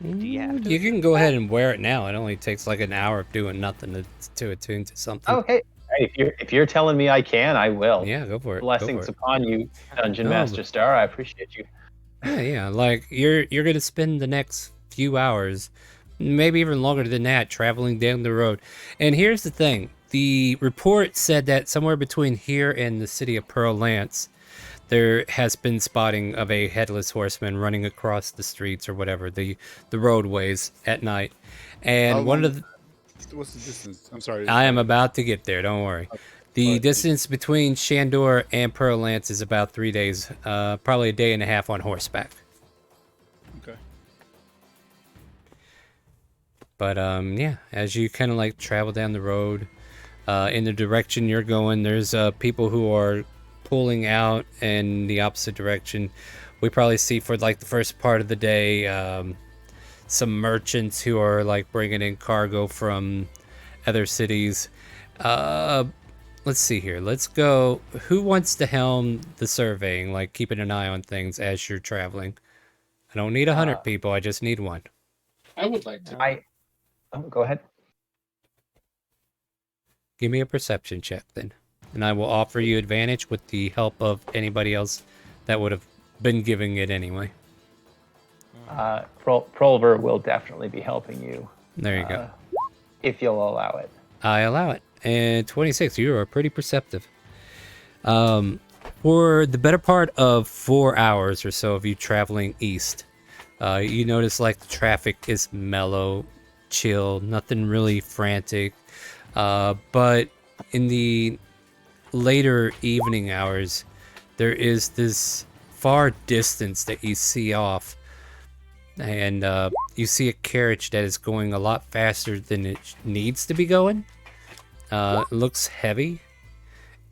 You can go ahead and wear it now. It only takes like an hour of doing nothing to attune to something. Oh, hey, if you're telling me I can, I will. Yeah, go for it. Blessings upon you, Dungeon No, Master Star. I appreciate you. Yeah. Like you're gonna spend the next few hours, maybe even longer than that, traveling down the road. And here's the thing: the report said that somewhere between here and the city of Pearl Lance, there has been spotting of a headless horseman running across the streets or whatever, the roadways at night. And one of the What's the distance? I'm sorry. I am about to get there, don't worry. The distance between Shandor and Pearl Lance is about 3 days, probably a day and a half on horseback. Okay. But yeah, as you kind of like travel down the road, in the direction you're going, there's people who are pulling out in the opposite direction. We probably see for like the first part of the day, some merchants who are like bringing in cargo from other cities. Let's see here. Let's go. Who wants to helm the surveying, like keeping an eye on things as you're traveling? I don't need 100 people. I just need one. I would like to. Go ahead. Give me a perception check then, and I will offer you advantage with the help of anybody else that would have been giving it anyway. Prolver will definitely be helping you. There you go. If you'll allow it. I allow it. And 26, you are pretty perceptive. For the better part of 4 hours or so of you traveling east, you notice like the traffic is mellow, chill, nothing really frantic. But in the later evening hours, there is this far distance that you see off, and you see a carriage that is going a lot faster than it needs to be going. It looks heavy,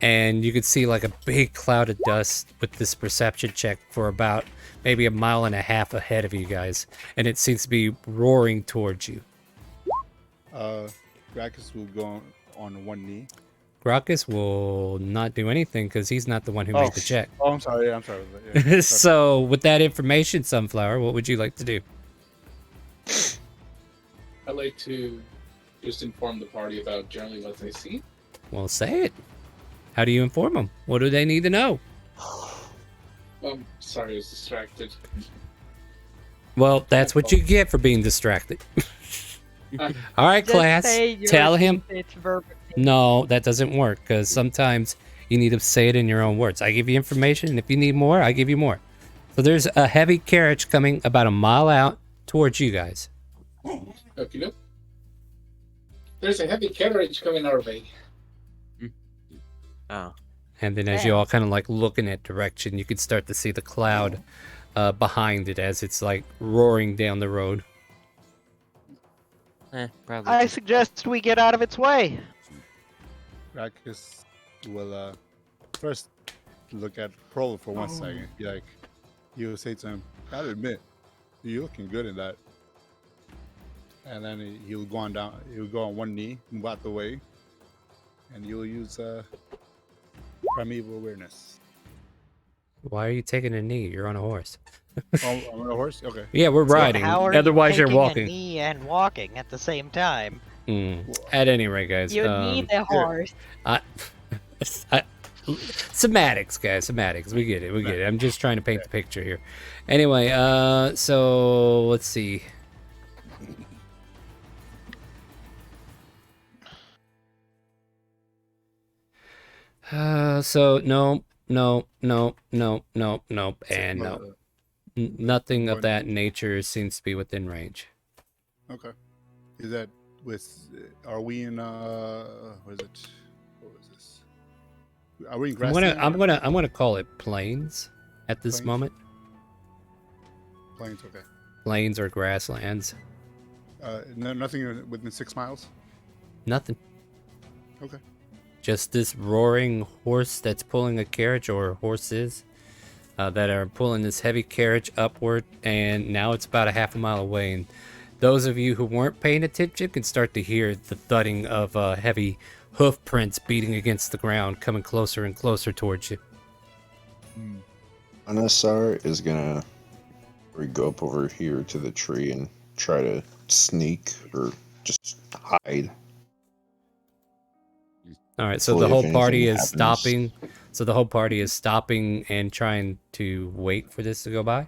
and you could see like a big cloud of dust with this perception check for about maybe a mile and a half ahead of you guys, and it seems to be roaring towards you. Gracchus will go on one knee. Gracchus will not do anything because he's not the one who made the check. Oh, I'm sorry. I'm sorry. Yeah, sorry. So, with that information, Sunflower, what would you like to do? I'd like to just inform the party about generally what they see. Well, say it. How do you inform them? What do they need to know? Sorry, I was distracted. Well, that's what you get for being distracted. All right, Just class. say yours Tell him. It's verbatim. No, that doesn't work because sometimes you need to say it in your own words. I give you information, and if you need more, I give you more. So there's a heavy carriage coming about a mile out towards you guys. Okay, nope. There's a heavy carriage coming our way. Oh. And then as you all kind of like look in that direction, you can start to see the cloud behind it as it's like roaring down the road. Probably. I suggest we get out of its way. Gracchus will first look at Prolo for 1 second. Be like, he'll say to him, "Gotta admit, you're looking good in that." And then he'll go on down. He'll go on one knee, move out the way, and you'll use primeval awareness. Why are you taking a knee? You're on a horse. Oh, I'm on a horse. Okay. Yeah, we're riding. How are Otherwise, you you're taking walking. A knee and walking at the same time. At any rate, guys. You need a horse. Semantics, guys. Semantics. We get it. We get it. I'm just trying to paint the picture here. Anyway, so let's see. So no, and no. Nothing of that nature seems to be within range. Okay. Is that with? Are we in? What is it? What was this? Are we in grassland? I'm gonna call it plains at this moment. Plains. Okay. Plains or grasslands. No, nothing within 6 miles. Nothing. Okay. Just this roaring horse that's pulling a carriage, or horses that are pulling this heavy carriage upward, and now it's about a half a mile away. And those of you who weren't paying attention can start to hear the thudding of heavy hoof prints beating against the ground, coming closer and closer towards you. Anasar is gonna go up over here to the tree and try to sneak or just hide. All right, so Hopefully the if whole party anything is happens- stopping. So the whole party is stopping and trying to wait for this to go by.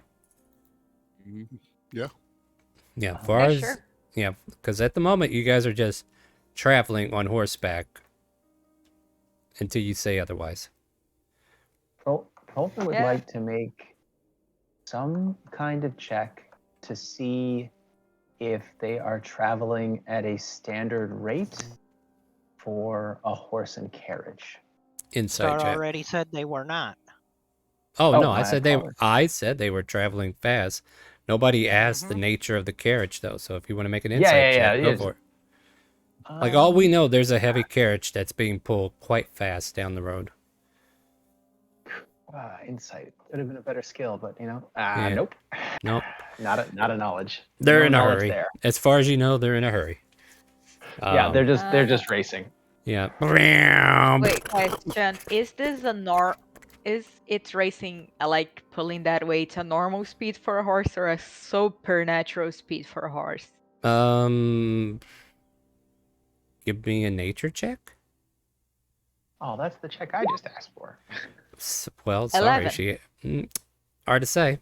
Yeah. Yeah, far as sure. yeah, because at the moment you guys are just traveling on horseback until you say otherwise. Colton would Yeah. like to make some kind of check to see if they are traveling at a standard rate for a horse and carriage. Insight Star check. already said they were not. Oh, Oh, no, I my said they were traveling fast. Nobody asked the nature of the carriage though, so if you want to make an insight check, go for it. Like all we know, there's a heavy carriage that's being pulled quite fast down the road. Insight would have been a better skill, but Yeah. nope. Nope. Not a knowledge. They're No in a knowledge hurry. there. As far as you know, they're in a hurry. Yeah, they're just racing. Yeah. Wait, question: Is this a Is it's racing like pulling that way? It's a normal speed for a horse or a supernatural speed for a horse? Give me a nature check. Oh, that's the check I just asked for. Well, sorry, 11. hard to say.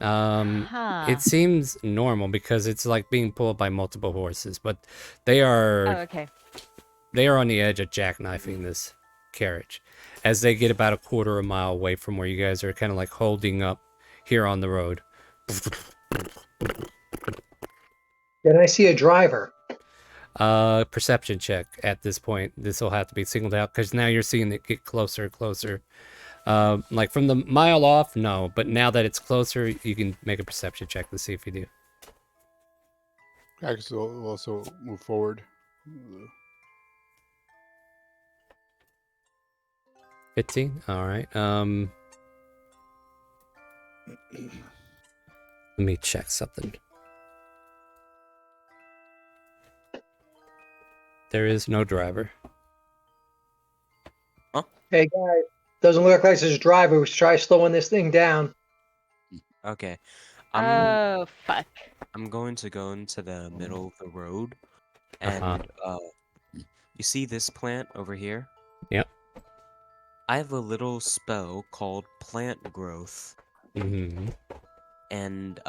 Huh. It seems normal because it's like being pulled by multiple horses, but they are Oh, okay. they are on the edge of jackknifing this carriage as they get about a quarter of a mile away from where you guys are kind of like holding up here on the road. Then I see a driver. Perception check at this point. This will have to be singled out because now you're seeing it get closer and closer. Like from the mile off, no, but now that it's closer, you can make a perception check to see if you do. Gracchus will also move forward. 15. All right. Let me check something. There is no driver. Hey guys, doesn't look like there's a driver. We should try slowing this thing down. Okay. Oh, fuck. I'm going to go into the middle of the road, Uh-huh. and you see this plant over here? Yep. I have a little spell called Plant Growth. Mm-hmm. And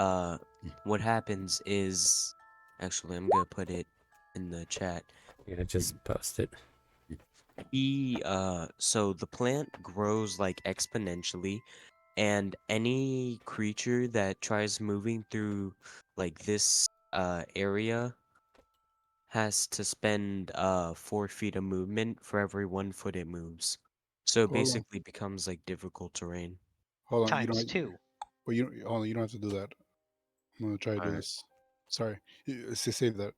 what happens is, actually, I'm gonna put it in the chat. Yeah, just post it. So the plant grows like exponentially, and any creature that tries moving through like this area has to spend 4 feet of movement for every 1 foot it moves. So it Hold on. basically becomes like difficult terrain. Hold on. Times 2. Well, hold on. You don't have to do that. I'm gonna try to do Alright. this. Sorry. Save that.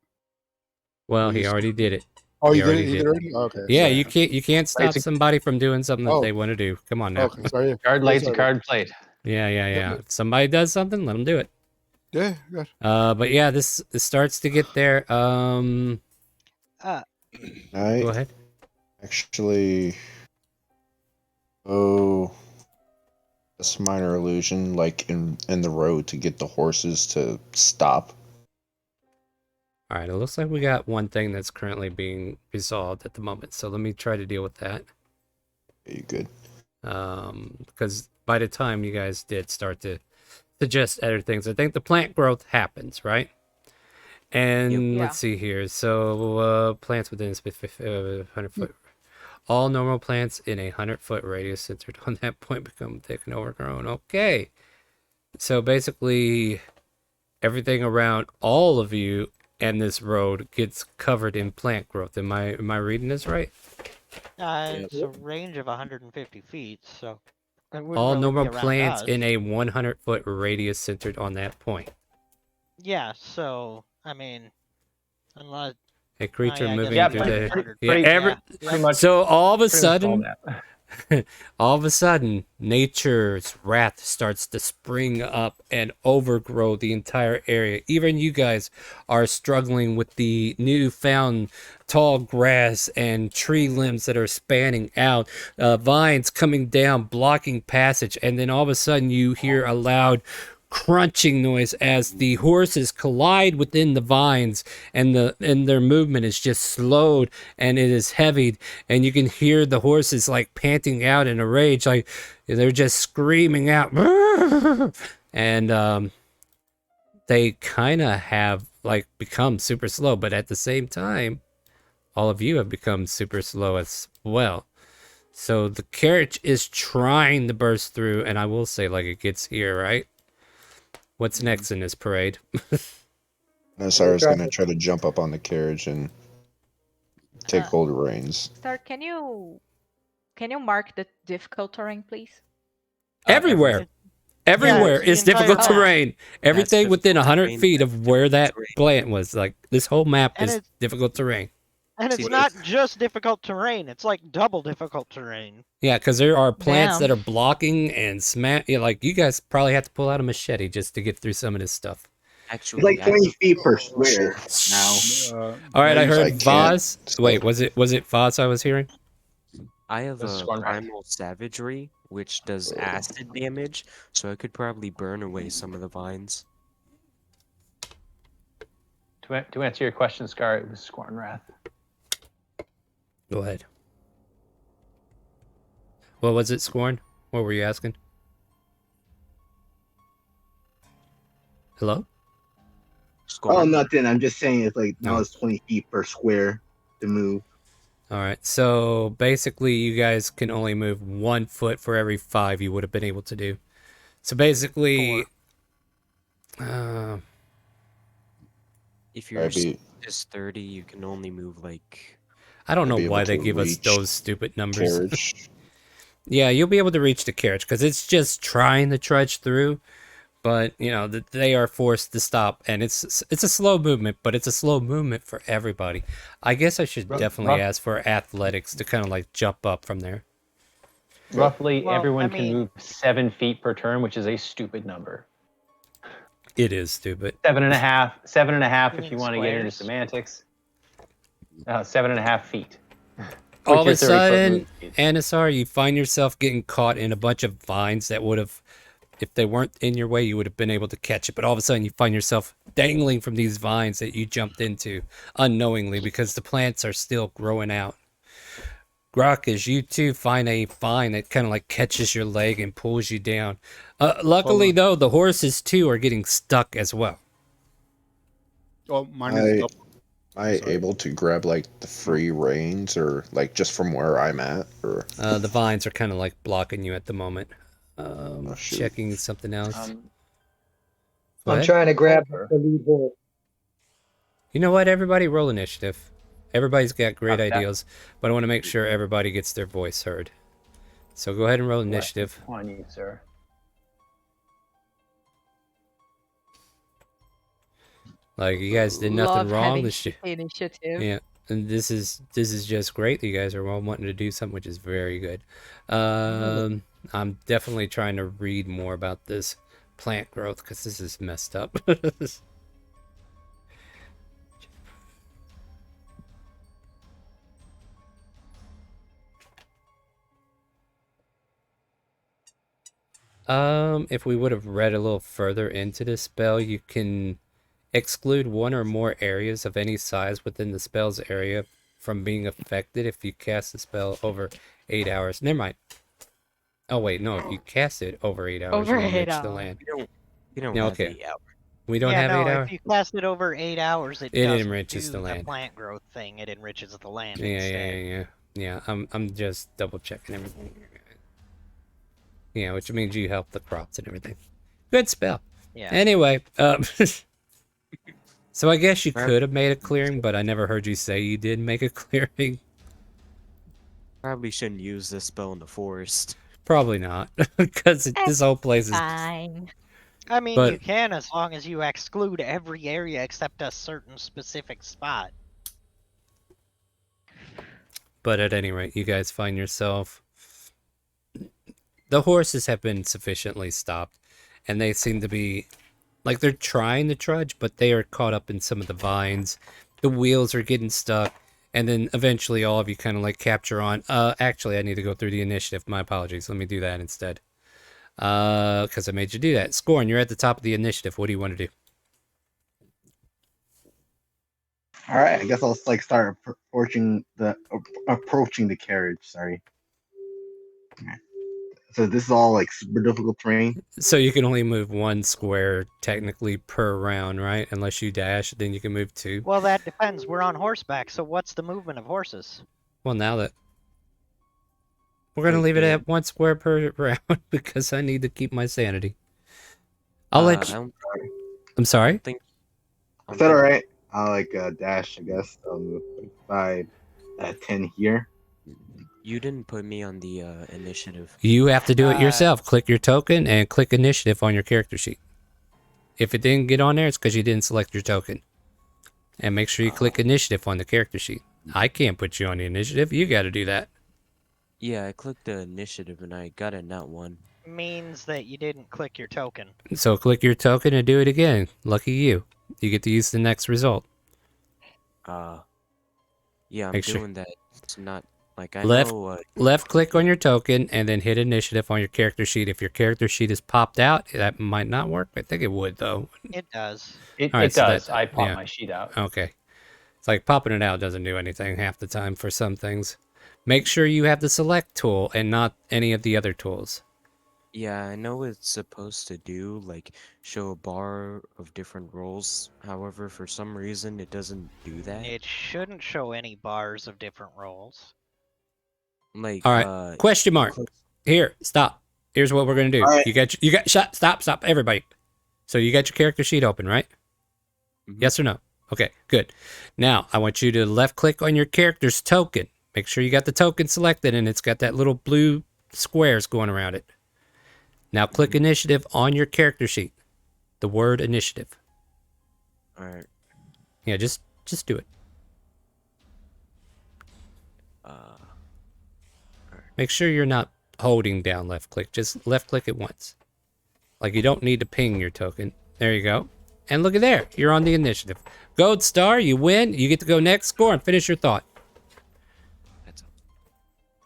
Well, Will you he s- already did it. Oh, He you did it? already He did did already? Okay. Yeah, Sorry. you can't stop Lazy- somebody from doing something that Oh. they want to do. Come on now. Okay. Sorry. Card Yeah, lazy sorry. card played. Yeah. If somebody does something, let them do it. Yeah. Good. But yeah, this starts to get there. I Go ahead. actually. Oh, this minor illusion, like in the road, to get the horses to stop. All right, it looks like we got one thing that's currently being resolved at the moment. So let me try to deal with that. Are you good? Because by the time you guys did start to suggest other things, I think the plant growth happens, right? And Yep. let's see here. So plants within a 100 foot. All normal plants in a 100-foot radius centered on that point become thick and overgrown. Okay. So basically, everything around all of you and this road gets covered in plant growth. Am I reading this right? It's a range of 150 feet, so it wouldn't All really normal be around plants us. in a 100-foot radius centered on that point. Yeah, so I mean, unless A creature yeah, I guess moving it'd through be the 100 yeah, feet, every yeah. Pretty much. so all of a pretty much all sudden that. all of a sudden nature's wrath starts to spring up and overgrow the entire area. Even you guys are struggling with the newfound tall grass and tree limbs that are spanning out, vines coming down blocking passage, and then all of a sudden you hear a loud crunching noise as the horses collide within the vines, and their movement is just slowed and it is heavied, and you can hear the horses like panting out in a rage, like they're just screaming out and they kind of have like become super slow, but at the same time all of you have become super slow as well. So the carriage is trying to burst through, and I will say, like, it gets here, right? What's next in this parade? Nasara's gonna try to jump up on the carriage and take hold of reins. Star, can you mark the difficult terrain, please? Everywhere. Everywhere it's the is difficult entire map. terrain. Everything within difficult 100 terrain, feet of that's where that difficult plant was. Like, this whole map And is it's- difficult terrain. And it's See, not just difficult terrain; it's like double difficult terrain. Yeah, because there are plants Damn. that are blocking and smash. Yeah, like, you guys probably have to pull out a machete just to get through some of this stuff. Actually, It's like 20 feet per square now. All right, I Maybe heard I can't Vaz. stop. Wait, was it Vaz I was hearing? I have This is a one right. primal savagery, which does acid damage, so I could probably burn away some of the vines. To answer your question, Scar, it was Scorn Wrath. Go ahead. What was it, Scorn? What were you asking? Hello? Oh, nothing. I'm just saying it's like now No. it's 20 feet per square to move. All right. So basically, you guys can only move 1 foot for every 5 you would have been able to do. So basically, If your I'd be- speed is 30, you can only move like. I don't I'd know be able why they to give us reach those stupid numbers. Carriage. Yeah, you'll be able to reach the carriage because it's just trying to trudge through, but you know they are forced to stop, and it's a slow movement, but it's a slow movement for everybody. I guess I should definitely ask for athletics to kind of like jump up from there. roughly Well, everyone I can mean- move 7 feet per turn, which is a stupid number. It is stupid. 7.5. 7.5 if mean you want to get into squares? semantics. 7.5 feet. All of Which a is 30 foot sudden, move speed. Anasar, you find yourself getting caught in a bunch of vines that would have, if they weren't in your way, you would have been able to catch it. But all of a sudden, you find yourself dangling from these vines that you jumped into unknowingly because the plants are still growing out. Grok, as you too find a vine that kind of like catches your leg and pulls you down. Luckily, though, the horses too are getting stuck as well. Oh, mine is up. Am I able to grab like the free reins or like just from where I'm at or The vines are kind of like blocking you at the moment. shoot. Checking something else. Go I'm ahead. trying to grab the lead horse. You know what? Everybody roll initiative. Everybody's got great Okay. ideas, but I want to make sure everybody gets their voice heard. So go ahead and roll initiative. On you, sir. Like you guys did nothing Love wrong. having This shit. initiative. Yeah, and this is just great. You guys are all wanting to do something, which is very good. I'm definitely trying to read more about this plant growth because this is messed up. If we would have read a little further into this spell, you can exclude one or more areas of any size within the spell's area from being affected if you cast the spell over 8 hours. Never mind. Oh wait, no, if you cast it over 8 hours, Over you 8 enrich the hours. land. We don't Yeah, have okay. 8 hours. We don't yeah, have no, 8 hours? if you cast it over 8 hours, it It doesn't enriches do the land. plant growth thing. It enriches the land Yeah, instead. yeah. I'm just double checking everything. Yeah, which means you help the crops and everything. Good spell. Yeah. Anyway, so I guess you could have made a clearing, but I never heard you say you did make a clearing. Probably shouldn't use this spell in the forest. Probably not, because this whole place is. Fine. I mean, But- you can as long as you exclude every area except a certain specific spot. But at any rate, you guys find yourself. The horses have been sufficiently stopped, and they seem to be like they're trying to trudge, but they are caught up in some of the vines. The wheels are getting stuck, and then eventually all of you kind of like capture on. Actually, I need to go through the initiative. My apologies. Let me do that instead. Because I made you do that. Scorn, you're at the top of the initiative. What do you want to do? All right, I guess I'll like start approaching the carriage. Sorry. Okay. So this is all like super difficult terrain. So you can only move one square technically per round, right? Unless you dash, then you can move two. Well, that depends. We're on horseback, so what's the movement of horses? Well, now that we're gonna leave it at one square per round because I need to keep my sanity. I'll let you. I'm sorry. Is that all right? I'll like dash. I guess I'll move 5, 10 here. You didn't put me on the initiative. You have to do it yourself. Click your token and click initiative on your character sheet. If it didn't get on there, it's because you didn't select your token. And make sure you click initiative on the character sheet. I can't put you on the initiative. You got to do that. Yeah, I clicked the initiative and I got a nat 1. Means that you didn't click your token. So click your token and do it again. Lucky you. You get to use the next result. Yeah, I'm Make sure- doing that. It's not like I Left know. left click on your token and then hit initiative on your character sheet. If your character sheet is popped out, that might not work. I think it would though. It does. It All right, so does. that- I pop yeah. my sheet out. Okay. It's like popping it out doesn't do anything half the time for some things. Make sure you have the select tool and not any of the other tools. Yeah, I know it's supposed to do like show a bar of different rolls. However, for some reason, it doesn't do that. It shouldn't show any bars of different rolls. Like, All right. Question mark. Here, stop. Here's what we're gonna do. All right. You got stop, everybody. So you got your character sheet open, right? Yes or no? Okay, good. Now I want you to left click on your character's token. Make sure you got the token selected and it's got that little blue squares going around it. Now click initiative on your character sheet. The word initiative. All right. Yeah, just do it. Make sure you're not holding down left click. Just left click it once. Like you don't need to ping your token. There you go. And look at there. You're on the initiative. Gold star, you win. You get to go next, score, and finish your thought.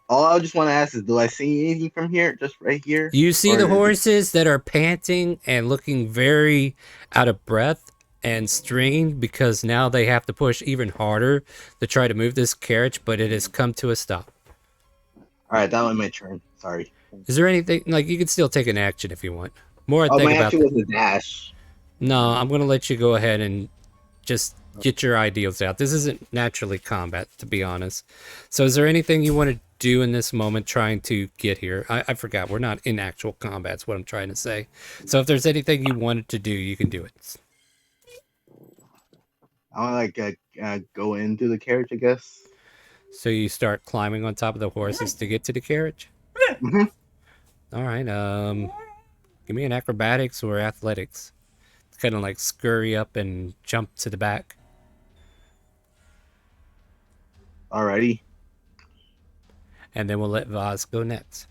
All I just want to ask is, do I see anything from here? Just right here? You see Or the is it- horses that are panting and looking very out of breath and strained because now they have to push even harder to try to move this carriage, but it has come to a stop. All right, that was my turn. Sorry. Is there anything, like, you can still take an action if you want. More I Oh, think my about action was a dash. No, I'm going to let you go ahead and just get your ideals out. This isn't naturally combat, to be honest. So is there anything you want to do in this moment trying to get here? I forgot. We're not in actual combat, is what I'm trying to say. So if there's anything you wanted to do, you can do it. I want to go into the carriage, I guess. So you start climbing on top of the horses to get to the carriage? All right. Give me an acrobatics or athletics. Kind of like scurry up and jump to the back. Alrighty. And then we'll let Vaz go next.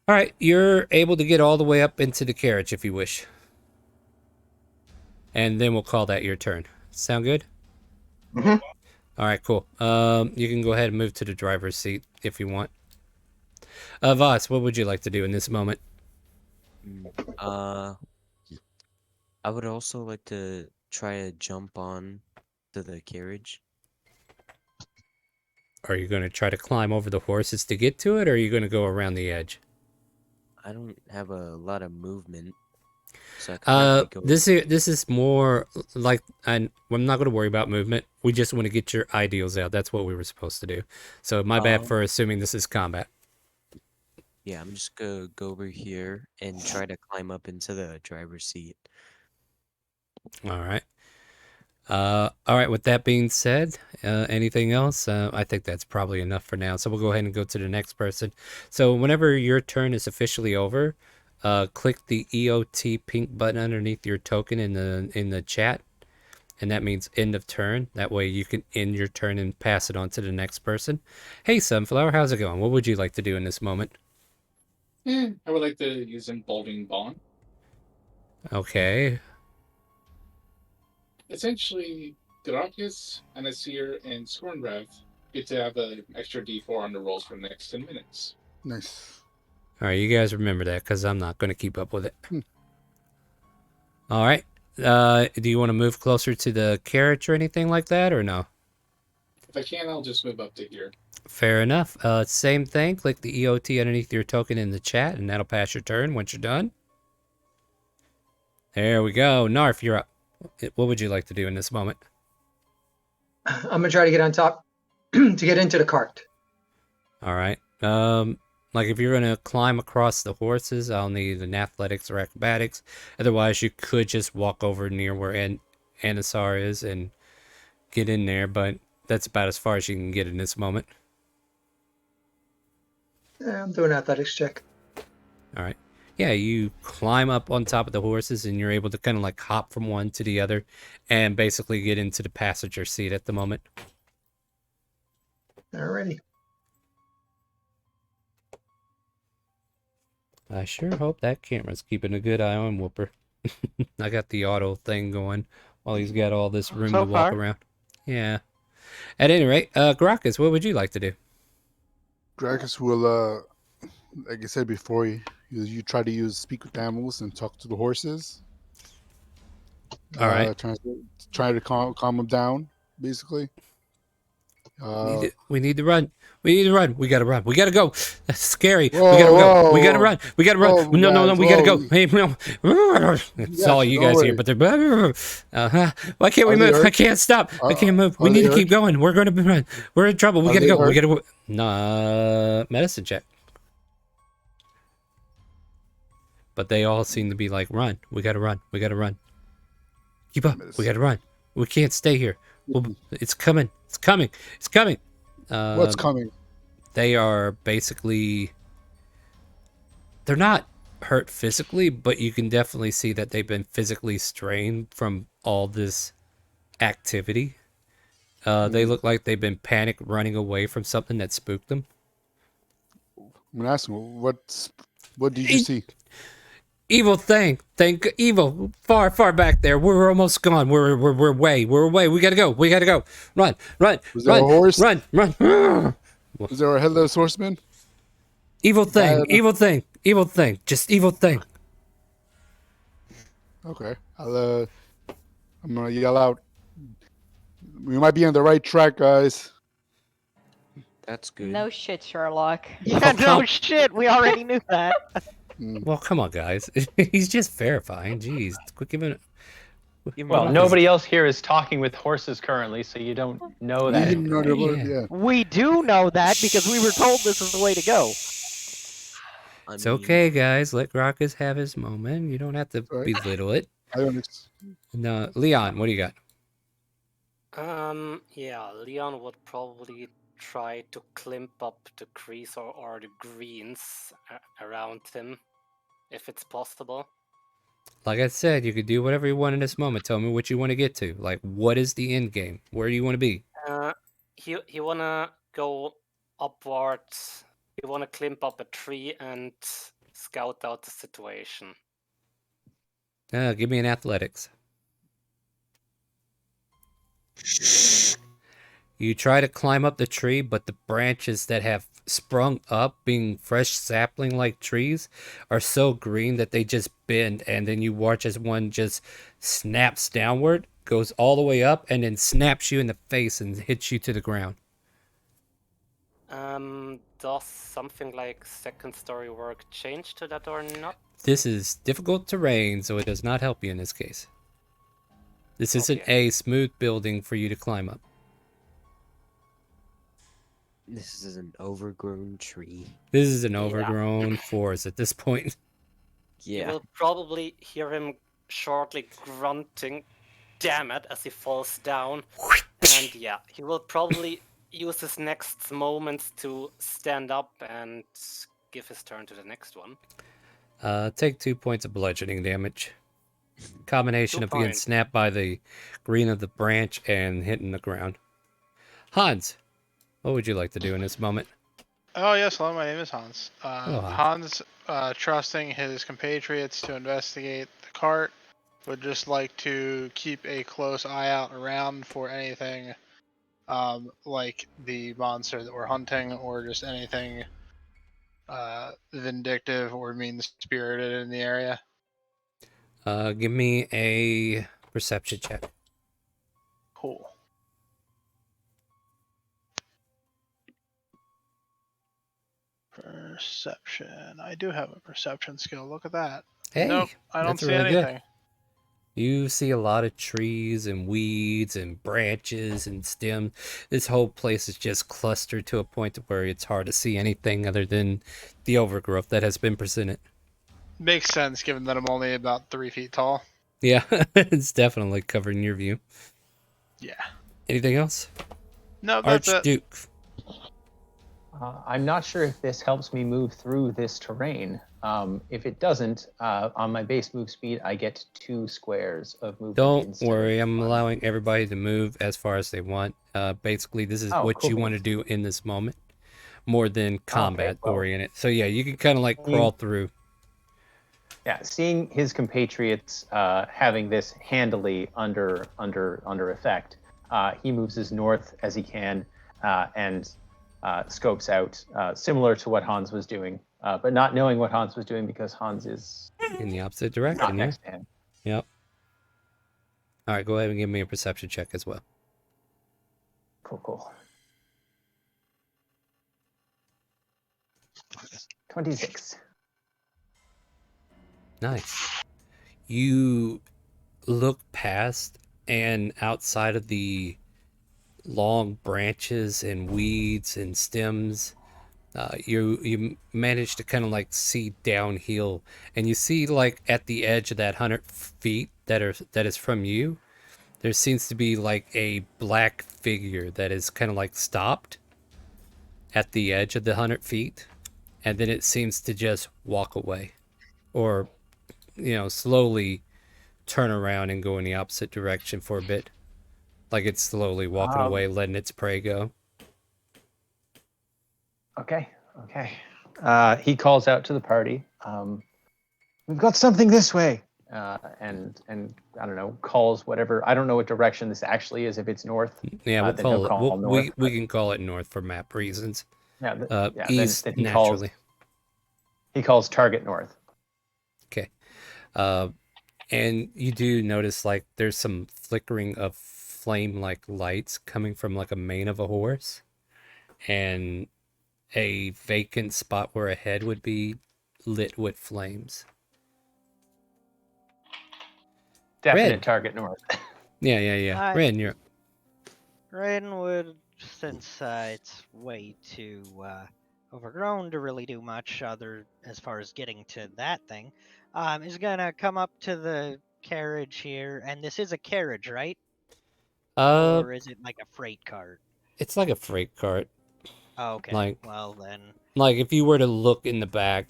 All right, you're able to get all the way up into the carriage if you wish. And then we'll call that your turn. Sound good? Mm-hmm. All right, cool. You can go ahead and move to the driver's seat if you want. Vaz, what would you like to do in this moment? I would also like to try to jump on to the carriage. Are you going to try to climb over the horses to get to it, or are you going to go around the edge? I don't have a lot of movement, so I could probably go. This is more like, I'm not going to worry about movement. We just want to get your ideals out. That's what we were supposed to do. So my bad for assuming this is combat. Yeah, I'm just gonna go over here and try to climb up into the driver's seat. All right. All right. With that being said, anything else? I think that's probably enough for now. So we'll go ahead and go to the next person. So whenever your turn is officially over, click the EOT pink button underneath your token in the chat, and that means end of turn. That way you can end your turn and pass it on to the next person. Hey, Sunflower, how's it going? What would you like to do in this moment? I would like to use Emboldening Bond. Okay. Essentially, Grakus, Anasir, and Scornwrath get to have an extra D4 on the rolls for the next 10 minutes. Nice. All right, you guys remember that because I'm not going to keep up with it. All right. Do you want to move closer to the carriage or anything like that, or no? If I can, I'll just move up to here. Fair enough. Same thing. Click the EOT underneath your token in the chat, and that'll pass your turn once you're done. There we go. Narf, you're up. What would you like to do in this moment? I'm going to try to get on top to get into the cart. All right. Like if you're going to climb across the horses, I'll need an athletics or acrobatics. Otherwise, you could just walk over near where Anasar is and get in there, but that's about as far as you can get in this moment. Yeah, I'm doing an athletics check. All right. Yeah, you climb up on top of the horses and you're able to kind of like hop from one to the other and basically get into the passenger seat at the moment. Alrighty. I sure hope that camera's keeping a good eye on Whooper. I got the auto thing going while he's got all this room So to walk far. around. Yeah. At any rate, Grakus, what would you like to do? Grakus will, like I said before, you try to speak with animals and talk to the horses. All right. Try to calm them down, basically. We need to run. We need to run. We gotta run. We gotta go. That's scary. Whoa, we gotta go. whoa, We gotta run. We gotta run. whoa, No, guys, we gotta go. whoa. Hey, no. It's all you guys hear, but they're. Why can't we Are they move? I hurt? can't stop. I can't move. We are need they to keep hurt? going. We're gonna be run. We're in trouble. We Are gotta they go. We hurt? gotta. No, medicine check. But they all seem to be like, run. We gotta run. We gotta run. Keep up. We gotta run. We can't stay here. It's coming. It's coming. It's coming. What's coming? They are basically. They're not hurt physically, but you can definitely see that they've been physically strained from all this activity. They look like they've been panic running away from something that spooked them. I'm gonna ask him what did you see? Evil thing. Think evil. Far back there. We're almost gone. We're away. We're away. We gotta go. We gotta go. Run. Was there a horse? Run. Was there a headless horseman? Evil thing. Evil thing. Evil thing. Just evil thing. Okay. I'm gonna yell out. We might be on the right track, guys. That's good. No shit, Sherlock. Yeah, no shit. We already knew that. Well, come on, guys. He's just verifying. Jeez, quit giving it. Well, nobody else here is talking with horses currently, so you don't know that. We do know that because we were told this is the way to go. It's okay, guys. Let Gracchus have his moment. You don't have to belittle it. I understand. No, Leon, what do you got? Yeah, Leon would probably try to climb up the crease or the greens around him, if it's possible. Like I said, you could do whatever you want in this moment. Tell me what you want to get to. Like, what is the end game? Where do you want to be? He wanna go upwards. He wanna climb up a tree and scout out the situation. Give me an athletics. You try to climb up the tree, but the branches that have sprung up, being fresh sapling-like trees, are so green that they just bend, and then you watch as one just snaps downward, goes all the way up, and then snaps you in the face and hits you to the ground. Does something like second story work change to that or not? This is difficult terrain, so it does not help you in this case. This isn't a smooth building for you to climb up. This is an overgrown tree. This is an overgrown forest at this point. You will probably hear him shortly grunting, damn it, as he falls down. And yeah, he will probably use his next moments to stand up and give his turn to the next one. Take 2 points of bludgeoning damage. Combination 2 of being points. snapped by the green of the branch and hitting the ground. Hans, what would you like to do in this moment? Oh yes, hello, my name is Hans. Hello, Hans. Hans, trusting his compatriots to investigate the cart, would just like to keep a close eye out around for anything like the monster that we're hunting, or just anything vindictive or mean-spirited in the area. Give me a perception check. Cool. Perception. I do have a perception skill. Look at that. Hey, nope, I don't that's see really good. anything. You see a lot of trees and weeds and branches and stems. This whole place is just clustered to a point where it's hard to see anything other than the overgrowth that has been presented. Makes sense given that I'm only about 3 feet tall. Yeah, it's definitely covering your view. Yeah. Anything else? No, that's it. Archduke. I'm not sure if this helps me move through this terrain. If it doesn't, on my base move speed, I get 2 squares of movement. Don't instead worry, of I'm 1. allowing everybody to move as far as they want. Basically, this is Oh, what you cool. want to do in this moment, more than combat well. oriented. So yeah, you can kind of like crawl through. Yeah, seeing his compatriots having this handily under effect, he moves as north as he can and scopes out, similar to what Hans was doing, but not knowing what Hans was doing because Hans is In the opposite not direction, yeah. next to him. Yep. All right, go ahead and give me a perception check as well. Cool. 26. Nice. You look past, and outside of the long branches and weeds and stems, you manage to kind of like see downhill, and you see like at the edge of that 100 feet that is from you, there seems to be like a black figure that is kind of like stopped at the edge of the 100 feet, and then it seems to just walk away, or slowly turn around and go in the opposite direction for a bit, like it's slowly walking away, letting its prey go. Okay. He calls out to the party. We've got something this way, and I don't know, calls whatever. I don't know what direction this actually is. If it's north, Yeah, we'll then he'll call it. north. We can call it north for map reasons. Yeah, east then he naturally. He calls target north. Okay. And you do notice like there's some flickering of flame-like lights coming from like a mane of a horse, and a vacant spot where a head would be lit with flames. Definite Red. target north. Yeah. Ren, you're up. Ren would, since it's way too overgrown to really do much other as far as getting to that thing, is gonna come up to the carriage here, and this is a carriage, right? Or is it like a freight cart? It's like a freight cart. Oh, okay. Like, well then. Like if you were to look in the back,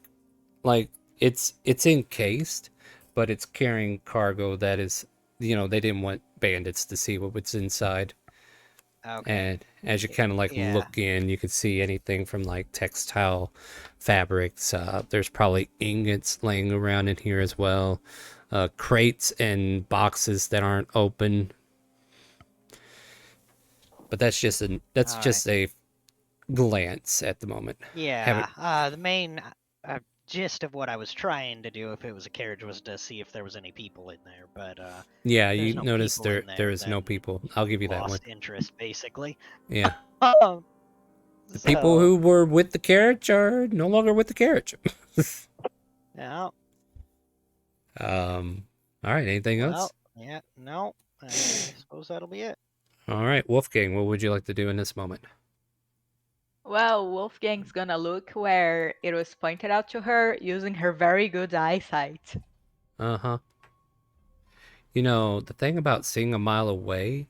like it's encased, but it's carrying cargo that is, they didn't want bandits to see what's inside. Okay. And as you kind of like look in, you can see anything from like textile fabrics. There's probably ingots laying around in here as well. Crates and boxes that aren't open. But that's just a glance at the moment. Yeah. The main gist of what I was trying to do, if it was a carriage, was to see if there was any people in there. But yeah, there's you no notice people in there is no people. I'll give you that one. lost interest, basically. Yeah. The So- people who were with the carriage are no longer with the carriage. Yeah. All right. Anything else? Well, yeah. No. I suppose that'll be it. All right, Wolfgang. What would you like to do in this moment? Well, Wolfgang's gonna look where it was pointed out to her using her very good eyesight. Uh-huh. The thing about seeing a mile away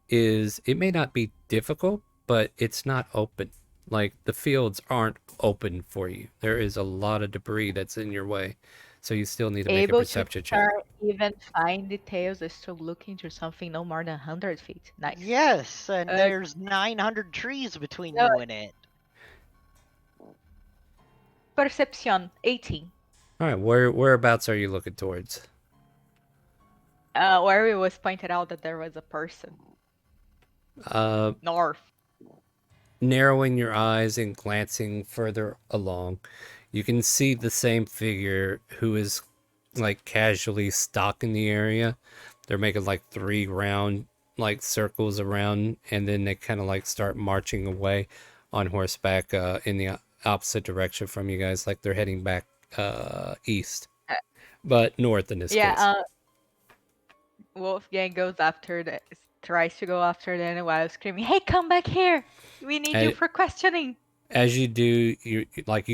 is it may not be difficult, but it's not open. Like, the fields aren't open for you. There is a lot of debris that's in your way. So you still need to make a Able to perception check. start even find details is still looking to something no more than 100 feet. Nice. Yes, and there's 900 trees between No. you and it. Perception, 18. All right, whereabouts are you looking towards? Where it was pointed out that there was a person. North. Narrowing your eyes and glancing further along, you can see the same figure who is like casually stalking the area. They're making like 3 round like circles around, and then they kind of like start marching away on horseback in the opposite direction from you guys, like they're heading back east, but north in this case. Wolfgang goes after tries to go after them while screaming, "Hey, come back here! We need you for questioning!" As you do, you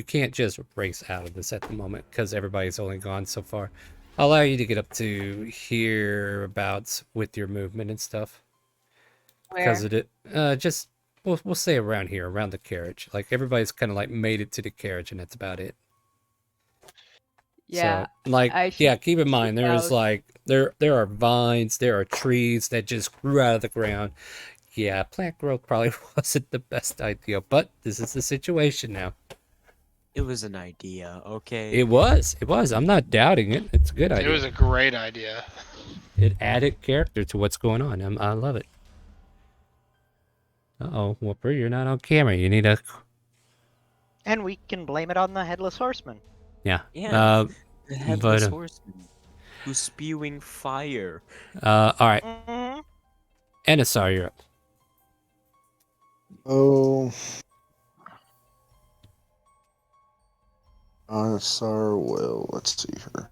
can't just race out of this at the moment because everybody's only gone so far. I'll allow you to get up to hereabouts with your movement and stuff. Because of it, just we'll say around here, around the carriage. Like everybody's kind of like made it to the carriage, and that's about it. Yeah. So, like, keep in mind there's like there are vines, there are trees that just grew out of the ground. Yeah, plant growth probably wasn't the best idea, but this is the situation now. It was an idea, okay? It was. I'm not doubting it. It's a good idea. It was a great idea. It added character to what's going on. I love it. Uh-oh, Whooper, you're not on camera. You need a... And we can blame it on the Headless Horseman. Yeah. Yeah. The Headless but, Horseman who's spewing fire. All right. Mm-hmm. Enisar, you're up. Oh. Ansar, well, let's see here.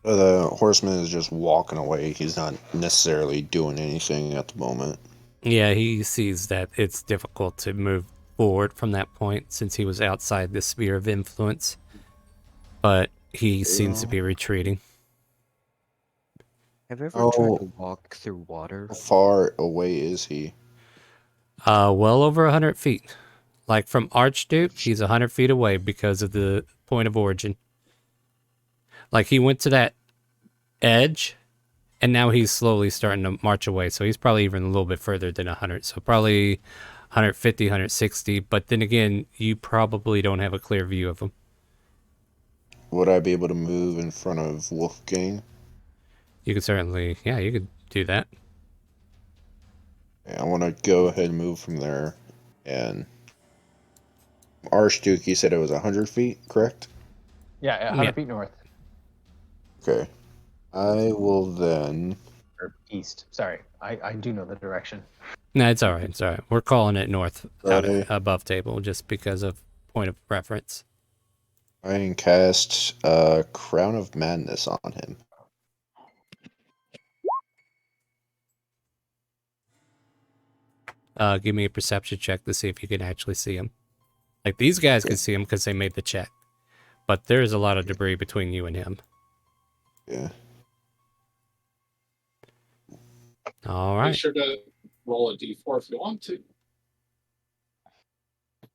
The horseman is just walking away. He's not necessarily doing anything at the moment. Yeah, he sees that it's difficult to move forward from that point since he was outside the sphere of influence. But he seems to be retreating. Have you ever tried to walk through water? How far away is he? Well over 100 feet. Like from Archduke, he's 100 feet away because of the point of origin. Like he went to that edge, and now he's slowly starting to march away. So he's probably even a little bit further than 100. So probably 150, 160, but then again, you probably don't have a clear view of them. Would I be able to move in front of Wolfgang? You could certainly, yeah, you could do that. Yeah, I want to go ahead and move from there. And Archduke, you said it was 100 feet, correct? Yeah, 100 feet north. Okay. I will then... Or east. Sorry, I do know the direction. No, it's all right. It's all right. We're calling it north out Okay. above table just because of point of reference. I can cast Crown of Madness on him. Give me a perception check to see if you can actually see him. Like, these guys can see him because they made the check. But there's a lot of debris between you and him. Yeah. All Make right. sure to roll a d4 if you want to.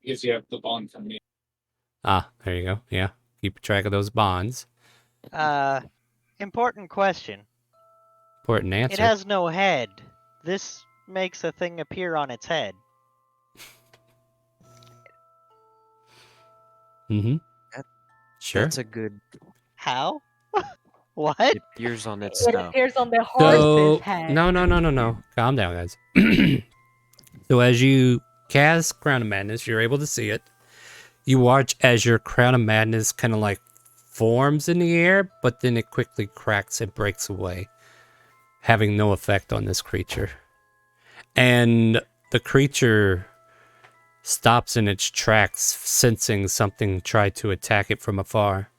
Because you have the bond from me. Ah, there you go. Yeah. Keep track of those bonds. Important question. Important answer. It has no head. This makes a thing appear on its head. Mm-hmm. Sure. That's a good. How? What? It appears on its It stuff. appears on the horse's So, head. no. Calm down, guys. So as you cast Crown of Madness, you're able to see it. You watch as your Crown of Madness kind of like forms in the air, but then it quickly cracks and breaks away, having no effect on this creature. And the creature stops in its tracks, sensing something try to attack it from afar,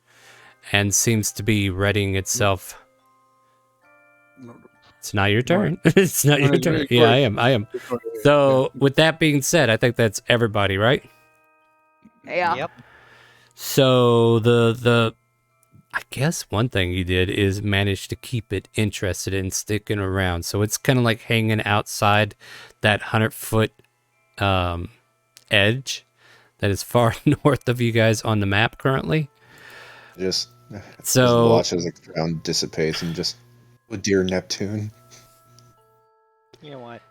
and seems to be readying itself. It's not your turn. It's not your turn. Yeah, I am. So, with that being said, I think that's everybody, right? Yeah. Yep. So I guess one thing you did is manage to keep it interested in sticking around. So it's kind of like hanging outside that 100-foot edge that is far north of you guys on the map currently. Just So watch as the crown dissipates and just with dear Neptune. You know what?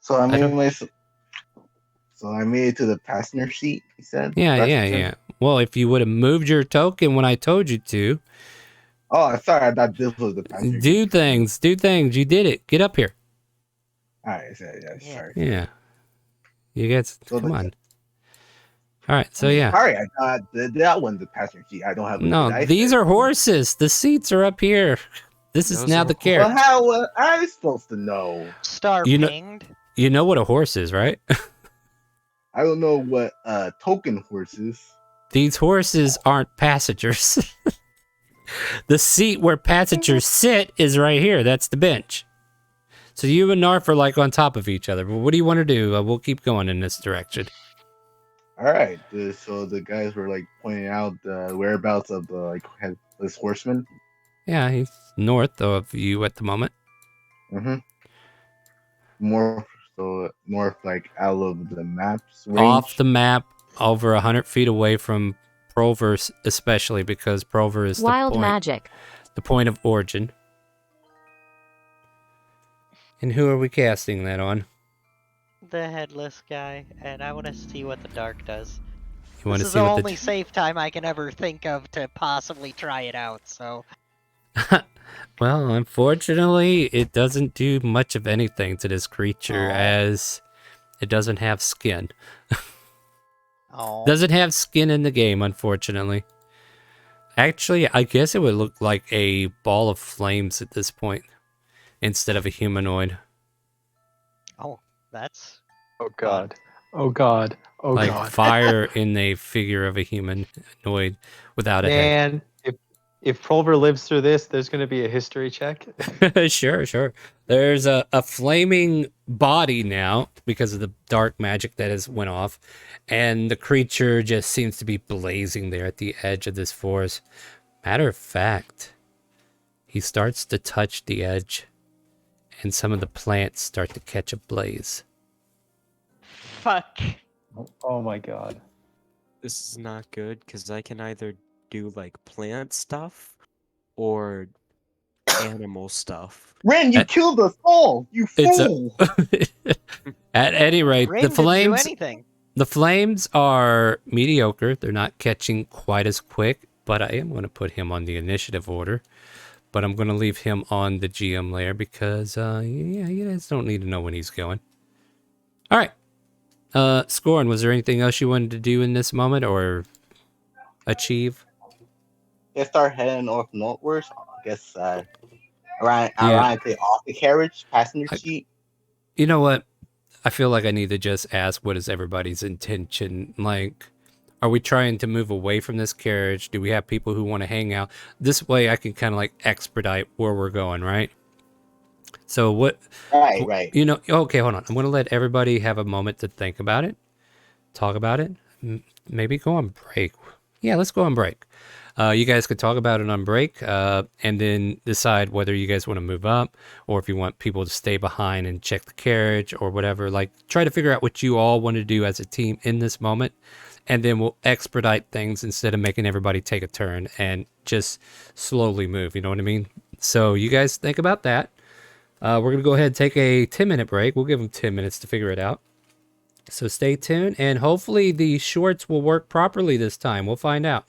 So I made it to the passenger seat. You said. Yeah. Well, if you would have moved your token when I told you to. Oh, sorry. I thought this was the passenger. Do things. You did it. Get up here. All right. Sorry. Yeah. You guys, come on. All right. So yeah. Sorry, I thought that one's the passenger seat. I don't have. No, these are horses. The seats are up here. This is now the carriage. Well, how I was supposed to know? Star You know- pinged. You know what a horse is, right? I don't know what token horse is. These horses aren't passengers. The seat where passengers sit is right here. That's the bench. So you and Narf are like on top of each other. But what do you want to do? We'll keep going in this direction. All right. So the guys were like pointing out the whereabouts of the this horseman. Yeah, he's north of you at the moment. Mm-hmm. North, like out of the maps range. Off the map, over 100 feet away from Prover, especially because Prover is Wild the point, magic. the point of origin. And who are we casting that on? The headless guy, and I want to see what the dark does. You want This to is see the what only safe time I can ever think of to possibly try it out. So Well, unfortunately, it doesn't do much of anything to this creature as it doesn't have skin. Doesn't have skin in the game, unfortunately. Actually, I guess it would look like a ball of flames at this point instead of a humanoid. Oh, that's. Oh God. Oh God. Oh like God. fire in a figure of a humanoid without a head. Man, if Pulver lives through this, there's going to be a history check. Sure. There's a flaming body now because of the dark magic that has went off, and the creature just seems to be blazing there at the edge of this forest. Matter of fact, he starts to touch the edge, and some of the plants start to catch a blaze. Fuck. Oh my God. This is not good because I can either do like plant stuff or animal stuff. Ren, you killed us all. You It's fool. At any rate, Rain the didn't do flames. anything. The flames are mediocre. They're not catching quite as quick, but I am going to put him on the initiative order. But I'm going to leave him on the GM layer because, yeah, you guys don't need to know when he's going. All right. Scorn, was there anything else you wanted to do in this moment or achieve? They start heading northwards. I guess Yeah. ironically off the carriage, passenger seat. You know what? I feel like I need to just ask, what is everybody's intention? Like, are we trying to move away from this carriage? Do we have people who want to hang out? This way I can kind of like expedite where we're going, right? So what? Right. You know, okay, hold on. I'm going to let everybody have a moment to think about it, talk about it, maybe go on break. Yeah, let's go on break. You guys could talk about it on break and then decide whether you guys want to move up or if you want people to stay behind and check the carriage or whatever. Like, try to figure out what you all want to do as a team in this moment. And then we'll expedite things instead of making everybody take a turn and just slowly move. You know what I mean? So you guys think about that. We're going to go ahead and take a 10-minute break. We'll give them 10 minutes to figure it out. So stay tuned, and hopefully the shorts will work properly this time. We'll find out.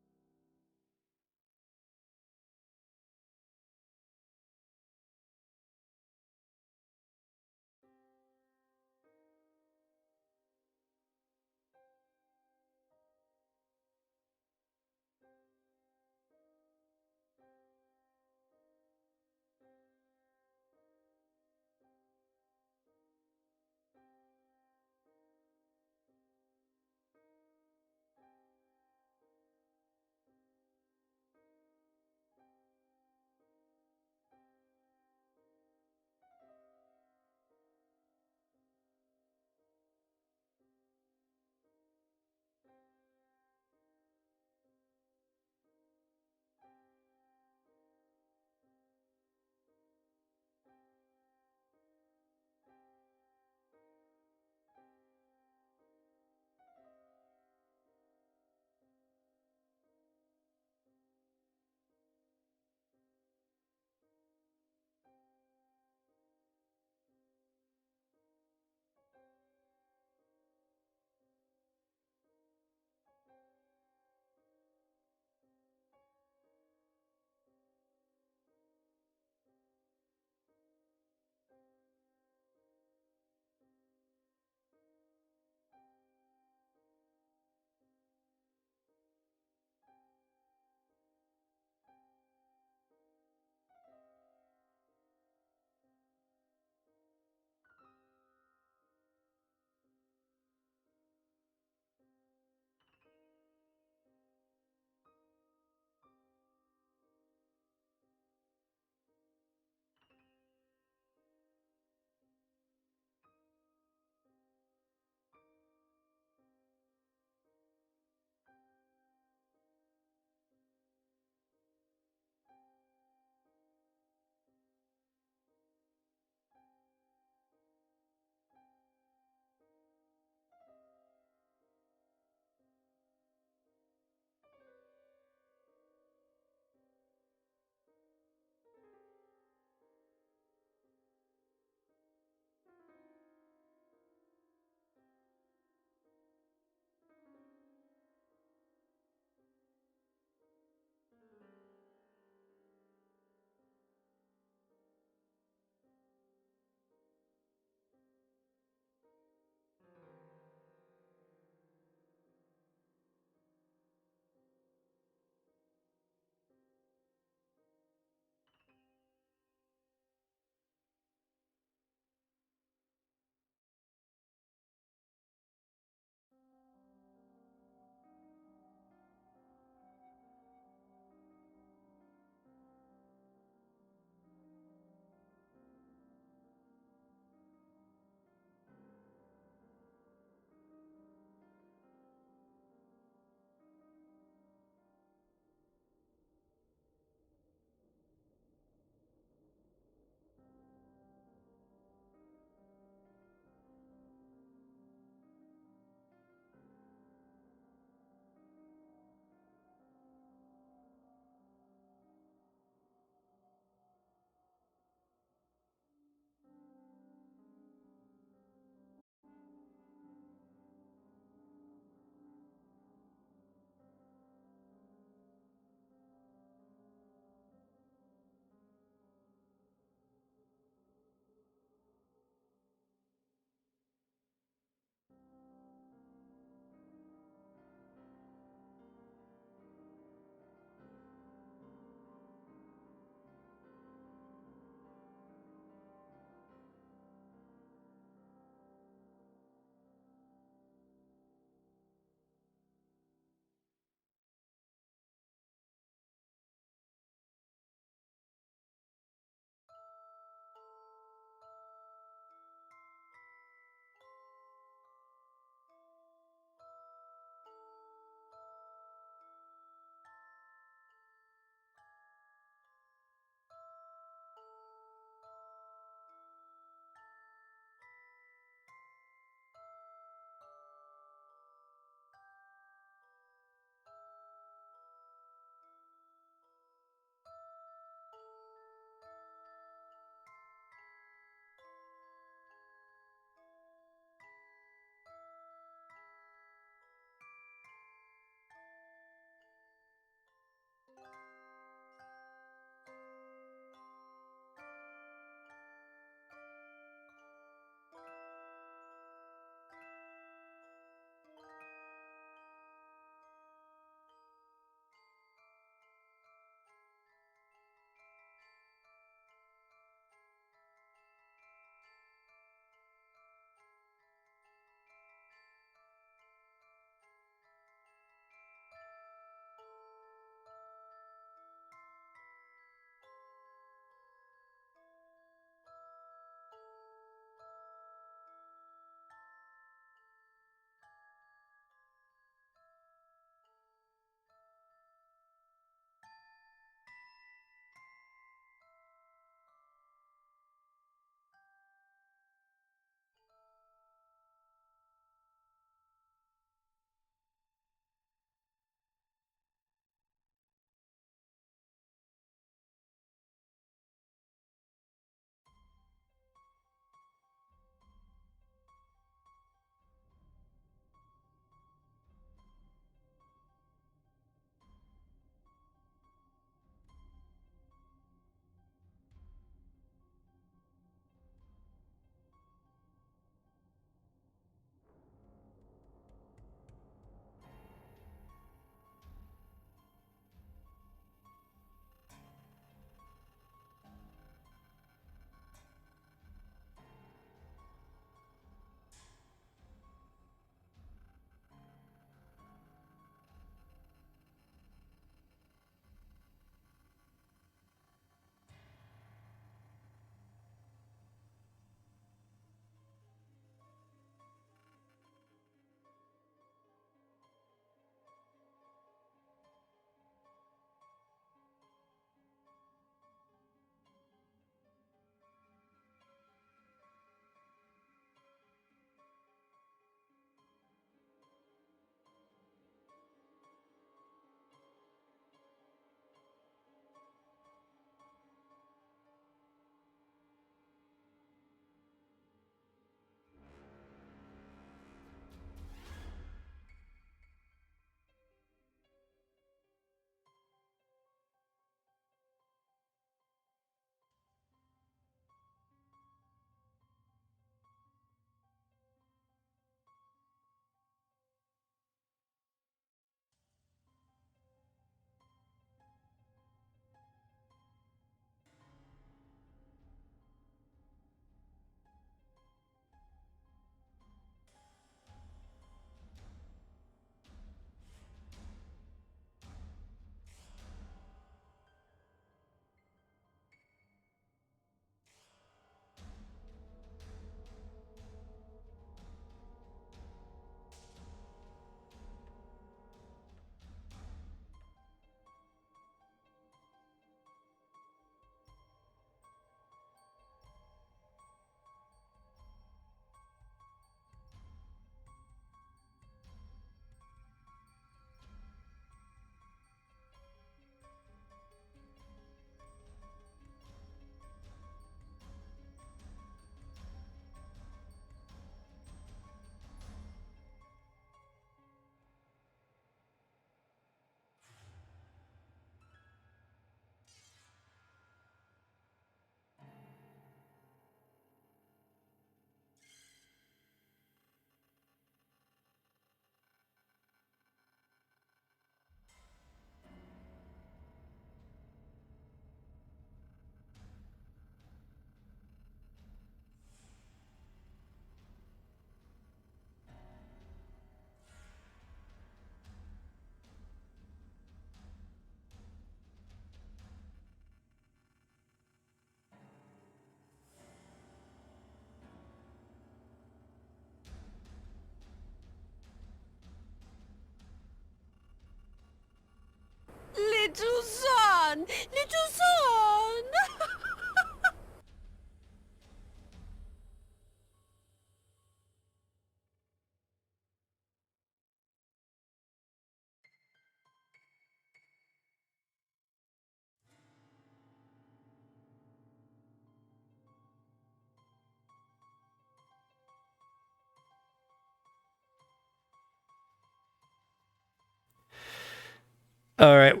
All right.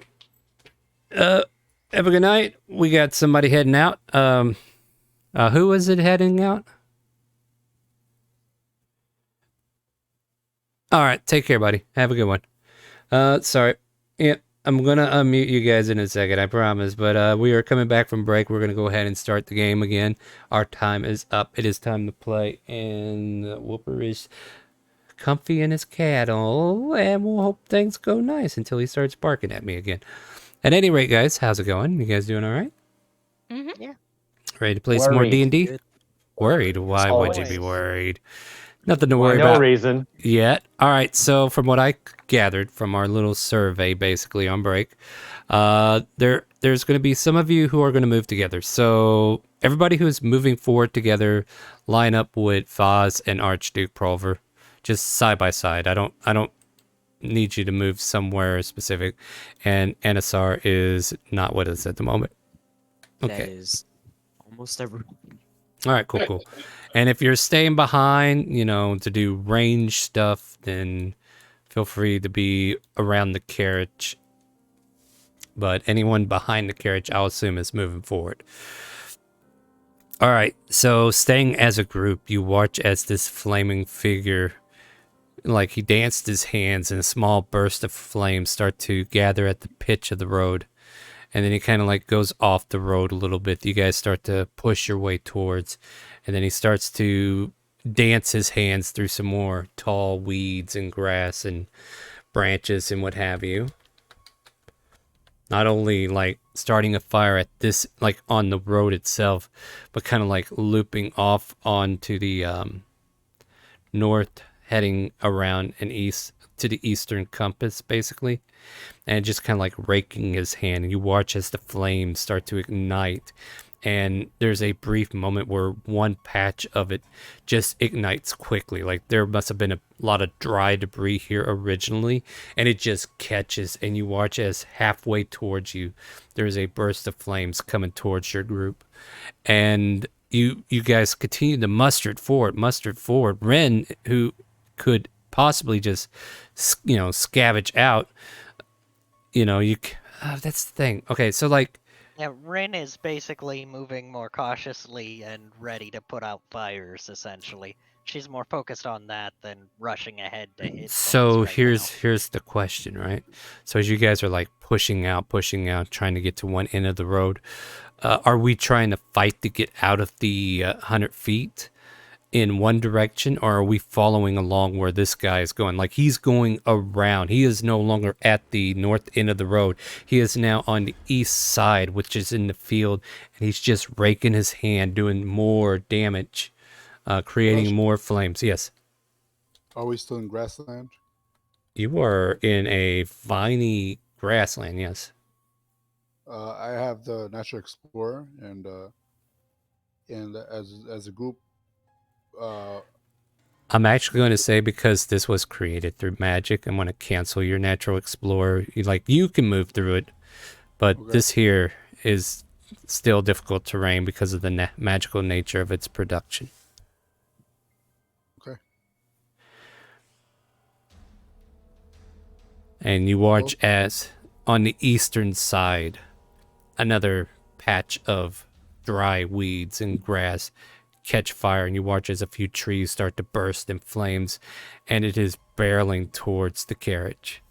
Have a good night. We got somebody heading out. Who is it heading out? All right. Take care, buddy. Have a good one. Sorry. Yeah, I'm gonna unmute you guys in a second, I promise. But we are coming back from break. We're gonna go ahead and start the game again. Our time is up. It is time to play, and Whooper is comfy in his cattle, and we'll hope things go nice until he starts barking at me again. At any rate, guys, how's it going? You guys doing all right? Mm-hmm. Yeah. Ready to play some more Worried. D&D? Worried? Why would you be Always. worried? Nothing to worry no about reason. yet. All right, so from what I gathered from our little survey, basically on break, there's going to be some of you who are going to move together. So everybody who's moving forward together, line up with Foz and Archduke Prolver, just side by side. I don't need you to move somewhere specific, and Anasar is not with us at the moment. That Okay. is almost every. All right, cool. And if you're staying behind, to do range stuff, then feel free to be around the carriage. But anyone behind the carriage, I'll assume, is moving forward. All right, so staying as a group, you watch as this flaming figure, like he danced his hands and a small burst of flames start to gather at the pitch of the road. And then he kind of like goes off the road a little bit. You guys start to push your way towards. And then he starts to dance his hands through some more tall weeds and grass and branches and what have you. Not only like starting a fire at this, like on the road itself, but kind of like looping off onto the north, heading around and east to the eastern compass, basically. And just kind of like raking his hand. And you watch as the flames start to ignite. And there's a brief moment where one patch of it just ignites quickly. Like there must have been a lot of dry debris here originally. And it just catches. And you watch as halfway towards you, there's a burst of flames coming towards your group. And you guys continue to muster forward. Ren, who could possibly just, scavenge out. That's the thing. Okay, so like. Yeah, Rin is basically moving more cautiously and ready to put out fires, essentially. She's more focused on that than rushing ahead to hit. So here's the question, right? So as you guys are like pushing out, trying to get to one end of the road, are we trying to fight to get out of the 100 feet in one direction, or are we following along where this guy is going? Like he's going around. He is no longer at the north end of the road. He is now on the east side, which is in the field, and he's just raking his hand, doing more damage, creating more flames. Yes. Are we still in grassland? You are in a viney grassland, yes. I have the Natural Explorer, and as a group, I'm actually going to say, because this was created through magic, I'm going to cancel your Natural Explorer. You can move through it, but this here is still difficult terrain because of the magical nature of its production. Okay. And you watch as on the eastern side, another patch of dry weeds and grass catch fire, and you watch as a few trees start to burst in flames, and it is barreling towards the carriage.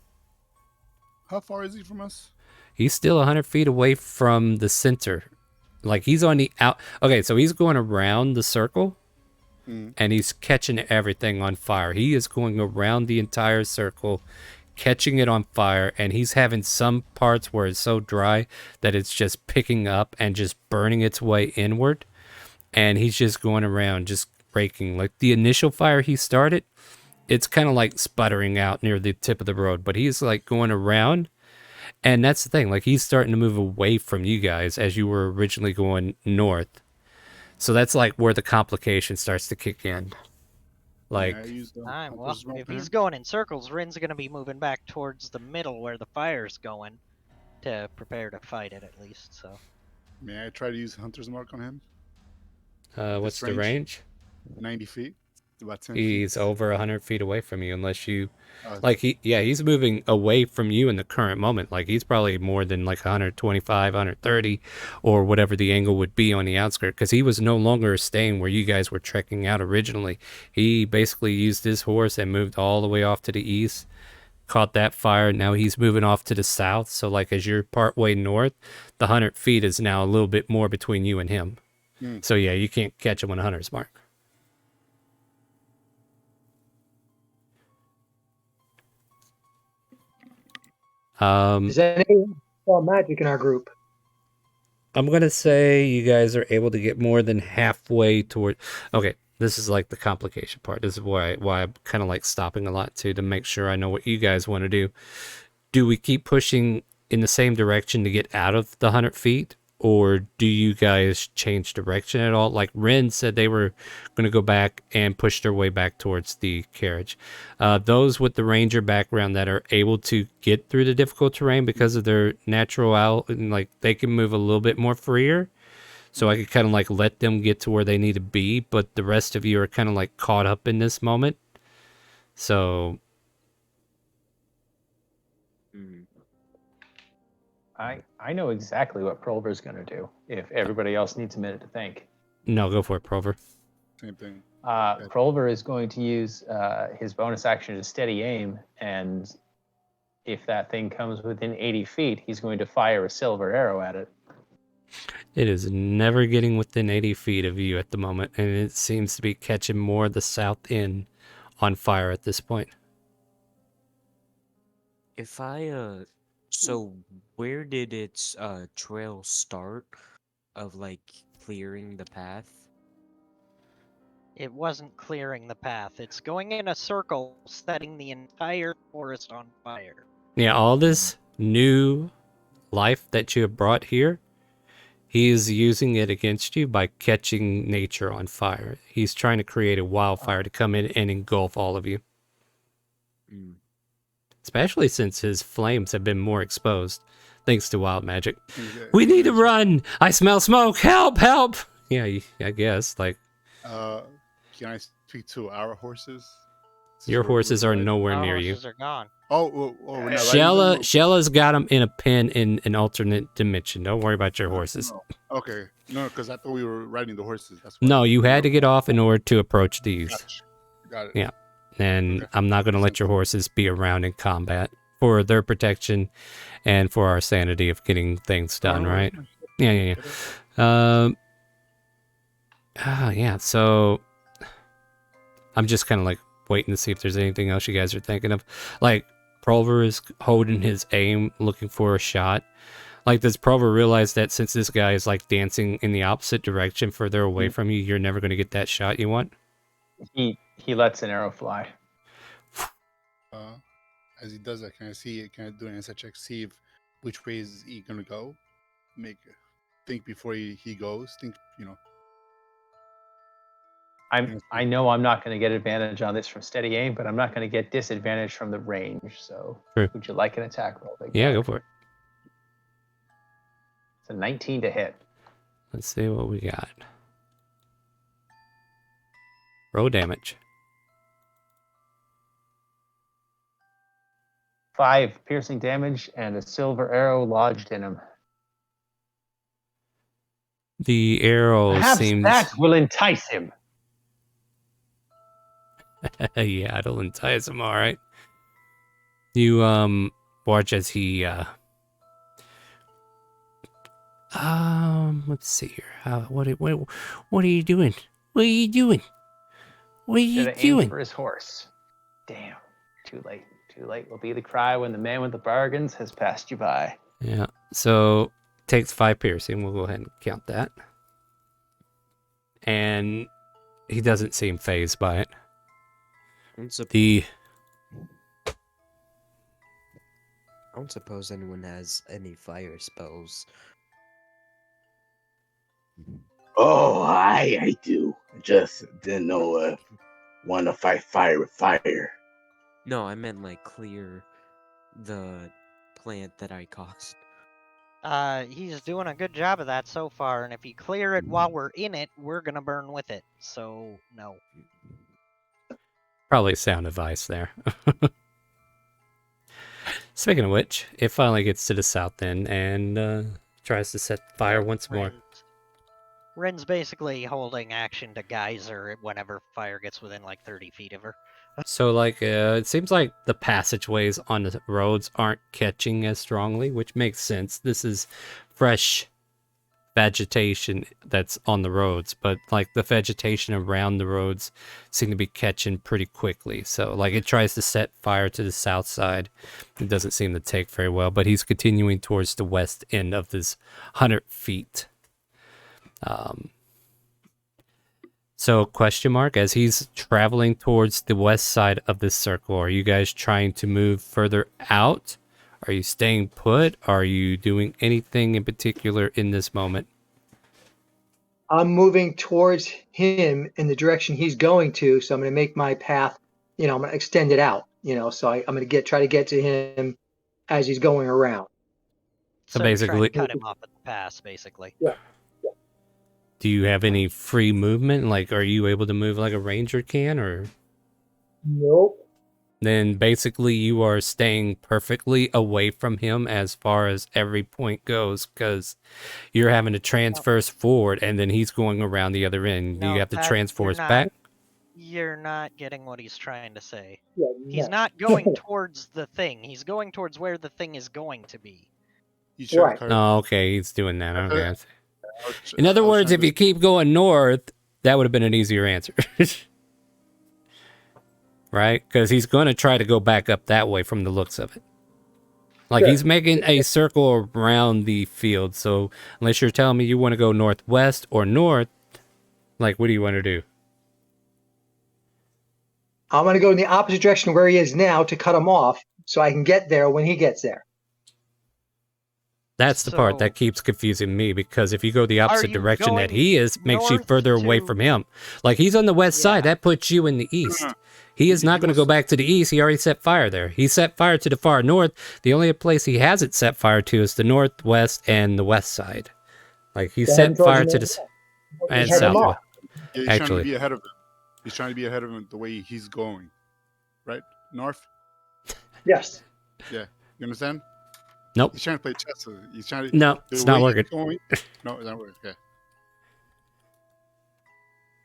How far is he from us? He's still 100 feet away from the center. Like he's on the out. Okay, so he's going around the circle, and he's catching everything on fire. He is going around the entire circle, catching it on fire, and he's having some parts where it's so dry that it's just picking up and just burning its way inward. And he's just going around, just raking. Like the initial fire he started, it's kind of like sputtering out near the tip of the road. But he's like going around. And that's the thing. Like he's starting to move away from you guys as you were originally going north. So that's like where the complication starts to kick in. Like, Alright, well, if he's going in circles, Rin's going to be moving back towards the middle where the fire's going to prepare to fight it at least, so. May I try to use Hunter's Mark on him? What's the range? 90 feet. About 10 He's feet. over 100 feet away from you, unless you, Uh, like he's moving away from you in the current moment. Like he's probably more than like 125, 130, or whatever the angle would be on the outskirts, because he was no longer staying where you guys were trekking out originally. He basically used his horse and moved all the way off to the east, caught that fire. Now he's moving off to the south. So like as you're partway north, the 100 feet is now a little bit more between you and him. So yeah, you can't catch him on a 100's mark. Does anyone saw magic in our group? I'm gonna say you guys are able to get more than halfway toward. Okay, this is like the complication part. This is why I'm kind of like stopping a lot too, to make sure I know what you guys want to do. Do we keep pushing in the same direction to get out of the 100 feet, or do you guys change direction at all? Like Ren said, they were going to go back and push their way back towards the carriage. Those with the ranger background that are able to get through the difficult terrain because of their natural out, and like they can move a little bit more freer. So I could kind of like let them get to where they need to be, but the rest of you are kind of like caught up in this moment. So I know exactly what Prolver's going to do if everybody else needs a minute to think. no, go for it, Prover. Same thing. Prolver is going to use his bonus action to steady aim, and if that thing comes within 80 feet, he's going to fire a silver arrow at it. It is never getting within 80 feet of you at the moment, and it seems to be catching more of the south end on fire at this point. If I so where did its trail start of like clearing the path? It wasn't clearing the path. It's going in a circle, setting the entire forest on fire. Yeah, all this new life that you have brought here, he is using it against you by catching nature on fire. He's trying to create a wildfire to come in and engulf all of you. Especially since his flames have been more exposed, thanks to wild magic. We need to run! I smell smoke! Help! Help! Yeah, I guess. Like, Can I speak to our horses? your horses are nowhere Our near you. horses are gone. We're not riding them? Shella's got them in a pen in an alternate dimension. Don't worry about your horses. Okay. No, because I thought we were riding the horses. That's No, you had to get off in order to approach these. Got it. Yeah. And I'm not going to let your horses be around in combat for their protection and for our sanity of getting things done, right? Yeah. Yeah, so I'm just kind of like waiting to see if there's anything else you guys are thinking of. Like, Prolver is holding his aim, looking for a shot. Like, does Prolver realize that since this guy is like dancing in the opposite direction further away from you, you're never going to get that shot you want? He lets an arrow fly. As he does that, can I see it? Can I do an insight check? See if which way is he gonna go? Think before he goes. I know I'm not going to get advantage on this from steady aim, but I'm not going to get disadvantage from the range. So, True. Would you like an attack roll? Big Yeah, guy? go for it. It's a 19 to hit. Let's see what we got. Roll damage. 5 piercing damage and a silver arrow lodged in him. The arrow Perhaps seems... that will entice him. Yeah, it'll entice him, all right. You watch as he let's see here. What are you doing? What are you doing? What are you Should've aimed doing? for his horse. Damn. Too late. Too late will be the cry when the man with the bargains has passed you by. Yeah. So takes 5 piercing. We'll go ahead and count that. And he doesn't seem phased by it. I don't suppose anyone has any fire spells. Oh, I do. Just didn't know want to fight fire with fire. No, I meant like clear the plant that I caused. He's doing a good job of that so far, and if you clear it while we're in it, we're gonna burn with it. So no. Probably sound advice there. Speaking of which, it finally gets to the south end and tries to set fire once more. Ren's basically holding action to geyser whenever fire gets within like 30 feet of her. So, like, it seems like the passageways on the roads aren't catching as strongly, which makes sense. This is fresh vegetation that's on the roads, but, like, the vegetation around the roads seem to be catching pretty quickly. So, like, it tries to set fire to the south side. It doesn't seem to take very well, but he's continuing towards the west end of this 100 feet. So, question mark, as he's traveling towards the west side of this circle, are you guys trying to move further out? Are you staying put? Are you doing anything in particular in this moment? I'm moving towards him in the direction he's going to, so I'm going to make my path, I'm going to extend it out, so I'm going to try to get to him as he's going around. So try basically, and cut him off at the pass, basically. Yeah. Do you have any free movement? Like, are you able to move like a ranger can, or? Nope. Then basically you are staying perfectly away from him as far as every point goes, because you're having to transverse forward, and then he's going around the other end. No, You have to Pat, transverse you're back. You're not getting what he's trying to say. Yeah, He's not going towards the thing. He's going towards where the thing is going to be. Right. Oh, okay, he's doing that. Okay. In other words, if you keep going north, that would have been an easier answer. Right? Because he's going to try to go back up that way from the looks of it. Like, Yeah. he's making a circle around the field. So, unless you're telling me you want to go northwest or north, like, what do you want to do? I'm going to go in the opposite direction where he is now to cut him off so I can get there when he gets there. That's the part So- that keeps confusing me, because if you go the opposite you direction that going he is, makes you north further away to- from him. Like, he's on the west side, that puts you in the east. He is not going to go back to the east. He already set fire there. He set fire to the far north. The only place he hasn't set fire to is the northwest and the west side. Like, he Then set towards fire the to the north. and Head him southwest. off. Yeah, he's trying to Actually, be ahead of him. He's trying to be ahead of him the way he's going. Right? North? Yes. Yeah. You understand? Nope. He's trying to play chess. He's trying to. No, the it's not way working. he's going- No, it's not working. Okay.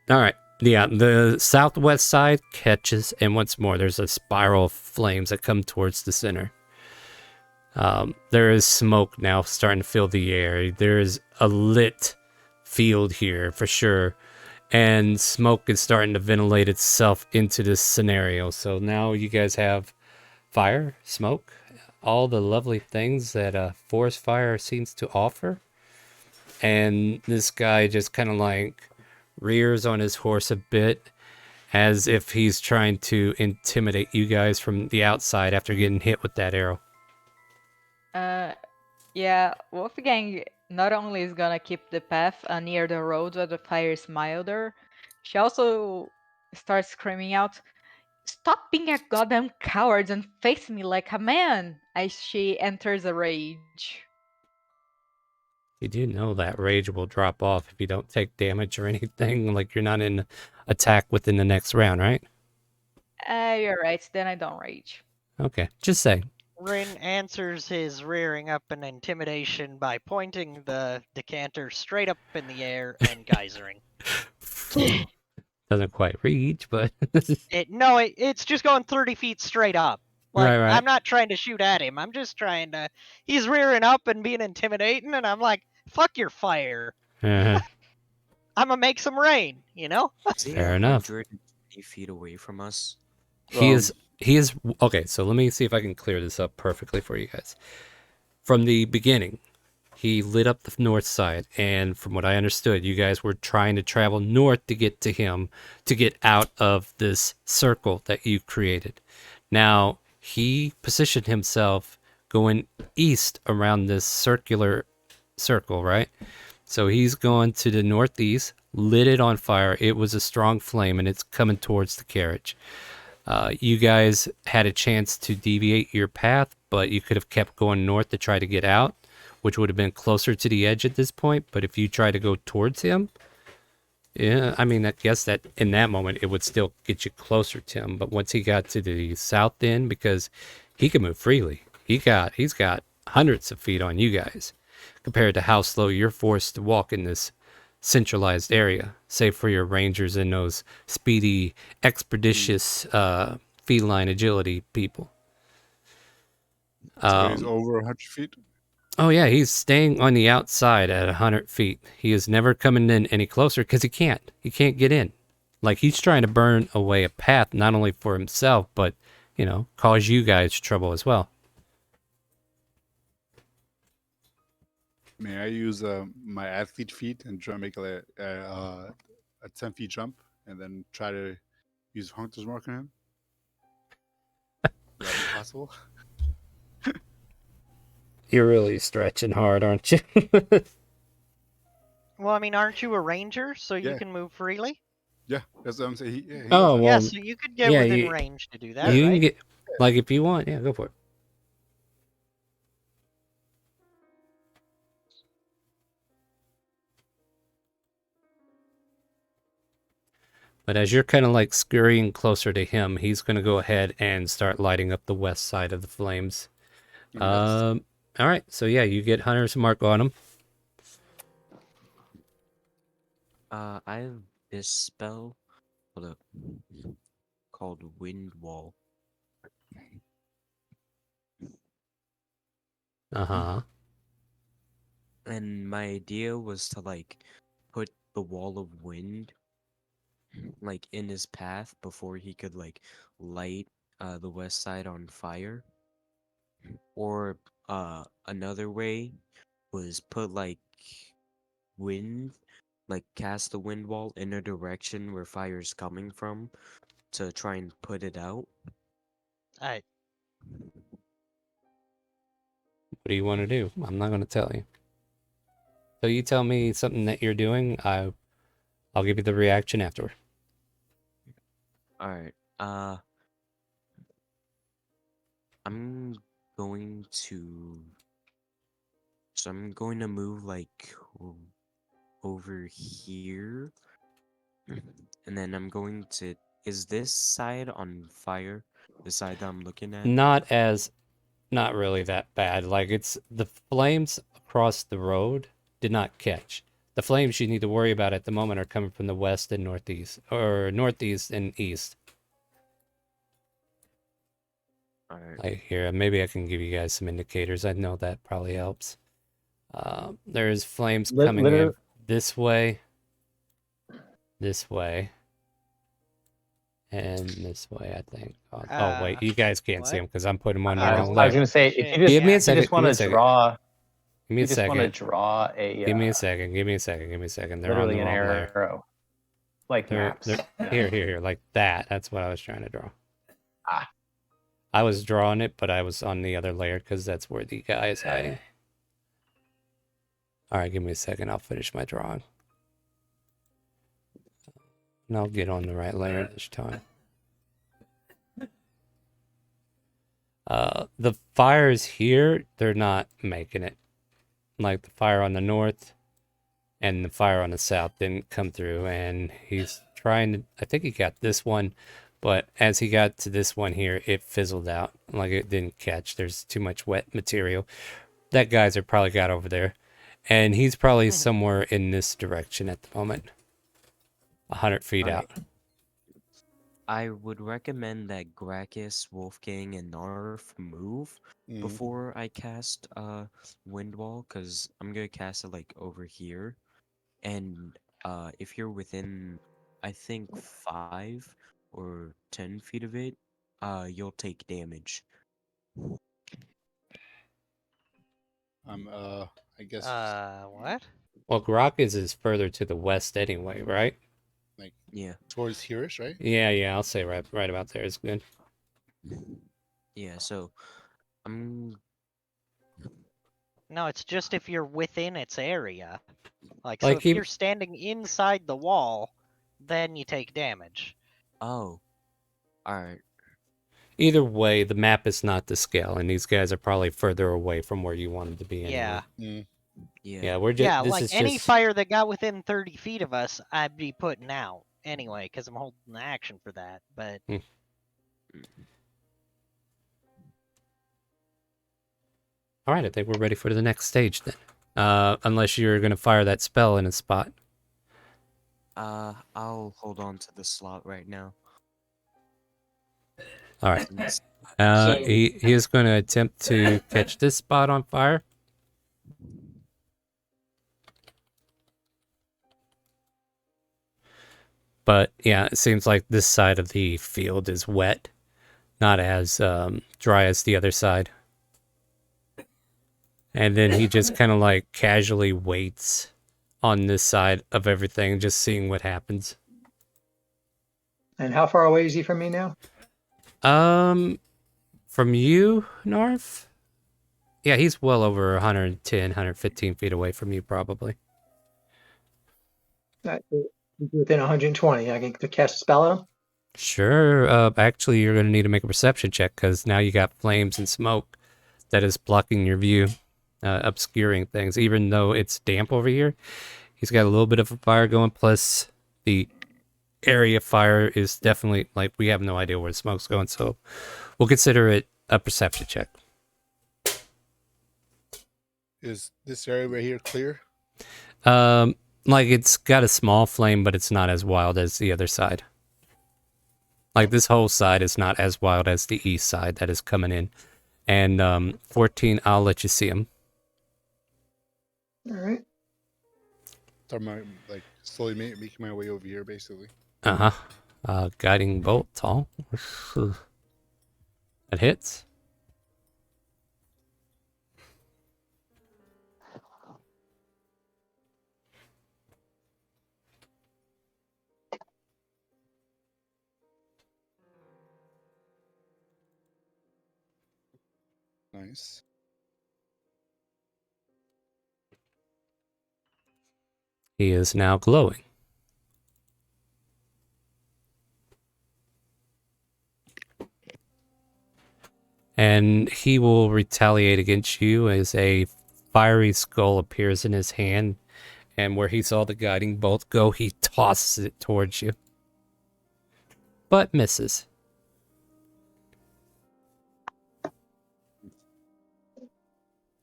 All right. Yeah, the southwest side catches, and once more, there's a spiral of flames that come towards the center. There is smoke now starting to fill the air. There is a lit field here for sure, and smoke is starting to ventilate itself into this scenario. So now you guys have fire, smoke, all the lovely things that a forest fire seems to offer. And this guy just kind of like rears on his horse a bit, as if he's trying to intimidate you guys from the outside after getting hit with that arrow. Yeah, Wolfgang not only is gonna keep the path near the road where the fire is milder, she also starts screaming out, "Stop being a goddamn coward and face me like a man!" as she enters a rage. You do know that rage will drop off if you don't take damage or anything. Like, you're not in attack within the next round, right? You're right, then I don't rage. Okay, just saying. Rin answers his rearing up and intimidation by pointing the decanter straight up in the air and geysering. Doesn't quite reach, but It's just going 30 feet straight up. Like, Right. I'm not trying to shoot at him. I'm just trying to. He's rearing up and being intimidating, and I'm like, fuck your fire. Uh-huh. I'm gonna make some rain, you know? Is he Fair enough. 120 feet away from us? He is okay. So let me see if I can clear this up perfectly for you guys. From the beginning, he lit up the north side, and from what I understood, you guys were trying to travel north to get to him, to get out of this circle that you created. Now, he positioned himself going east around this circular circle, right? So he's going to the northeast, lit it on fire. It was a strong flame, and it's coming towards the carriage. You guys had a chance to deviate your path, but you could have kept going north to try to get out, which would have been closer to the edge at this point. But if you try to go towards him, Yeah, I mean, I guess that in that moment it would still get you closer to him, but once he got to the south end, because he can move freely, he's got hundreds of feet on you guys, compared to how slow you're forced to walk in this centralized area, save for your rangers and those speedy, expeditious, feline agility people. So he's over 100 feet. Oh yeah, he's staying on the outside at 100 feet. He is never coming in any closer because he can't. He can't get in. Like, he's trying to burn away a path, not only for himself, but, you know, cause you guys trouble as well. May I use my athlete feet and try to make a 10 feet jump and then try to use Hunter's Mark on him? Would that be possible? You're really stretching hard, aren't you? Well, I mean, aren't you a ranger, so you Yeah. can move freely? Yeah, that's what I'm saying. He Oh, Yeah, well, so you could get yeah, within range to do that, you right? can get, like, if you want, yeah, go for it. But as you're kind of like scurrying closer to him, he's going to go ahead and start lighting up the west side of the flames. All right, so yeah, you get Hunter's Mark on him. I have this spell. Hold up. Called Wind Wall. Uh-huh. And my idea was to like put the wall of wind like in his path before he could like light the west side on fire. Or another way was put like wind, like cast the wind wall in a direction where fire's coming from to try and put it out. Alright. What do you want to do? I'm not going to tell you. So you tell me something that you're doing, I'll give you the reaction afterward. Alright, I'm going to... So I'm going to move, like, over here. And then I'm going to... Is this side on fire? The side that I'm looking at? Not really that bad. Like, it's the flames across the road did not catch. The flames you need to worry about at the moment are coming from the west and northeast, or northeast and east. Alright. Like here, maybe I can give you guys some indicators. I know that probably helps. There's flames coming in this way, and this way, I think. Oh wait, you guys can't see them because I'm putting them on the wrong I was layer. going to say, if you just, Give me a if you second. just want to draw, Give me a you just second. want to draw a. Give me a second. Give me a second. Give me a second. They're on literally the an wrong layer. arrow, like maps. Here, like that. That's what I was trying to draw. Ah. I was drawing it, but I was on the other layer because that's where the guy is hiding. All right, give me a second. I'll finish my drawing. And I'll get on the right layer this time. The fires here, they're not making it. Like the fire on the north and the fire on the south didn't come through, and he's trying to, I think he got this one, but as he got to this one here, it fizzled out. Like it didn't catch. There's too much wet material. That geyser probably got over there, and he's probably somewhere in this direction at the moment. 100 feet out. I would recommend that Gracchus, Wolfgang, and Narf move before I cast Wind Wall, because I'm gonna cast it like over here. And if you're within, I think 5 or 10 feet of it, you'll take damage. I guess. What? Well, Gracchus is further to the west anyway, right? Like, yeah, towards here-ish, right? Yeah, I'll say right about there is good. Yeah, so I'm. No, it's just if you're within its area. Like, so Like if he- you're standing inside the wall, then you take damage. Oh, alright. Either way, the map is not to scale, and these guys are probably further away from where you want them to be anyway. Yeah. Yeah, we're just. Yeah, This like is any just. fire that got within 30 feet of us, I'd be putting out anyway, because I'm holding the action for that. But All right, I think we're ready for the next stage then. Unless you're gonna fire that spell in a spot. I'll hold on to the slot right now. All right. So- He is going to attempt to catch this spot on fire. But yeah, it seems like this side of the field is wet, not as dry as the other side. And then he just kind of like casually waits on this side of everything, just seeing what happens. And how far away is he from me now? From you, Narf? Yeah, he's well over 110, 115 feet away from you, probably. Within 120, I can cast a spell on him. Sure. Actually, you're going to need to make a perception check because now you got flames and smoke that is blocking your view, obscuring things. Even though it's damp over here, he's got a little bit of a fire going. Plus, the area fire is definitely like we have no idea where the smoke's going, so we'll consider it a perception check. Is this area right here clear? Like it's got a small flame, but it's not as wild as the other side. Like this whole side is not as wild as the east side that is coming in. And 14, I'll let you see him. All right. Start my like slowly making my way over here, basically. Guiding bolt, tall. That hits. Nice. He is now glowing. And he will retaliate against you as a fiery skull appears in his hand. And where he saw the guiding bolt go, he tosses it towards you. But misses.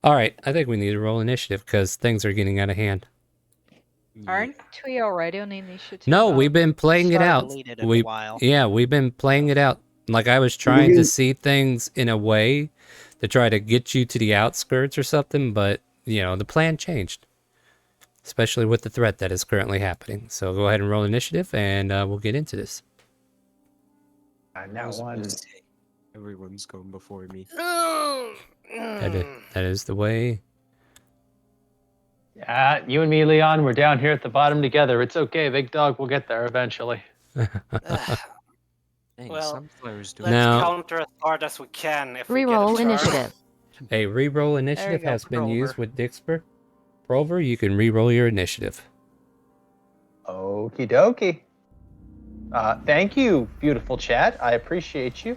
Alright, I think we need to roll initiative because things are getting out of hand. Aren't we already on initiative? No, we've been playing it out. Yeah, we've been playing it out. Like I was trying to see things in a way to try to get you to the outskirts or something, but you know, the plan changed. Especially with the threat that is currently happening. So go ahead and roll initiative and we'll get into this. Now one. Everyone's going before me. That is the way. Yeah, you and me, Leon, we're down here at the bottom together. It's okay, big dog. We'll get there eventually. Well, let's Now- counter as hard as we can. If we get a Reroll turn. initiative. A reroll initiative go, has been Prover. used with Dixper. Prover, you can reroll your initiative. Okie dokie. Thank you, beautiful chat. I appreciate you.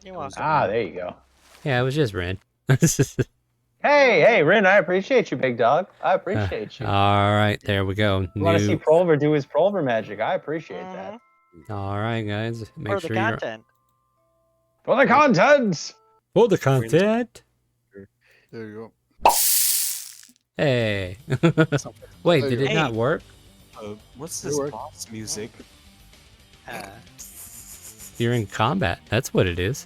You're welcome. There you go. Yeah, it was just Ren. Hey, Rin, I appreciate you, big dog. I appreciate you. All right, there we go. You want to see Prolver do his Prolver magic? I appreciate that. All right, guys. Make For sure the you're content. For the content! For the content. There you go. Hey. Wait, did it not work? What's It this worked. boss music? You're in combat. That's what it is.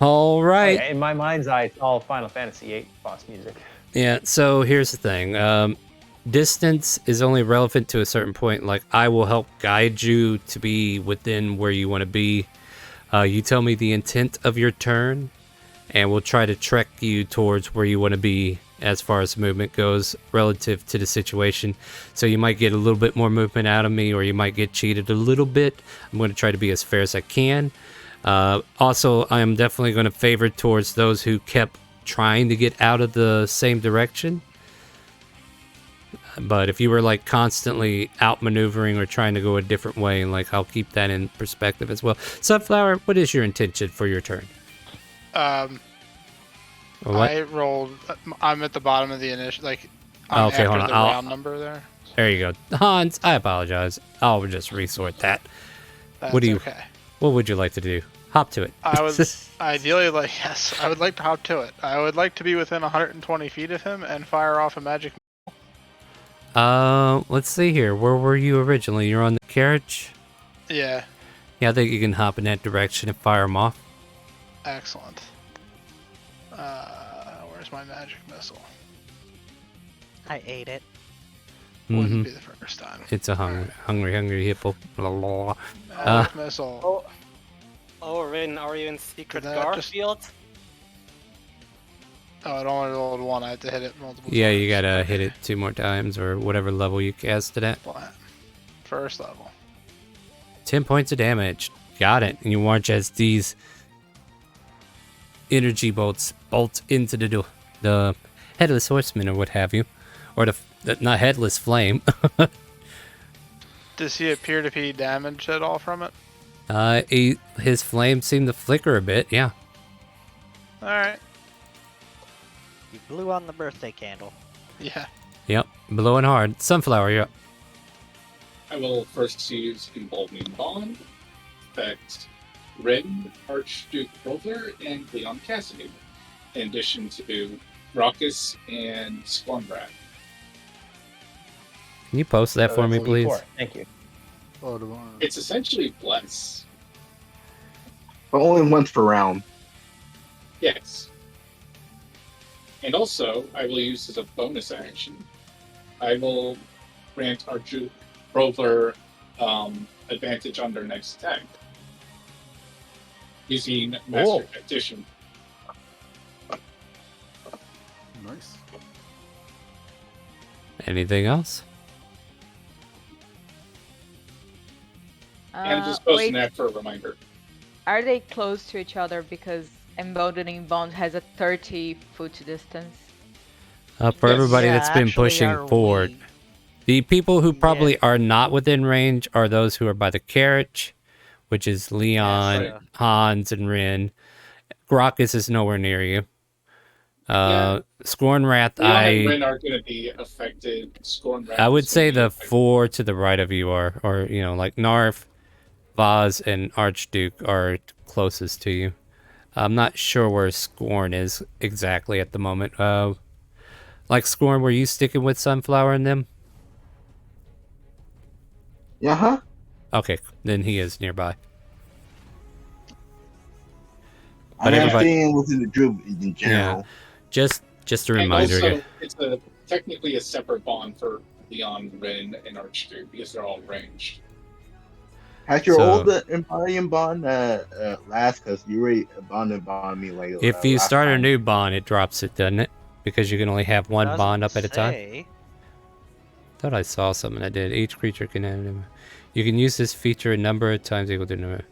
All right. In my mind's eye, it's all Final Fantasy VIII boss music. Yeah, so here's the thing. Distance is only relevant to a certain point. Like, I will help guide you to be within where you want to be. You tell me the intent of your turn, and we'll try to trek you towards where you want to be as far as movement goes relative to the situation. So you might get a little bit more movement out of me, or you might get cheated a little bit. I'm going to try to be as fair as I can. Also, I am definitely going to favor towards those who kept trying to get out of the same direction. But if you were like constantly outmaneuvering or trying to go a different way, like I'll keep that in perspective as well. Sunflower, what is your intention for your turn? What? I rolled. I'm at the bottom of the initial. Like, I'm Okay, hold after on. the round number there. There you go. Hans, I apologize. I'll just resort that. That's What do you? okay. What would you like to do? Hop to it. I would ideally like yes. I would like to hop to it. I would like to be within 120 feet of him and fire off a magic. Let's see here. Where were you originally? You're on the carriage? Yeah. Yeah, I think you can hop in that direction and fire them off. Excellent. Where's my magic missile? I ate it. Wouldn't be the first time. It's a hungry hippo. Blah, blah, blah. Magic missile. Oh, Rin, are you in Secret Did that just- Garfield? Oh, it only rolled one. I had to hit it multiple Yeah, you gotta hit it 2 more times or whatever level you cast it at. times. First level. 10 points of damage. Got it. And you watch as these energy bolts bolt into the headless horseman or what have you. Or the not headless flame. Does he appear to be damaged at all from it? His flame seemed to flicker a bit, yeah. Alright. You blew on the birthday candle. Yeah. Yep, blowing hard. Sunflower, you're up. I will first use Emboldening Bond. Affect Rin, Archduke Rover, and Leon Cassidy. In addition to Raucous and Squambrath. Can you post that for me, please? Thank you. It's essentially Bless. But only once per round. Yes. And also, I will use as a bonus action. I will grant Archduke Rover advantage on their next attack. Using Master Tactician. Nice. Anything else? And just posting wait, that for a reminder. are they close to each other because Emboldening Bond has a 30-foot distance? For everybody Yeah, that's been actually, pushing are forward. The people who probably are not within range are those who are by the carriage, which is Leon, Yes, Hans, and Rin. Grockus is nowhere near you. Scornwrath, Leon and Rin are going to be affected. Scornwrath I would is say gonna the 4 to the right of you are, or, you know, like Narf, Vaz, and Archduke are closest to you. I'm not sure where Scorn is exactly at the moment. Like Scorn, were you sticking with Sunflower and them? Yeah, huh? Okay, then he is nearby. I am staying within the group in general. Yeah, just a And reminder. also, again. it's technically a separate bond for Leon, Rin, and Archduke because they're all ranged. Has your So- old Empyrean bond last? Because you already bonded me like. If you last start a time. new bond, it drops it, doesn't it? Because you can only have one bond up at a time. Thought I saw something that did. Each creature can have them. You can use this feature a number of times equal to number.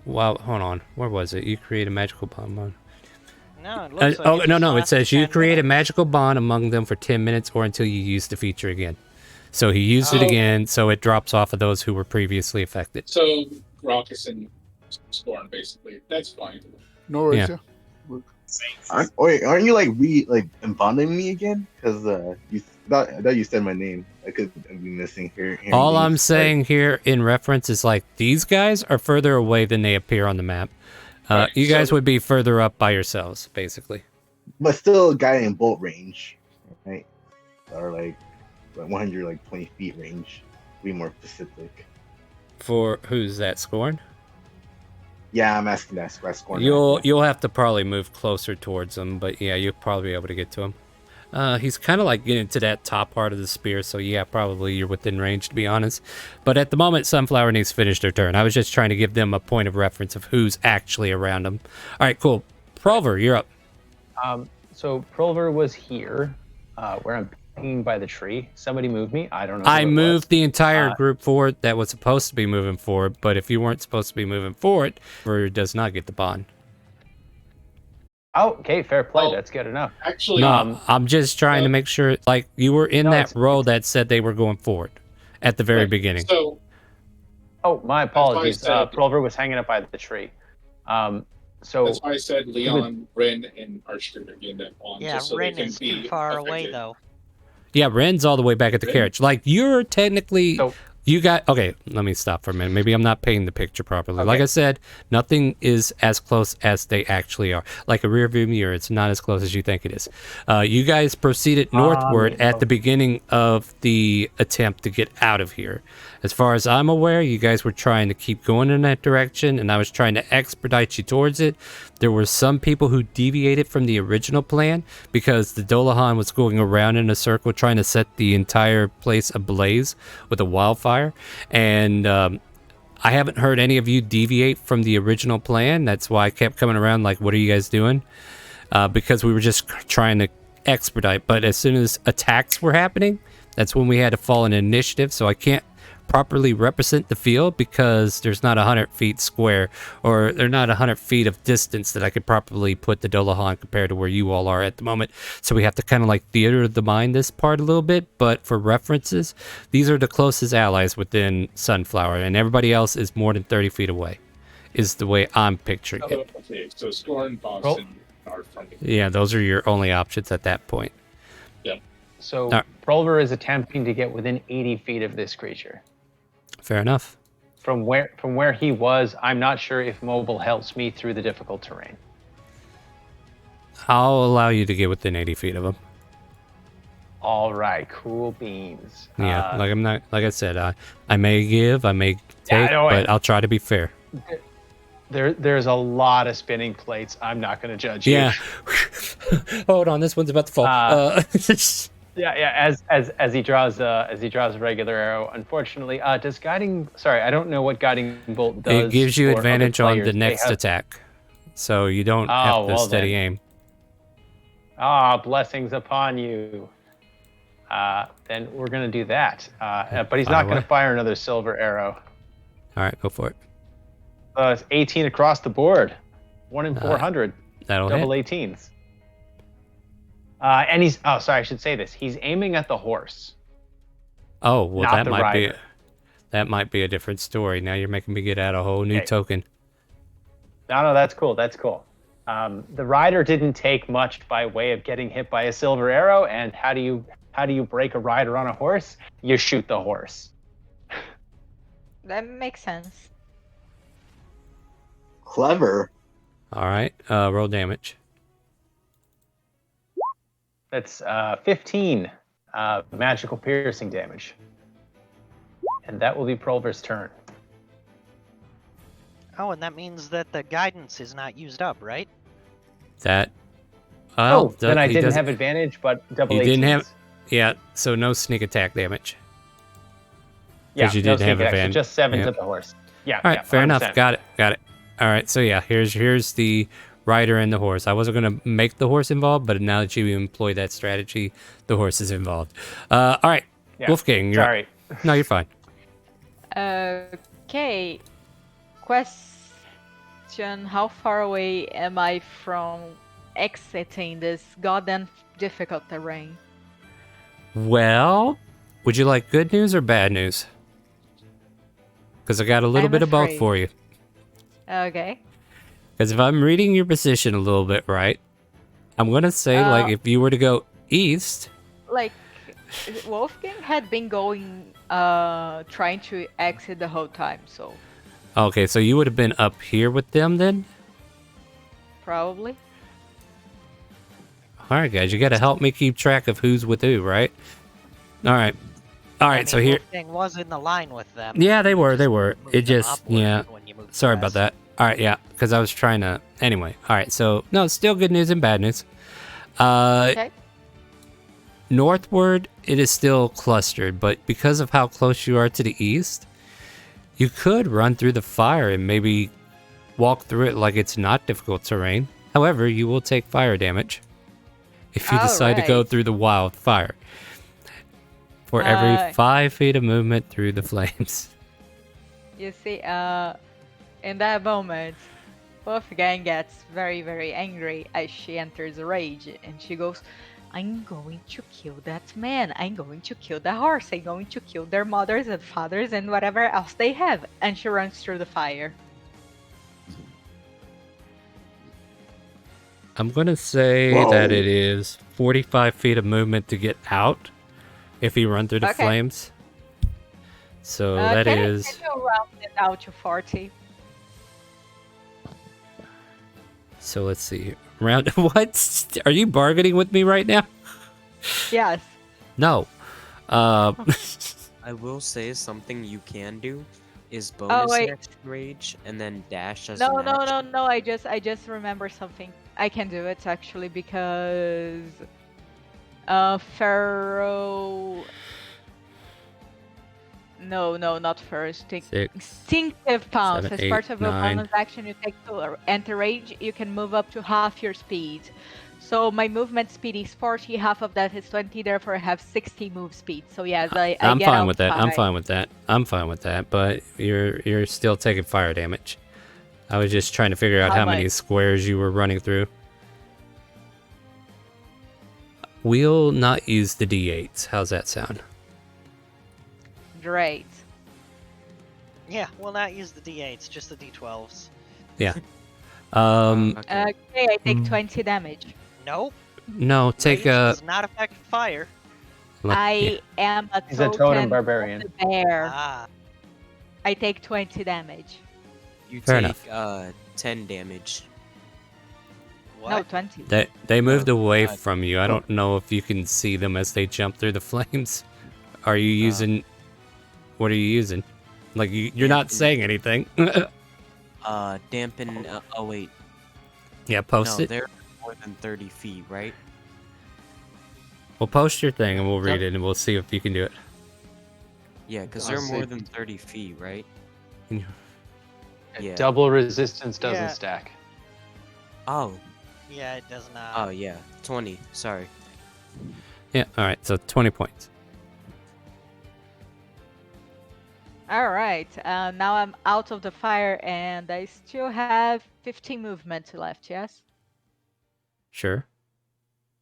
Well, hold on. Where was it? You create a magical bond. No, it looks like No. It lasts says you 10 create a minutes. magical bond among them for 10 minutes or until you use the feature again. So he used it Oh. again, so it drops off of those who were previously affected. So, Raucous and Scorn, basically. That's fine. No worries. Yeah. Yeah. Aren't you like bonding me again? Because I thought you said my name. I could be missing here. All I'm saying here in reference is like these guys are further away than they appear on the map. Right, You guys so- would be further up by yourselves, basically. But still, guiding bolt range, right? Or like 120 feet range. Be more specific. For who's that, Scorn? Yeah, I'm asking that. Scorn. You'll have to probably move closer towards him, but yeah, you'll probably be able to get to him. He's kind of like getting to that top part of the spear, so yeah, probably you're within range, to be honest. But at the moment, Sunflower needs to finish their turn. I was just trying to give them a point of reference of who's actually around them. All right, cool. Prover, you're up. So Pulver was here, where I'm hanging by the tree. Somebody moved me. I don't know. I who it was. moved the entire group forward that was supposed to be moving forward, but if you weren't supposed to be moving forward, Prover does not get the bond. Oh, okay, fair play. That's good enough. Actually, No, I'm just trying to make sure, like, you were in that row that said they were going forward at the very beginning. So, Oh, my apologies. said- Pulver was hanging up by the tree. So That's why I said Leon, Rin, and Archduke are getting that on. Yeah, just so Rin they can is be too far away affected. though. Yeah, Ren's all the way back at the Ren? carriage. Like, you're technically... You got... Okay, let me stop for a minute. Maybe I'm not painting the picture properly. Like I said, nothing is as close as they actually are. Like a rear view mirror, it's not as close as you think it is. You guys proceeded northward at the beginning of the attempt to get out of here. As far as I'm aware, you guys were trying to keep going in that direction, and I was trying to expedite you towards it. There were some people who deviated from the original plan because the Dolahan was going around in a circle trying to set the entire place ablaze with a wildfire. And I haven't heard any of you deviate from the original plan. That's why I kept coming around like, what are you guys doing? Because we were just trying to expedite. But as soon as attacks were happening, that's when we had to fall in initiative. So I can't properly represent the field because there's not 100 feet square, or there's not 100 feet of distance that I could properly put the Dolahan compared to where you all are at the moment. So we have to kind of like theater of the mind this part a little bit. But for references, these are the closest allies within Sunflower, and everybody else is more than 30 feet away, is the way I'm picturing it. Okay, so Scorn, Boston are from the... Yeah, those are your only options at that point. Yeah. So Alright. Prolver is attempting to get within 80 feet of this creature. Fair enough. From where he was, I'm not sure if mobile helps me through the difficult terrain. I'll allow you to get within 80 feet of him. All right, cool beans. Yeah, like I said, I may give, I may take, no, but I'll try to be fair. There's a lot of spinning plates. I'm not going to judge you. Yeah. Hold on, this one's about to fall. Yeah. As he draws a regular arrow. Unfortunately, does guiding? Sorry, I don't know what guiding bolt does. It gives you for other advantage on players. the They next have- attack, so you don't Oh, have to well steady then. aim. Blessings upon you. Then we're gonna do that. But he's Fire not gonna away. fire another silver arrow. All right, go for it. It's 18 across the board. 1 in 400. That'll Double hit. 18s. And he's. Oh, sorry, I should say this. He's aiming at the horse. Oh, well, Not that the might be a different story. Now you're making me get out a whole new Okay. token. No, that's cool. That's cool. The rider didn't take much by way of getting hit by a silver arrow. And how do you break a rider on a horse? You shoot the horse. That makes sense. Clever. All right, roll damage. That's 15 magical piercing damage. And that will be Prolver's turn. Oh, and that means that the guidance is not used up, right? That. Then I he didn't doesn't- have advantage, but double You 18s. didn't have. Yeah, so no sneak attack damage. Yeah, you no didn't have sneak attack, so advantage. just 7s Yeah. at the horse. Yeah. All right, yeah, fair enough. 100%. Got it. All right, so yeah, here's the rider and the horse. I wasn't gonna make the horse involved, but now that you employ that strategy, the horse is involved. All right, Yeah, Wolfgang, you're up. sorry. No, you're fine. Okay. Question: how far away am I from exiting this goddamn difficult terrain? Well, would you like good news or bad news? Because I got a little I'm bit of both afraid. for you. Okay. Because if I'm reading your position a little bit right, I'm gonna say like if you were to go east. Like, Wolfgang had been going, trying to exit the whole time, so Okay, so you would have been up here with them then. probably. All right, guys, you got to help me keep track of who's with who, right? All right. So here. Wolfgang was in the line with them. Yeah, they were. It just, upward yeah. when you moved Sorry about that. All right, yeah, because I was trying to. Anyway, all right. So no, still good news and bad news. Okay. Northward, it is still clustered, but because of how close you are to the east, you could run through the fire and maybe walk through it like it's not difficult terrain. However, you will take fire damage if you decide to go Alright. through the wildfire. For every 5 feet of movement through the flames. You see, in that moment, Wolfgang gets very, very angry as she enters rage, and she goes, "I'm going to kill that man. I'm going to kill the horse. I'm going to kill their mothers and fathers and whatever else they have." And she runs through the fire. I'm gonna say that it is 45 feet of movement to get out if you run through the Okay. flames. So that can is. Can you round it out to 40? So let's see. Round. What? Are you bargaining with me right now? Yes. No. I will say something you can do is bonus wait. action rage and then dash as No, an no, action. no, no. I just remember something. I can do it actually because Pharaoh. No, not first. Six, Instinctive pounce. 7, As 8, part of your 9. bonus action you take to enter rage, you can move up to half your speed. So my movement speed is 40, half of that is 20, therefore I have 60 move speed. So yes, I I'm get fine out with that. I'm 5. fine with that. I'm fine with that. But you're still taking fire damage. I was just trying to figure out How how many much? squares you were running through. We'll not use the d8s. How's that sound? Great. Yeah, we'll not use the D8s, just the D12s. Yeah. Okay, I take Mm. 20 damage. Nope. No, take Rage a. does not affect fire. I am a He's a totem totem of barbarian. the bear. Ah. I take 20 damage. You Fair take enough. 10 damage. No, 20. They moved away God. from you. I don't know if you can see them as they jump through the flames. Are you using? What are you using? Like you're not saying anything. Dampen. Oh wait. Yeah, post No, it. they're more than 30 feet, right? We'll post your thing and we'll read it and we'll see if you can do it. Yeah, because I'll they're more say- than 30 feet, right? Yeah. Yeah. Double resistance doesn't Yeah. stack. Oh. Yeah, it does not. Oh yeah. 20. Sorry. Yeah. All right. So 20 points. All right. Now I'm out of the fire and I still have 15 movement left, yes? Sure.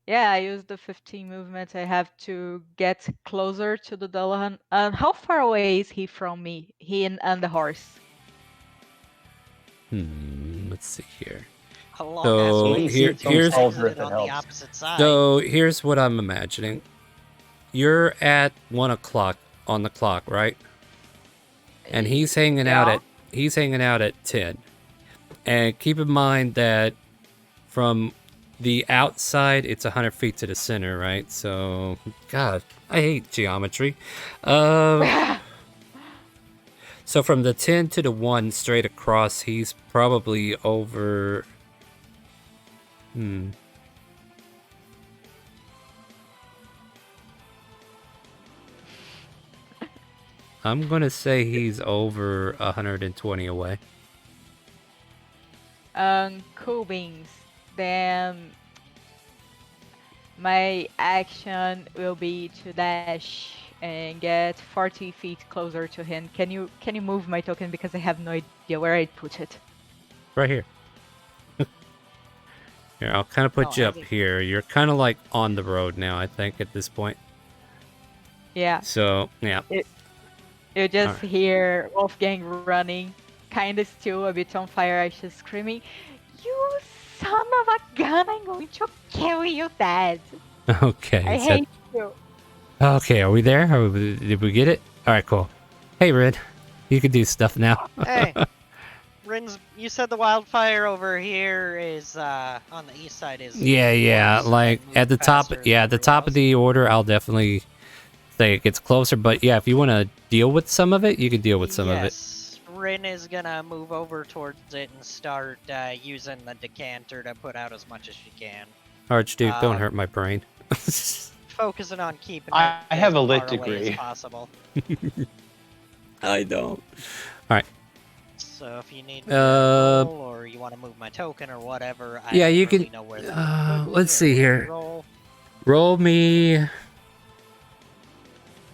Yeah, I used the 15 movement. I have to get closer to the Dullahan. How far away is he from me? He and the horse. Let's see here. A long So ass ways here, to here's exit on the opposite side. so here's what I'm imagining. You're at 1 o'clock on the clock, right? And he's hanging out at 10. And keep in mind that from the outside, it's 100 feet to the center, right? So, God, I hate geometry. So from the 10 to the 1 straight across, he's probably over. I'm going to say he's over 120 away. Cool beans. Then my action will be to dash and get 40 feet closer to him. Can you move my token because I have no idea where I put it? Right here. Here, I'll kind of put you up here. You're kind of like on the road now, I think, at this point. Yeah. So, yeah. You just Alright. hear Wolfgang running, kind of still a bit on fire. I just screaming, "You son of a gun! I'm going to kill you, Dad! Okay. I so- hate you." Okay, are we there? Did we get it? All right, cool. Hey, Red, you can do stuff now. Hey, Rins, you said the wildfire over here is on the east side is. yeah. Like at the top, at the top of the order, I'll definitely say it gets closer. But yeah, if you want to deal with some of it, you can deal with some of it. Yes, Rin is gonna move over towards it and start using the decanter to put out as much as she can. Archduke, don't Um, hurt my brain. Focusing on keeping. I it have as a lit far away degree. As possible. I don't. All right. So if you need me to Uh, roll or you want to move my token or whatever, I yeah, don't you really can. know where that Let's see here. roll. Roll me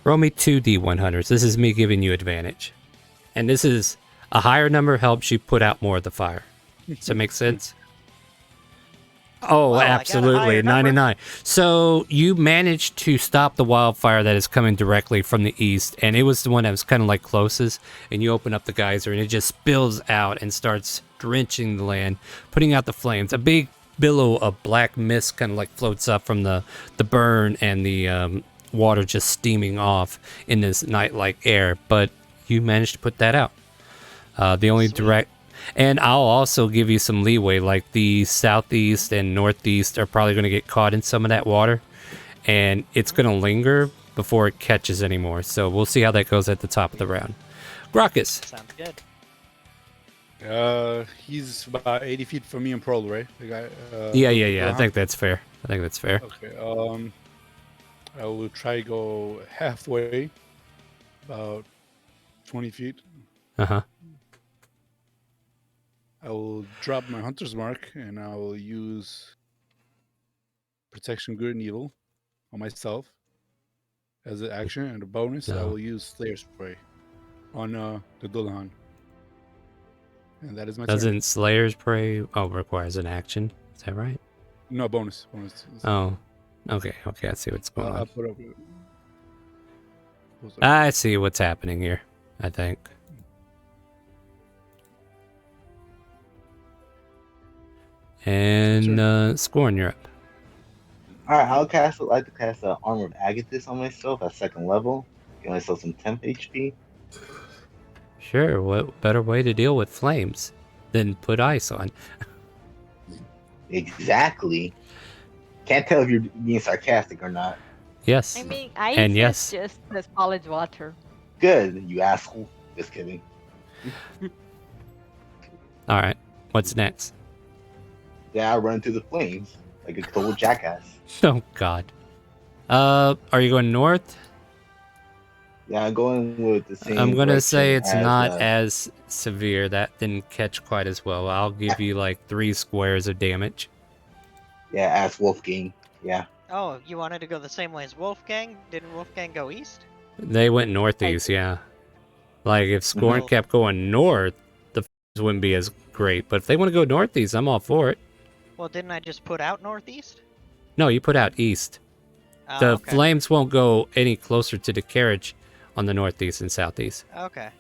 2d100s. This is me giving you advantage, and this is a higher number helps you put out more of the fire. Does that make sense? Oh, Well, I got a absolutely. higher number. 99. So you managed to stop the wildfire that is coming directly from the east, and it was the one that was kind of like closest, and you open up the geyser, and it just spills out and starts drenching the land, putting out the flames. A big billow of black mist kind of like floats up from the burn and the water just steaming off in this night-like air. But you managed to put that out. The only direct, and I'll also give you some leeway. Like the southeast and northeast are probably going to get caught in some of that water, and it's going to linger before it catches anymore. So we'll see how that goes at the top of the round. Grockus. Sounds good. He's about 80 feet from me and Pearl, right? The guy. Yeah. I think that's fair. Okay. I will try to go halfway, about 20 feet. Uh-huh. I will drop my hunter's mark and I will use protection, good and evil on myself as an action, and a bonus I will use Slayer Spray on the Dullahan. And that is my Doesn't turn. Slayer's Prey requires an action? Is that right? No, bonus. Oh, okay. I see what's going I'll on. put up. I see what's happening here, I think. And Scorn, you're up. Alright, I'll like to cast Armor of Agathis on myself at 2nd level. Give myself some temp HP. Sure, what better way to deal with flames than put ice on? Exactly. Can't tell if you're being sarcastic or not. Yes. I mean, ice and is yes. just the solid water. Good, you asshole. Just kidding. All right, what's next? Yeah, I run through the flames like a total jackass. Oh God. Are you going north? Yeah, I'm going with the same. I'm gonna say direction it's as, not as severe. That didn't catch quite as well. I'll give you like 3 squares of damage. Yeah, as Wolfgang. Yeah. Oh, you wanted to go the same way as Wolfgang? Didn't Wolfgang go east? They went northeast, yeah. Like if Scorn Mhm. kept going north, the wouldn't be as great. But if they want to go northeast, I'm all for it. Well, didn't I just put out northeast? No, you put out east. Oh, The okay. flames won't go any closer to the carriage on the northeast and southeast. Okay.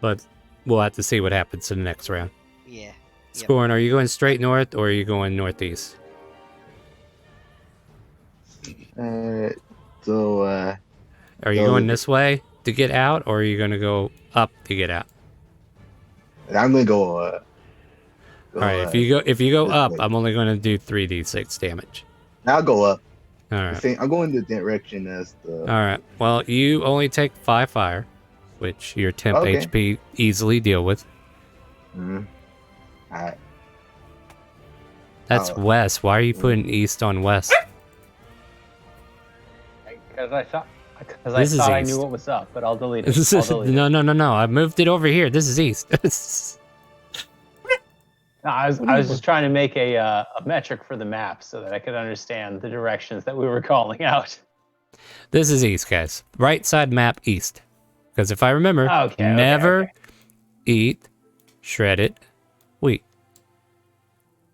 But we'll have to see what happens in the next round. Yeah. Yep. Scorn, are you going straight north or are you going northeast? So, Are you going this way to get out, or are you going to go up to get out? I'm gonna go. All right, if you go this up, way. I'm only going to do 3d6 damage. I'll go up. All right. I'm going the direction as the. All right. Well, you only take 5 fire, which your temp Okay. HP easily deal with. Mm-hmm. Alright. That's Oh. west. Why are you putting east on west? Because I thought This is I east. knew what was up, but I'll delete it. I'll delete it. No. I moved it over here. This is east. No, I was just trying to make a metric for the map so that I could understand the directions that we were calling out. This is east, guys. Right side map east. Because if I remember, Okay, never eat shredded wheat.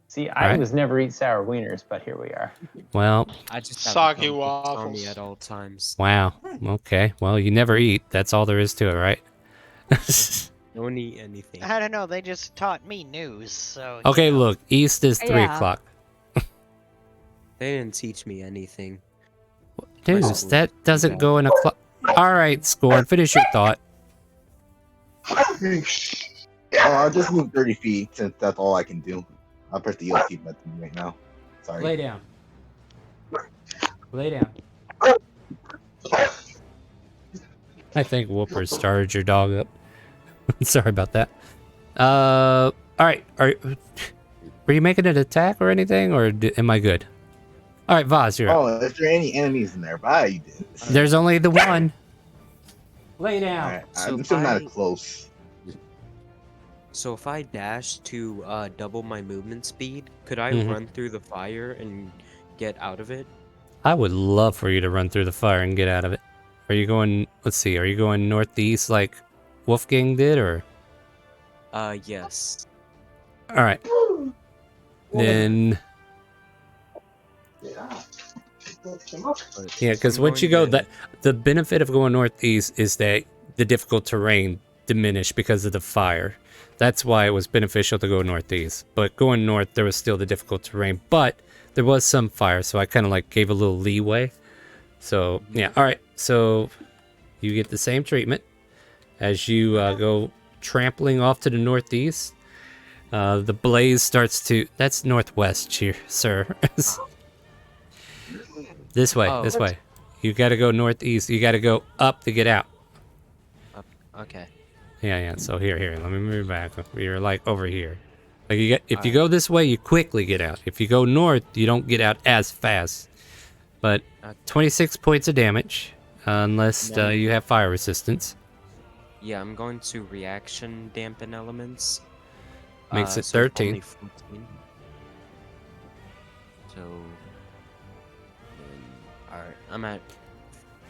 See, I Right. was never eat sour wieners, but here we are. Well, I just have Soggy a compass on me waffles. at all times. wow. Okay. Well, you never eat. That's all there is to it, right? Don't eat anything. I don't know. They just taught me news, so. Okay, look. East is 3 Yeah. o'clock. They didn't teach me anything. Dude, that doesn't go in a clock. All right, Scorn. Finish your thought. I'll just move 30 feet since that's all I can do. I'll press the ELT button right now. Sorry. Lay down. Lay down. I think Whooper started your dog up. Sorry about that. All right. Were you making an attack or anything, or am I good? All right, Vaz, you're up. Oh, if there are any enemies in there, but you did. There's only the one. Lay down. Alright, So I'm still not I- close. So if I dash to double my movement speed, could I Mhm. run through the fire and get out of it? I would love for you to run through the fire and get out of it. Are you going? Let's see. Are you going northeast like Wolfgang did, or? Yes. All right. Then. Yeah, because I'm once you going go, that the benefit of going northeast is that the difficult terrain diminished because of the fire. That's why it was beneficial to go northeast. But going north, there was still the difficult terrain, but there was some fire, so I kind of like gave a little leeway. So yeah, all right. So you get the same treatment as you go trampling off to the northeast. The blaze starts to. That's northwest, here, sir. This way, Oh. this way. You got to go northeast. You got to go up to get out. Okay. Yeah. So here. Let me move back. You're like over here. Like you get. If you go this way, you quickly get out. If you go north, you don't get out as fast. But 26 points of damage, unless you have fire resistance. Yeah, I'm going to reaction dampen elements. Makes it so 13. only 14. So, alright, I'm at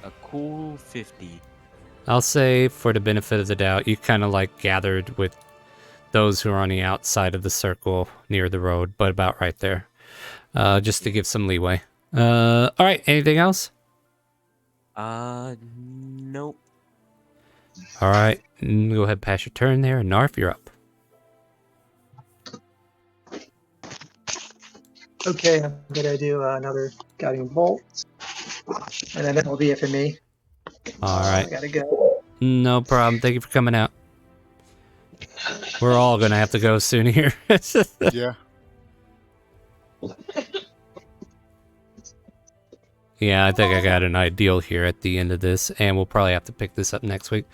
a cool 50. I'll say, for the benefit of the doubt, you kind of like gathered with those who are on the outside of the circle near the road, but about right there, just to give some leeway. All right, anything else? Nope. All right, go ahead, pass your turn there. Narf, you're up. Okay, I'm gonna do another guiding bolt, and then that'll be it for me. All right. I gotta go. No problem. Thank you for coming out. We're all gonna have to go soon here. Yeah. Yeah, I think I got an ideal here at the end of this, and we'll probably have to pick this up next week.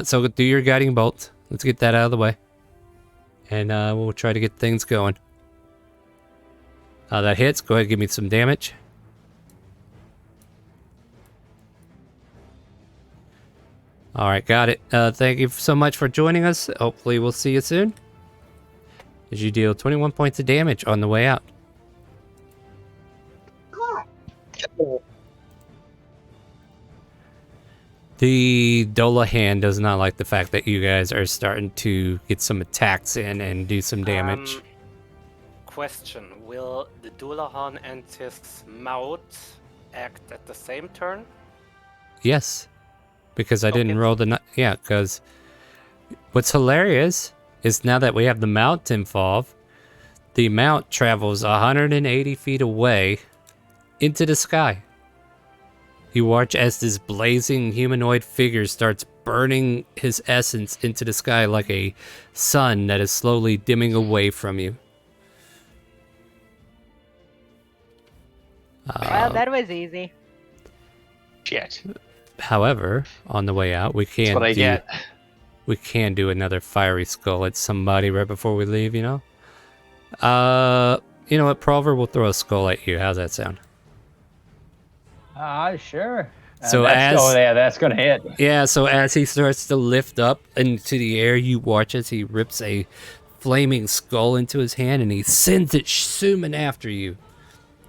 So do your guiding bolt. Let's get that out of the way, and we'll try to get things going. That hits. Go ahead and give me some damage. All right, got it. Thank you so much for joining us. Hopefully we'll see you soon. As you deal 21 points of damage on the way out. The Dolahan does not like the fact that you guys are starting to get some attacks in and do some damage. Question: will the Dullahan and his mouth act at the same turn? Yes, because I didn't roll the... Yeah, because what's hilarious is now that we have the mount involved, the mount travels 180 feet away into the sky. You watch as this blazing humanoid figure starts burning his essence into the sky like a sun that is slowly dimming away from you. Well, that was easy. Shit. However, on the way out, we can what I get. We can do another fiery skull at somebody right before we leave, you know? You know what, Prover, we'll throw a skull at you. How's that sound? Sure. So that's gonna hit. Yeah, so as he starts to lift up into the air, you watch as he rips a flaming skull into his hand and he sends it zooming after you.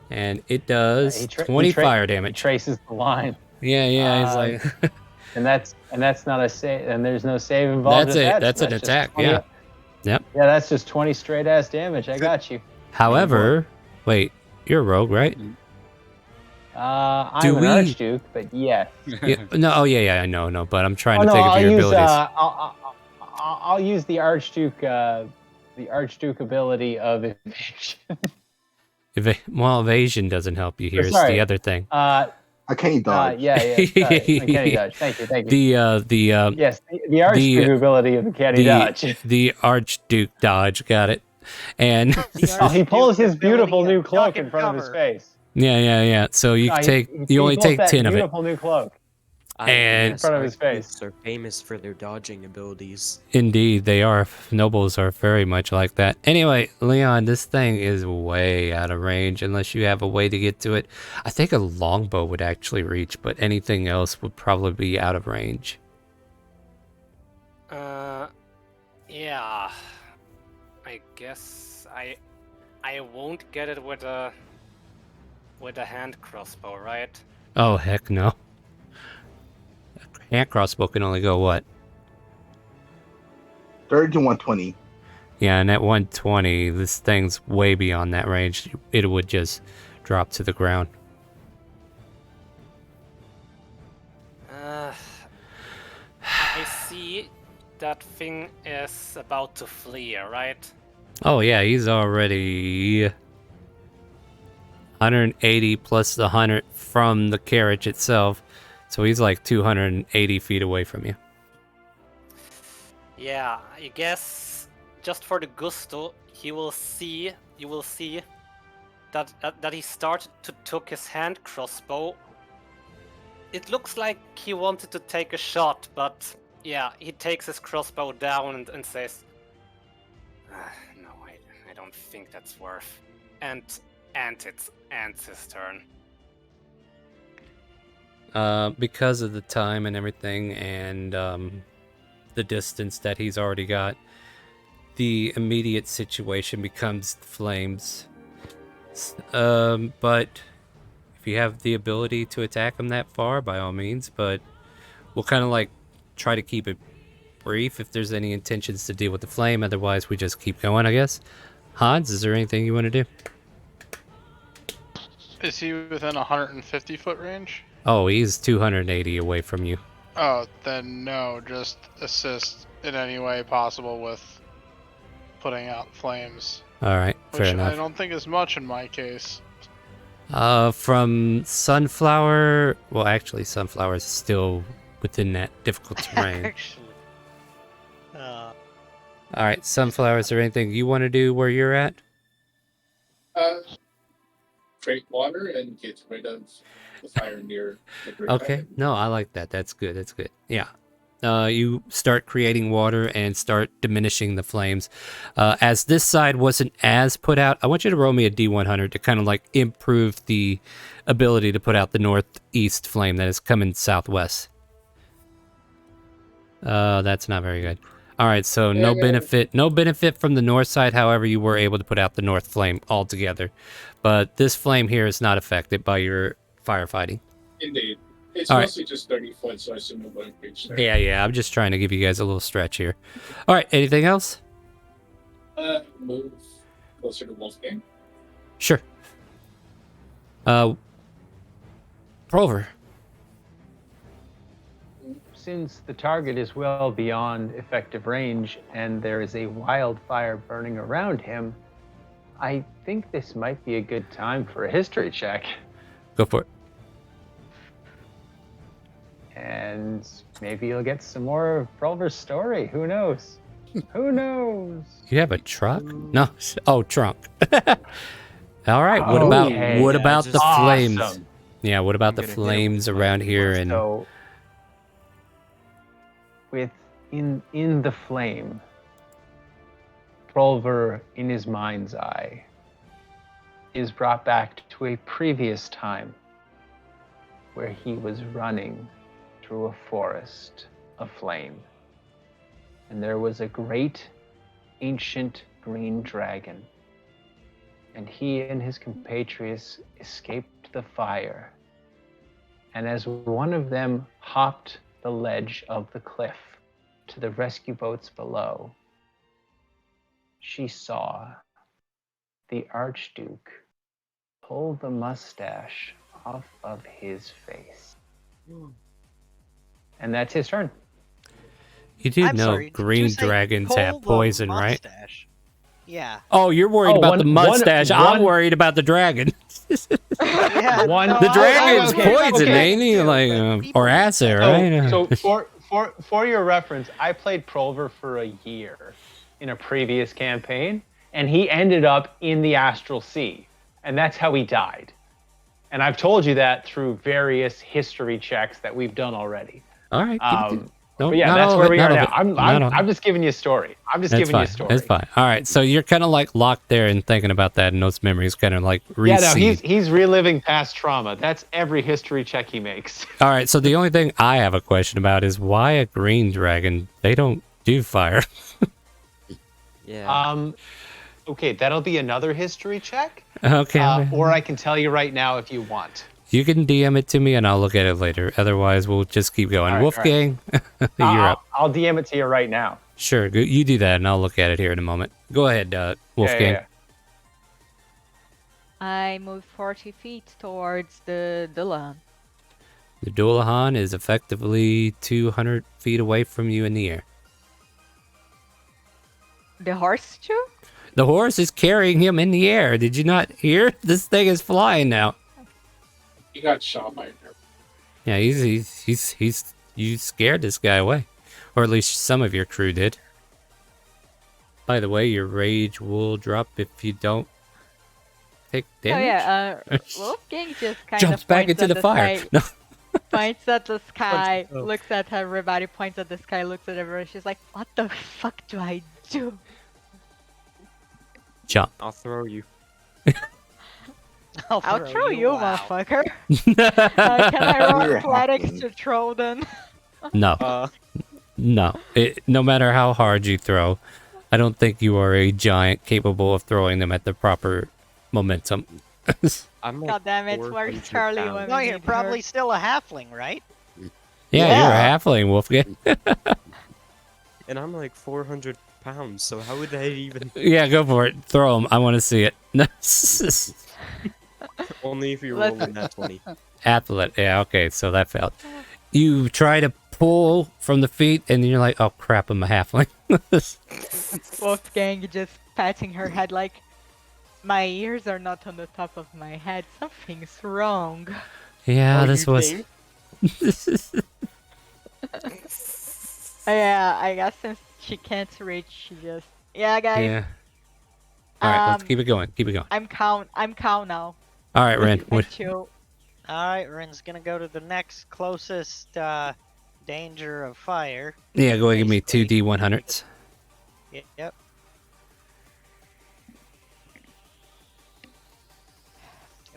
And it does 20 fire damage. He traces the line. Yeah, he's like... and that's not a save, and there's no save involved. That's an attack, yeah. Yep. Yeah, that's just 20 straight ass damage. I got you. However, wait, you're a rogue, right? I'm an Archduke, but yes. I know, but I'm trying to think of your abilities. I'll use the Archduke ability of evasion. Evasion doesn't help you here. It's Sorry. the other thing. Uncanny dodge. Uncanny dodge. Thank you. Yes, the Archduke ability of uncanny dodge. The Archduke dodge, got it. And he pulls his beautiful new cloak in front of his face. Yeah. So you only take 10 of it. Beautiful new cloak. And in front of his face. Are famous for their dodging abilities. Indeed, they are. Nobles are very much like that. Anyway, Leon, this thing is way out of range unless you have a way to get to it. I think a longbow would actually reach, but anything else would probably be out of range. Yeah. I guess I won't get it with a hand crossbow, right? Oh, heck no. Hand crossbow can only go what? 30 to 120. Yeah, and at 120, this thing's way beyond that range. It would just drop to the ground. I see that thing is about to flee, right? Oh yeah, he's already 180 plus the 100 from the carriage itself. So he's like 280 feet away from you. Yeah, I guess just for the gusto, you will see that he started to took his hand crossbow. It looks like he wanted to take a shot, but yeah, he takes his crossbow down and says, "No, I don't think that's worth." And it's his turn. Because of the time and everything, and the distance that he's already got, the immediate situation becomes flames. But if you have the ability to attack him that far, by all means. But we'll kind of like try to keep it brief if there's any intentions to deal with the flame. Otherwise, we just keep going, I guess. Hans, is there anything you want to do? Is he within 150 foot range? Oh, he's 280 away from you. Oh, then no, just assist in any way possible with putting out flames. Alright, fair Which enough. I don't think is much in my case. From Sunflower... Well, actually, Sunflower is still within that difficult terrain. Actually. Alright, Sunflower, is there anything you want to do where you're at? Drink water and get rid of the fire near the great Okay, dragon. no, I like that. That's good. That's good. Yeah. You start creating water and start diminishing the flames. As this side wasn't as put out, I want you to roll me a D100 to kind of like improve the ability to put out the northeast flame that is coming southwest. That's not very good. All right, so no benefit from the north side. However, you were able to put out the north flame altogether. But this flame here is not affected by your firefighting. Indeed. It's All right. mostly just 30 foot, so I assume it won't reach there. Yeah, I'm just trying to give you guys a little stretch here. All right, anything else? Move closer to Wolfgang. Sure. Prover. Since the target is well beyond effective range and there is a wildfire burning around him, I think this might be a good time for a history check. Go for it. And maybe you'll get some more of Prover's story. Who knows? Who knows? You have a truck? No. Oh, trunk. All right. What Okay, about the awesome. flames? Yeah. What about the gonna do flames around here? And So, in the flame, Prolver, in his mind's eye, is brought back to a previous time where he was running through a forest aflame. And there was a great ancient green dragon. And he and his compatriots escaped the fire. And as one of them hopped the ledge of the cliff to the rescue boats below, she saw the Archduke pull the mustache off of his face. And that's his turn. you do I'm know sorry, did you green say dragons pull have the poison, right? mustache? Yeah. Oh, you're worried about the mustache. I'm worried about the dragon. Yeah, The dragon's poison, ain't he? Like, or acid, right? So for your reference, I played Prolver for a year in a previous campaign, and he ended up in the Astral Sea, and that's how he died. And I've told you that through various history checks that we've done already. All right. But yeah, that's where we are now. I'm just giving you a story. I'm just giving you a story. It's fine. All right. So you're kind of like locked there and thinking about that, and those memories kind of like Yeah, no, reseed. he's reliving past trauma. That's every history check he makes. All right. So the only thing I have a question about is why a green dragon? They don't do fire. Yeah. Okay, that'll be another history check. Okay. Or I can tell you right now if you want. You can DM it to me, and I'll look at it later. Otherwise, we'll just keep going. All right, Wolfgang, you're up. I'll DM it to you right now. Sure. You do that, and I'll look at it here in a moment. Go ahead, Wolfgang. Yeah. I moved 40 feet towards the Dullahan. The Dullahan is effectively 200 feet away from you in the air. The horse too? The horse is carrying him in the air. Did you not hear? This thing is flying now. He got shot by a nerf. Yeah, you scared this guy away, or at least some of your crew did. By the way, your rage will drop if you don't take damage. Oh yeah, Wolfgang just kind Jumps of back points into at the fire. sky, No. points at the sky, himself. looks at everybody, points at the sky, looks at everyone. She's like, "What the fuck do I do?" Jump. I'll throw you. I'll throw you, wow. motherfucker. Can I roll You're athletics hacking. to throw then? No. No. No matter how hard you throw, I don't think you are a giant capable of throwing them at the proper momentum. I'm like God damn it, where's 400 Charlie pounds. when No, we you're need probably her? still a halfling, right? Yeah, Yeah. you're a halfling, Wolfgang. And I'm like 400 pounds, so how would that even... Yeah, go for it. Throw them. I want to see it. Only if you're Listen. rolling that 20. Athlete. Yeah, okay, so that failed. You try to pull from the feet, and you're like, oh crap, I'm a halfling. Wolfgang just patting her head like, my ears are not on the top of my head. Something's wrong. Yeah, Oh, this you was. think? Yeah, I guess since she can't reach, she just. Yeah, guys. Yeah. All right, let's Um, keep it going. Keep it going. I'm cow now. All right, Ren. What, Thank you. Alright, Ren's gonna go to the next closest danger of fire. yeah, go ahead and give me two D100s. Yep.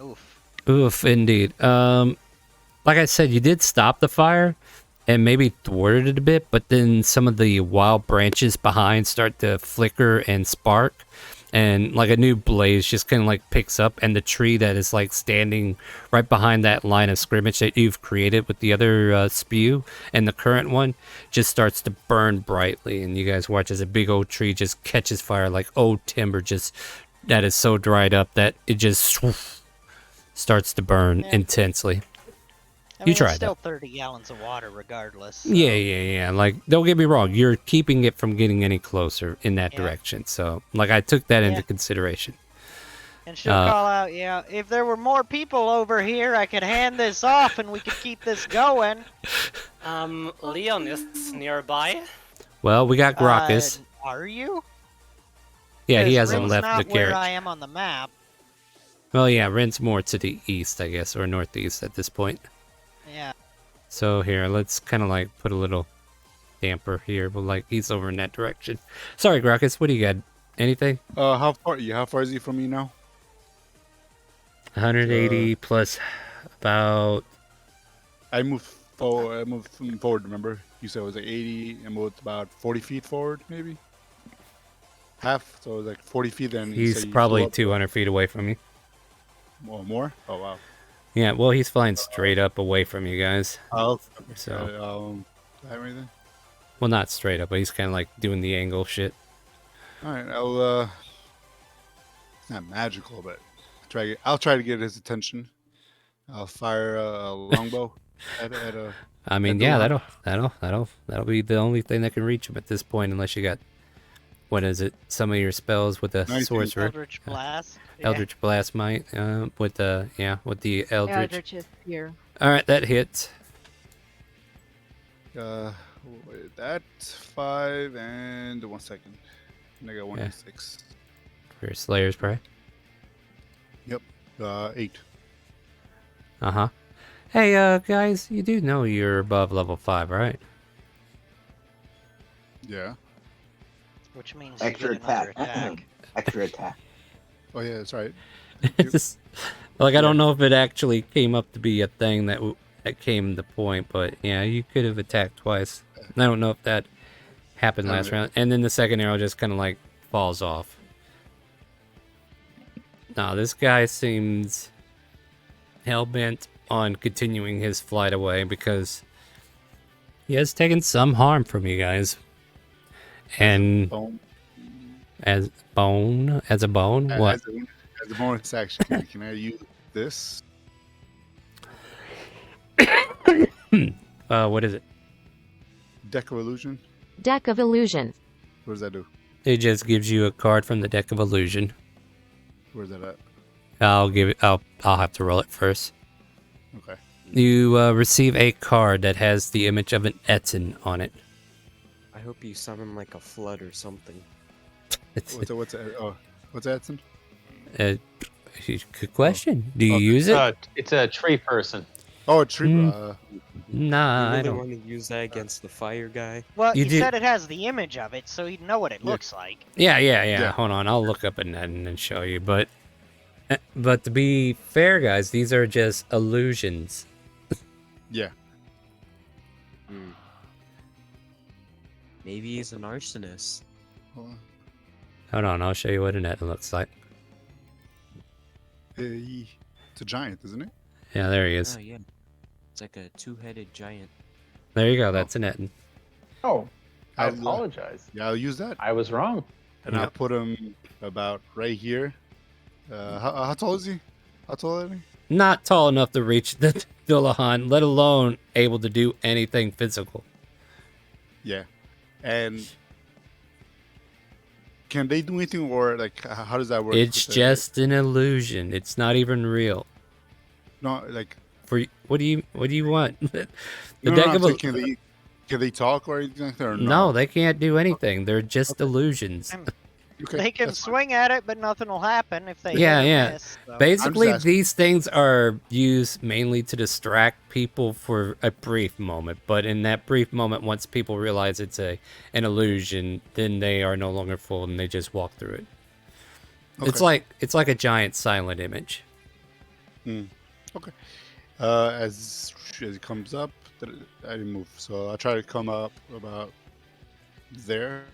Oof. Oof, indeed. Like I said, you did stop the fire and maybe thwarted it a bit, but then some of the wild branches behind start to flicker and spark, and like a new blaze just kind of like picks up, and the tree that is like standing right behind that line of scrimmage that you've created with the other spew and the current one just starts to burn brightly, and you guys watch as a big old tree just catches fire, like old timber just that is so dried up that it just starts to burn Yeah. intensely. I You mean, tried it's still that. 30 gallons of water regardless. so- Yeah. Like, don't get me wrong. You're keeping it from getting any closer in that Yeah. direction. So, like, I took that into Yeah. consideration. And she'll Uh, call out, yeah, if there were more people over here, I could hand this off and we could keep this going. Leon is nearby. Well, we got Gracchus. Are you? Yeah, he 'Cause hasn't Rin's left not the where carriage. I am on the map. Well, yeah, Ren's more to the east, I guess, or northeast at this point. Yeah. So here, let's kind of like put a little damper here, but like he's over in that direction. Sorry, Gracchus, what do you got? Anything? How far is he from you now? 180 plus about. I moved forward. Remember, you said it was like 80, and moved about 40 feet forward, maybe half. So it was like 40 feet. Then you He's said you probably flew up 200 feet away from you. or more. Oh wow. Yeah, well, he's flying straight up away from you guys. Oh, So, do I have anything? well, not straight up, but he's kind of like doing the angle shit. All right, it's not magical, but I'll try to get his attention. I'll fire a longbow at a. I mean, at the yeah, line. that'll be the only thing that can reach him at this point, unless you got, what is it? Some of your spells with the 19. sorcerer. Eldritch Blast. Yeah. Eldritch Blast might, with the Eldritch. Eldritch is here. All right, that hits. That's 5 and 1 second. And I got 1 Yeah. and 6. For your Slayer's Prey. Yep. 8. Uh-huh. Hey, guys, you do know you're above level 5, right? Yeah. Which means Extra you get another attack. attack. Extra attack. Oh yeah, that's right. It's like, I don't know if it actually came up to be a thing that came to point, but yeah, you could have attacked twice. And I don't know if that happened last round. And then the second arrow just kind of like falls off. Now, this guy seems hell-bent on continuing his flight away because he has taken some harm from you guys. And Bone. as a bone, what? As a bonus action, can I use this? What is it? Deck of Illusion. Deck of Illusion. What does that do? It just gives you a card from the deck of illusion. Where's that at? I'll give it. I'll have to roll it first. Okay. You receive a card that has the image of an Etten on it. I hope you summon like a flood or something. What's Edson? Good question. Do you use it? It's a tree person. Oh, a tree. Nah, You I really don't. want to use that against the fire guy? Well, You you do- said it has the image of it, so you'd know what it looks like. Yeah. Hold on, I'll look up an Etten and show you. But to be fair, guys, these are just illusions. Yeah. Maybe he's an arsonist. Hold on, I'll show you what an Etten looks like. It's a giant, isn't it? Yeah, there he is. Oh yeah, it's like a two-headed giant. There you go. That's an Etten. Oh, I I'll- apologize. Yeah, I'll use that. I was wrong. And I'll put him about right here. How tall is he? How tall is he? Not tall enough to reach the Dullahan, let alone able to do anything physical. Yeah. And can they do anything, or like how does that work? It's with just an illusion. It's not even real. no, like What do you want? The no, deck I'm of saying, can they talk or anything like that? Or no, they can't do anything. They're just illusions. Okay, They can swing at it, but nothing will happen if they Yeah, hit or yeah. miss, so. Basically, asking. these things are used mainly to distract people for a brief moment. But in that brief moment, once people realize it's an illusion, then they are no longer fooled and they just walk through it. It's like a giant silent image. Okay. As it comes up, I didn't move, so I'll try to come up about there,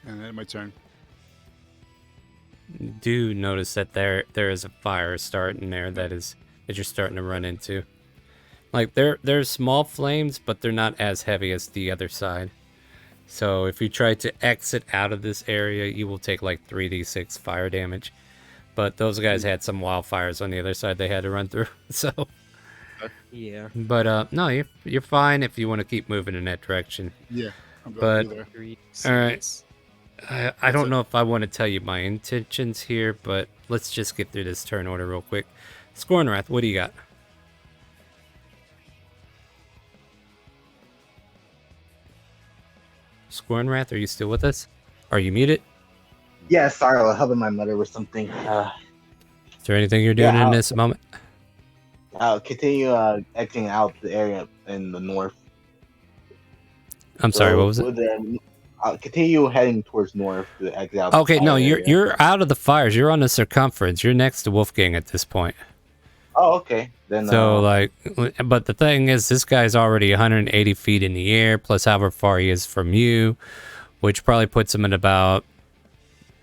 and then my turn. Do notice that there is a fire starting there that you're starting to run into. Like they're small flames, but they're not as heavy as the other side. So if you try to exit out of this area, you will take like 3d6 fire damage. But those guys had some wildfires on the other side they had to run through. So Yeah. but no, you're fine if you want to keep moving in that direction. Yeah, I'm But there. all right. I don't know if I want to tell you my intentions here, but let's just get through this turn order real quick. Scornwrath, what do you got? Scornwrath, are you still with us? Are you muted? Yeah, sorry, I was helping my mother with something. Is there anything you're doing in this moment? I'll continue exiting out the area in the north. I'm sorry, what was it? I'll continue heading towards north to exit out. Okay, the no, area. you're out of the fires. You're on the circumference. You're next to Wolfgang at this point. Oh, okay. Then So but the thing is, this guy's already 180 feet in the air, plus however far he is from you, which probably puts him at about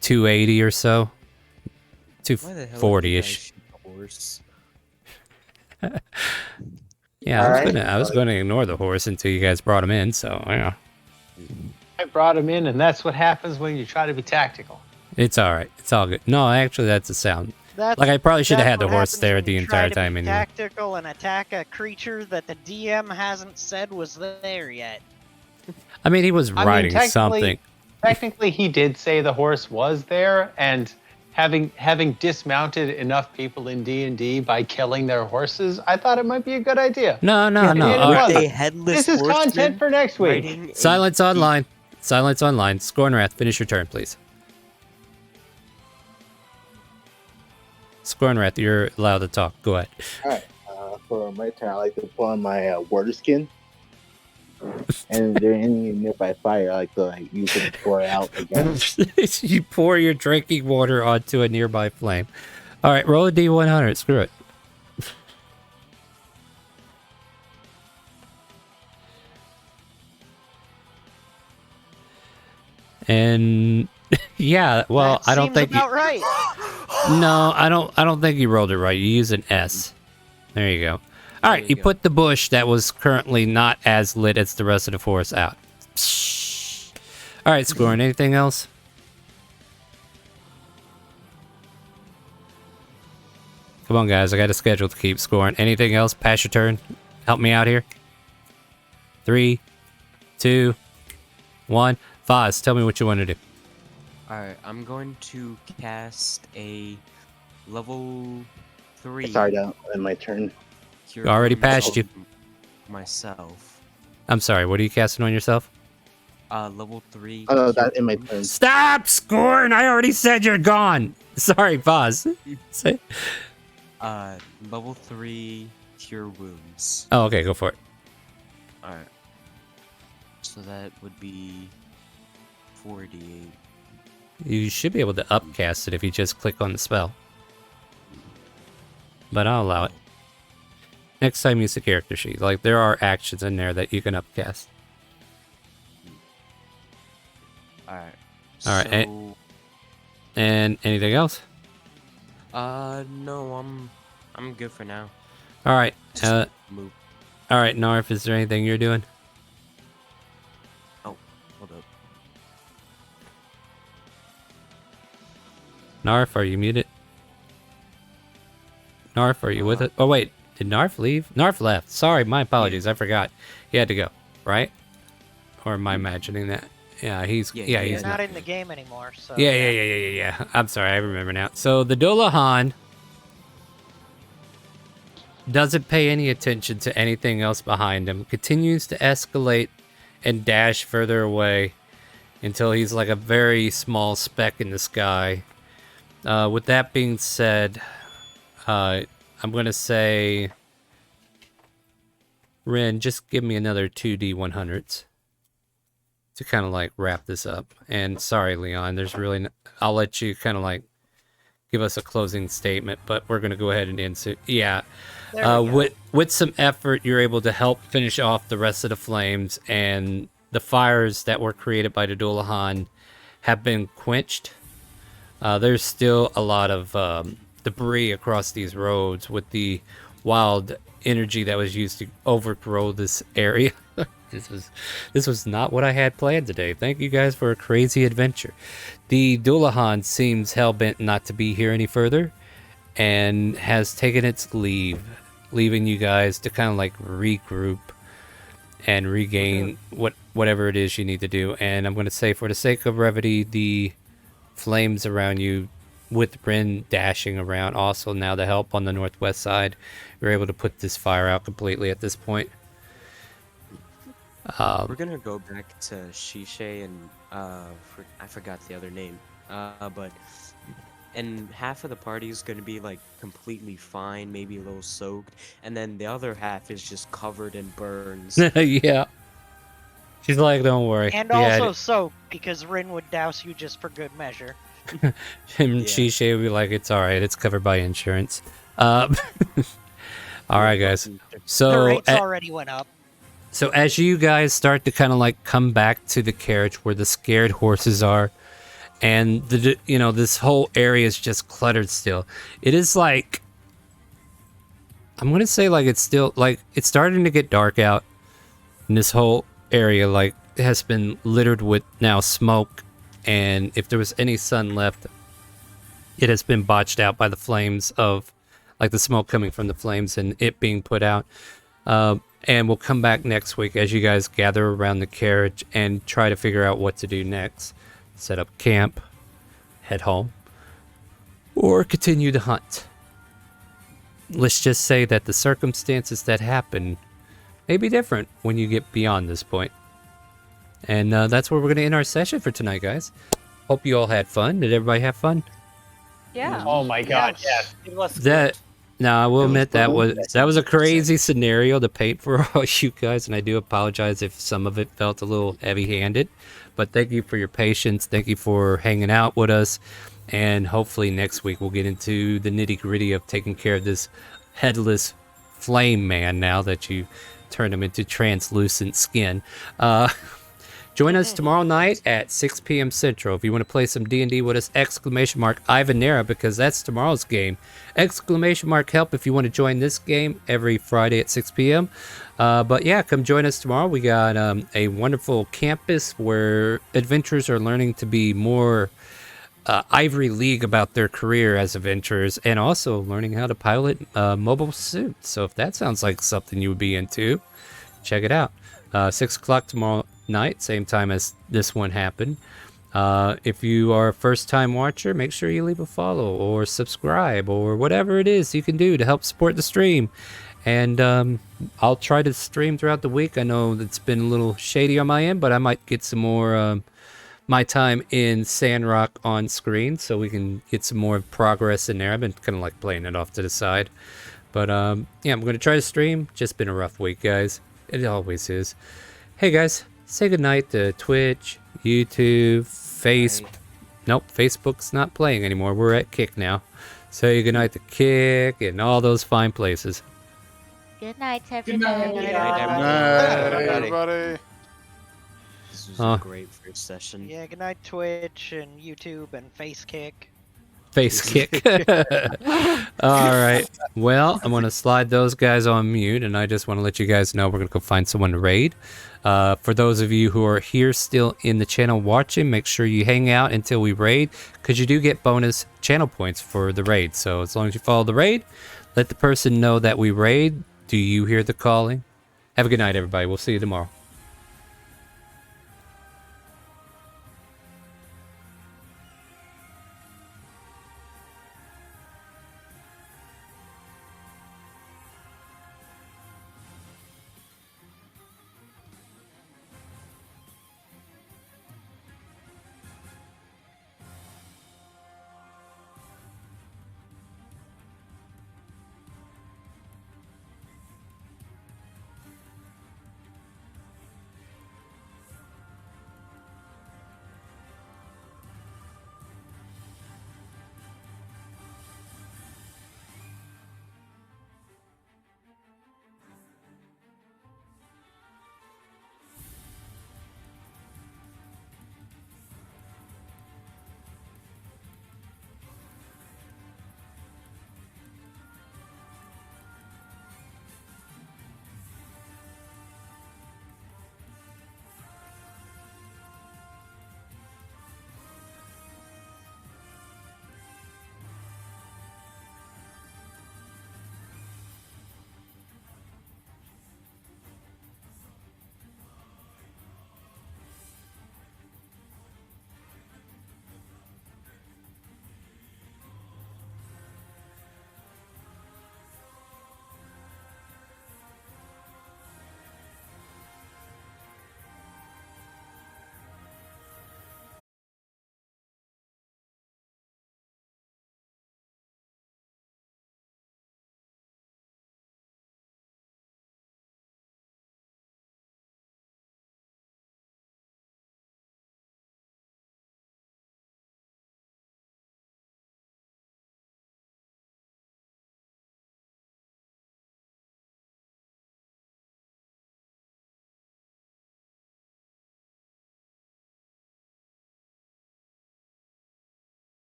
280 or so, Why the hell did you guys 240-ish. shoot the horse? Yeah, Alright. I was gonna ignore the horse until you guys brought him in. So yeah, I brought him in, and that's what happens when you try to be tactical. it's all right. It's all good. No, actually, that's a sound. That's, Like I probably should have that's had the what horse happens there when the you try entire to time be anyway. Tactical and attack a creature that the DM hasn't said was there yet. I mean, he was I mean, riding technically- something. Technically, he did say the horse was there, and having dismounted enough people in D&D by killing their horses, I thought it might be a good idea. No. And it all right. wasn't. This is content for next week. Silence online. Silence online. Scornwrath, finish your turn, please. Scornwrath, you're allowed to talk. Go ahead. Alright, for my turn, I like to put on my water skin. And if there any nearby fire, I like to use it to pour it out again. You pour your drinking water onto a nearby flame. All right, roll a D100. Screw it. And yeah, well, I don't Seems think about right. No, I don't think you rolled it right. You use an S. There you go. All right, you put the bush that was currently not as lit as the rest of the forest out. All right, Scorn, anything else? Come on, guys. I got a schedule to keep. Scoring. Anything else? Pass your turn. Help me out here. 3, 2, 1. Boss, tell me what you want to do. Alright, I'm going to cast a level 3. Sorry, that my turn. Cure Already Wounds passed you. on myself. I'm sorry, what are you casting on yourself? Level 3. Oh, no, Cure that in my Wounds. turn. Stop scoring! I already said you're gone! Sorry, Boss. Say. Level 3 Cure Wounds. Oh, okay, go for it. Alright. So that would be 48. You should be able to upcast it if you just click on the spell. But I'll allow it. Next time use the character sheet. Like, there are actions in there that you can upcast. Alright. Alright, So, and anything else? no, I'm good for now. Alright, Just move. alright, Narf, is there anything you're doing? Oh, hold up. Narf, are you muted? Narf, are you with it? Oh, wait. Did Narf leave? Narf left. Sorry, my apologies. I forgot. He had to go, right? Or am I imagining that? Yeah, he's You're he's not in the game anymore, so Yeah. I'm sorry, I remember now. So the Dullahan doesn't pay any attention to anything else behind him. Continues to escalate and dash further away until he's like a very small speck in the sky. With that being said, I'm gonna say, Ren, just give me another 2d100s to kind of like wrap this up. And sorry, Leon, there's really I'll let you kind of like give us a closing statement, but we're gonna go ahead and end it. Yeah, with some effort, you're able to help finish off the rest of the flames, and the fires that were created by the Dullahan have been quenched. There's still a lot of debris across these roads with the wild energy that was used to overgrow this area. This was not what I had planned today. Thank you guys for a crazy adventure. The Dullahan seems hell-bent not to be here any further and has taken its leave, leaving you guys to kind of like regroup and regain whatever it is you need to do. And I'm going to say, for the sake of brevity, the flames around you, with Ren dashing around also now to help on the northwest side, you're able to put this fire out completely at this point. We're gonna go back to Shishe and I forgot the other name. And half of the party is gonna be like completely fine, maybe a little soaked, and then the other half is just covered in burns. Yeah. She's like, don't worry. And We had also it." soak, because Rin would douse you just for good measure. And Shishe would be like, it's alright, it's covered by insurance. Alright, guys. The So, rates already went up. so as you guys start to kind of like come back to the carriage where the scared horses are, and this whole area is just cluttered still. It is like, I'm gonna say like it's still like it's starting to get dark out, and this whole area like has been littered with now smoke, and if there was any sun left, it has been botched out by the flames of like the smoke coming from the flames and it being put out. And we'll come back next week as you guys gather around the carriage and try to figure out what to do next. Set up camp, head home, or continue to hunt. Let's just say that the circumstances that happen may be different when you get beyond this point. And that's where we're going to end our session for tonight, guys. Hope you all had fun. Did everybody have fun? Yeah. Oh my god, yes. It was That no, I will admit that fun. was a crazy scenario to paint for all you guys, and I do apologize if some of it felt a little heavy-handed. But thank you for your patience. Thank you for hanging out with us, and hopefully next week we'll get into the nitty-gritty of taking care of this headless flame man. Now that you turned him into translucent skin. Join us tomorrow night at 6 p.m. Central. If you want to play some D&D with us, !Ivanera, because that's tomorrow's game. !Help if you want to join this game every Friday at 6 p.m. But yeah, come join us tomorrow. We got a wonderful campus where adventurers are learning to be more Ivory League about their career as adventurers, and also learning how to pilot mobile suits. So if that sounds like something you would be into, check it out. 6 o'clock tomorrow night, same time as this one happened. If you are a first-time watcher, make sure you leave a follow or subscribe or whatever it is you can do to help support the stream. And I'll try to stream throughout the week. I know it's been a little shady on my end, but I might get some more my time in Sandrock on screen so we can get some more progress in there. I've been kind of like playing it off to the side. But yeah, I'm going to try to stream. Just been a rough week, guys. It always is. Hey, guys, say goodnight to Twitch, YouTube, Nope, Facebook's not playing anymore. We're at Kick now. Say goodnight to Kick and all those fine places. Good night, Good night. everybody. Good night, everybody. This was Huh. a great first session. Yeah, good night, Twitch and YouTube and Facekick. Face kick. All right. Well, I'm going to slide those guys on mute, and I just want to let you guys know we're going to go find someone to raid. For those of you who are here still in the channel watching, make sure you hang out until we raid, because you do get bonus channel points for the raid. So as long as you follow the raid, let the person know that we raid. Do you hear the calling? Have a good night, everybody. We'll see you tomorrow.